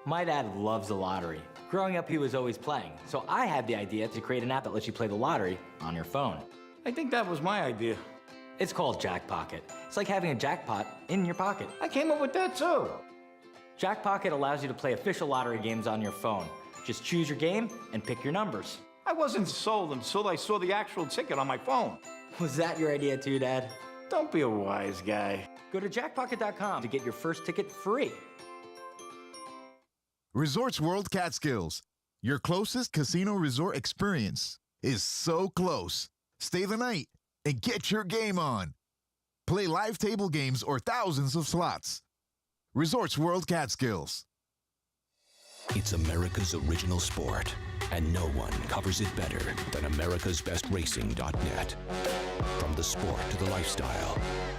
My dad loves the lottery. Growing up, he was always playing, so I had the idea to create an app that lets you play the lottery on your phone. I think that was my idea. It's called Jackpocket. It's like having a jackpot in your pocket. I came up with that too. Jackpocket allows you to play official lottery games on your phone. Just choose your game and pick your numbers. I wasn't sold until I saw the actual ticket on my phone. Was that your idea too, Dad? Don't be a wise guy. Go to jackpocket.com to get your first ticket free. Resorts World Catskills, your closest casino resort experience, is so close. Stay the night and get your game on. Play live table games or thousands of slots. Resorts World Catskills. It's America's original sport, and no one covers it better than americasbestracing.net. From the sport to the lifestyle,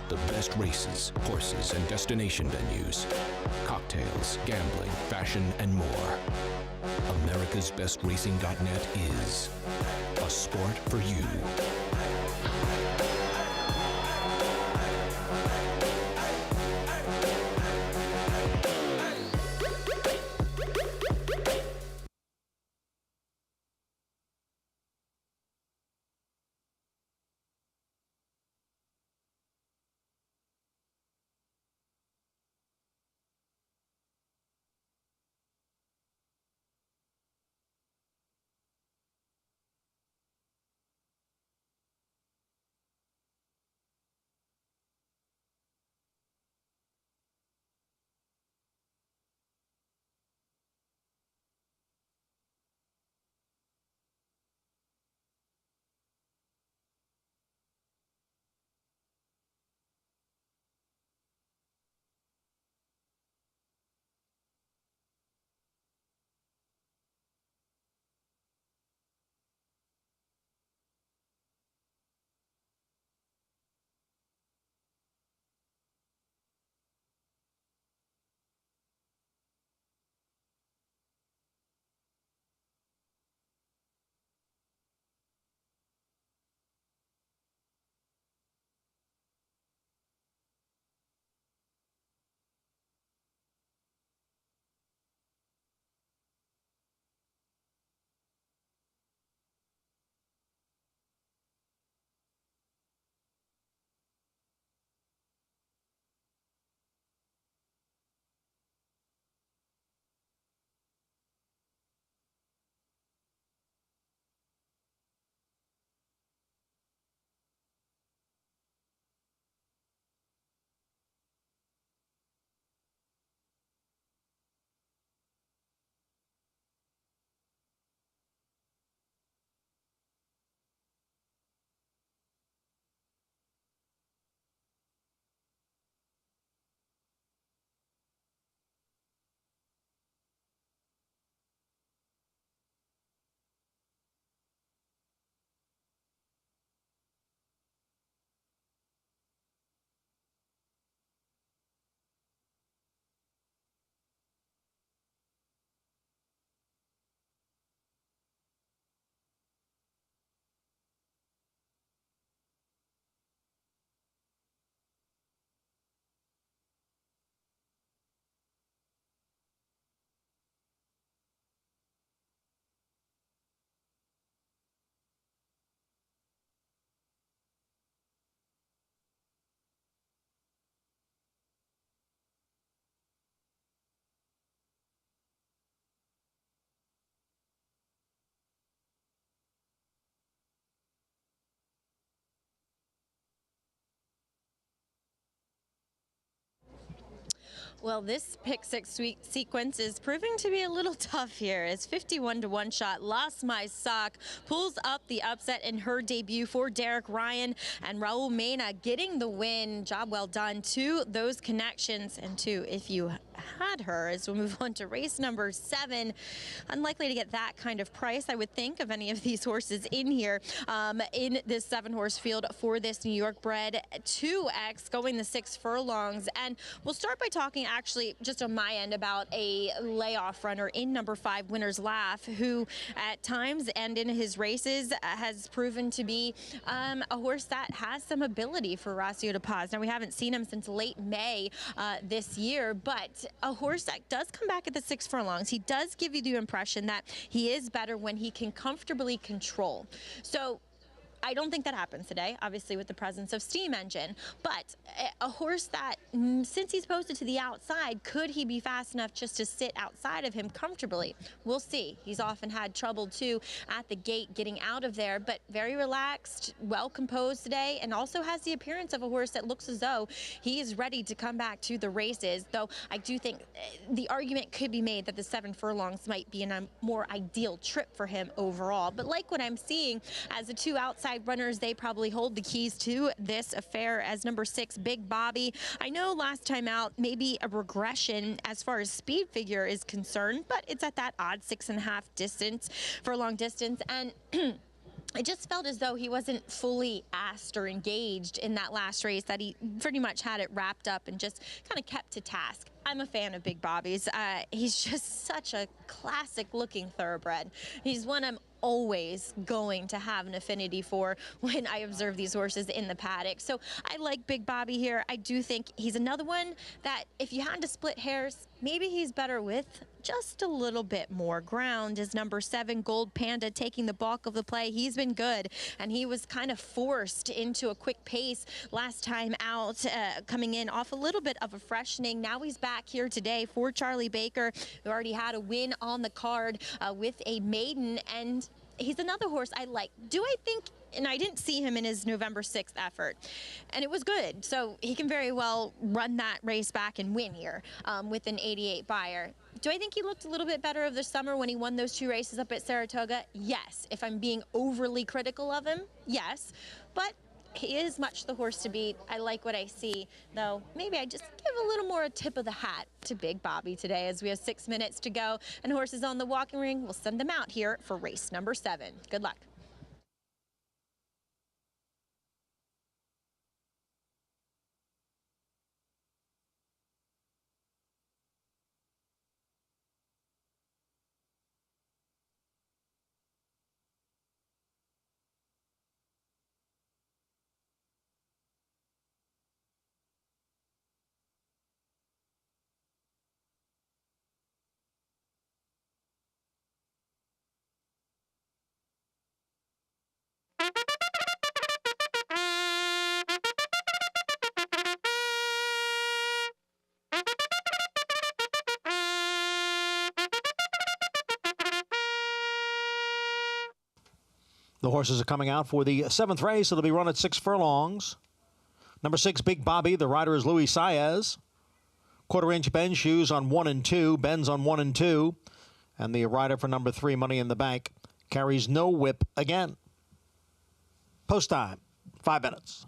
the best races, horses, and destination venues, cocktails, gambling, fashion, and more. americasbestracing.net is a sport for you. Well, this pick six sequence is proving to be a little tough here. It's 51 to 1 shot. Lost My Sock pulls up the upset in her debut for Derek Ryan, and Raul Mena getting the win. Job well done to those connections and to if you had her. As we move on to race number 7, unlikely to get that kind of price, I would think, of any of these horses in here in this 7-horse field for this New York bred 2X going the 6 furlongs. And we'll start by talking actually just on my end about a layoff runner in number 5, Winner's Laugh, who at times and in his races has proven to be a horse that has some ability for Horacio de Paz. Now, we haven't seen him since late May this year, but a horse that does come back at the 6 furlongs. He does give you the impression that he is better when he can comfortably control. So I don't think that happens today, obviously with the presence of steam engine, but a horse that, since he's posted to the outside, could he be fast enough just to sit outside of him comfortably? We'll see. He's often had trouble too at the gate getting out of there, but very relaxed, well composed today, and also has the appearance of a horse that looks as though he is ready to come back to the races, though I do think the argument could be made that the 7 furlongs might be in a more ideal trip for him overall. But like what I'm seeing as the 2 outside runners, they probably hold the keys to this affair as number 6, Big Bobby. I know last time out, maybe a regression as far as speed figure is concerned, but it's at that odd 6.5 furlong distance. And it just felt as though he wasn't fully asked or engaged in that last race, that he pretty much had it wrapped up and just kind of kept to task. I'm a fan of Big Bobby's. He's just such a classic looking thoroughbred. He's one I'm always going to have an affinity for when I observe these horses in the paddock. So I like Big Bobby here. I do think he's another one that if you had to split hairs, maybe he's better with just a little bit more ground. Is number 7, Gold Panda, taking the bulk of the play. He's been good, and he was kind of forced into a quick pace last time out, coming in off a little bit of a freshening. Now he's back here today for Charlie Baker, who already had a win on the card with a maiden, and he's another horse I like. Do I think, and I didn't see him in his November 6th effort, and it was good, so he can very well run that race back and win here with an 88 buyer. Do I think he looked a little bit better of the summer when he won those 2 races up at Saratoga? Yes. If I'm being overly critical of him, yes. But he is much the horse to beat. I like what I see, though maybe I just give a little more a tip of the hat to Big Bobby today as we have 6 minutes to go and horses on the walking ring. We'll send them out here for race number 7. Good luck. The horses are coming out for the 7th race. It'll be run at 6 furlongs. Number 6, Big Bobby. The rider is Luis Saez. Quarter-inch bend shoes on 1 and 2. Bends on 1 and 2. And the rider for number 3, Money in the Bank, carries no whip again. Post time, 5 minutes.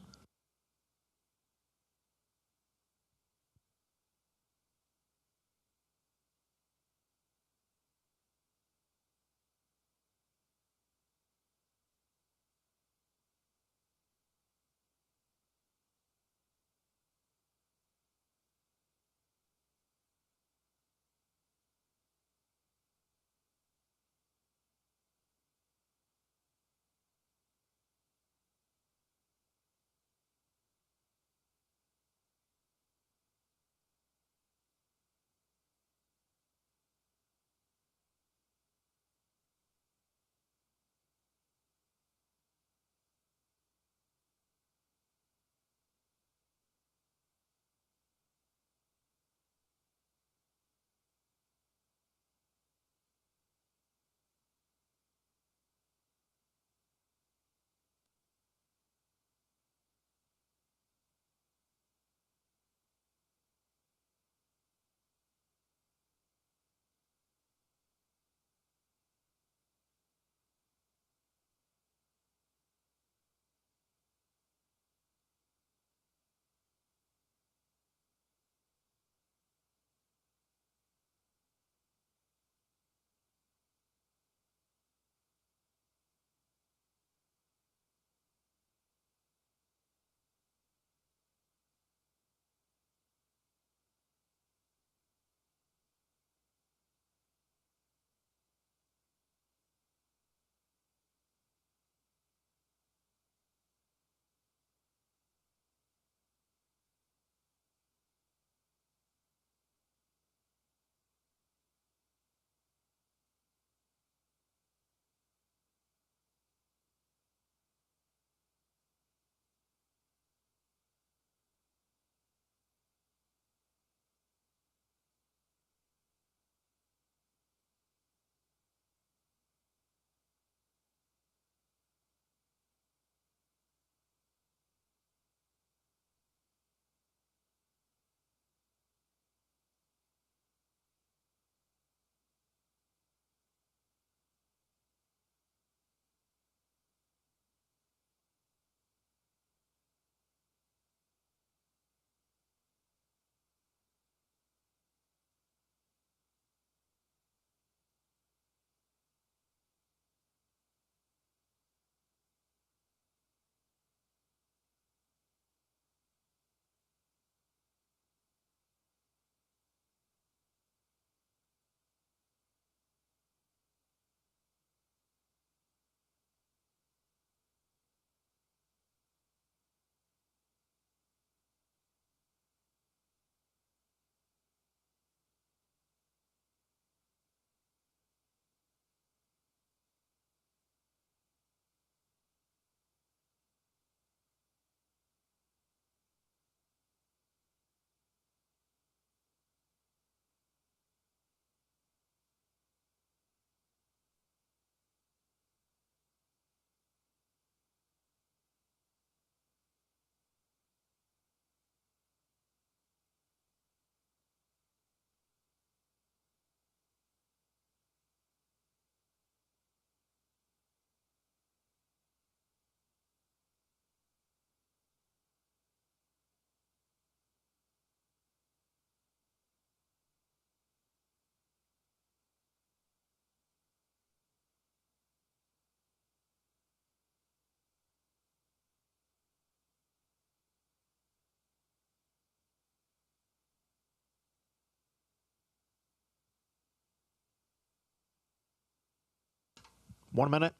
1 minute.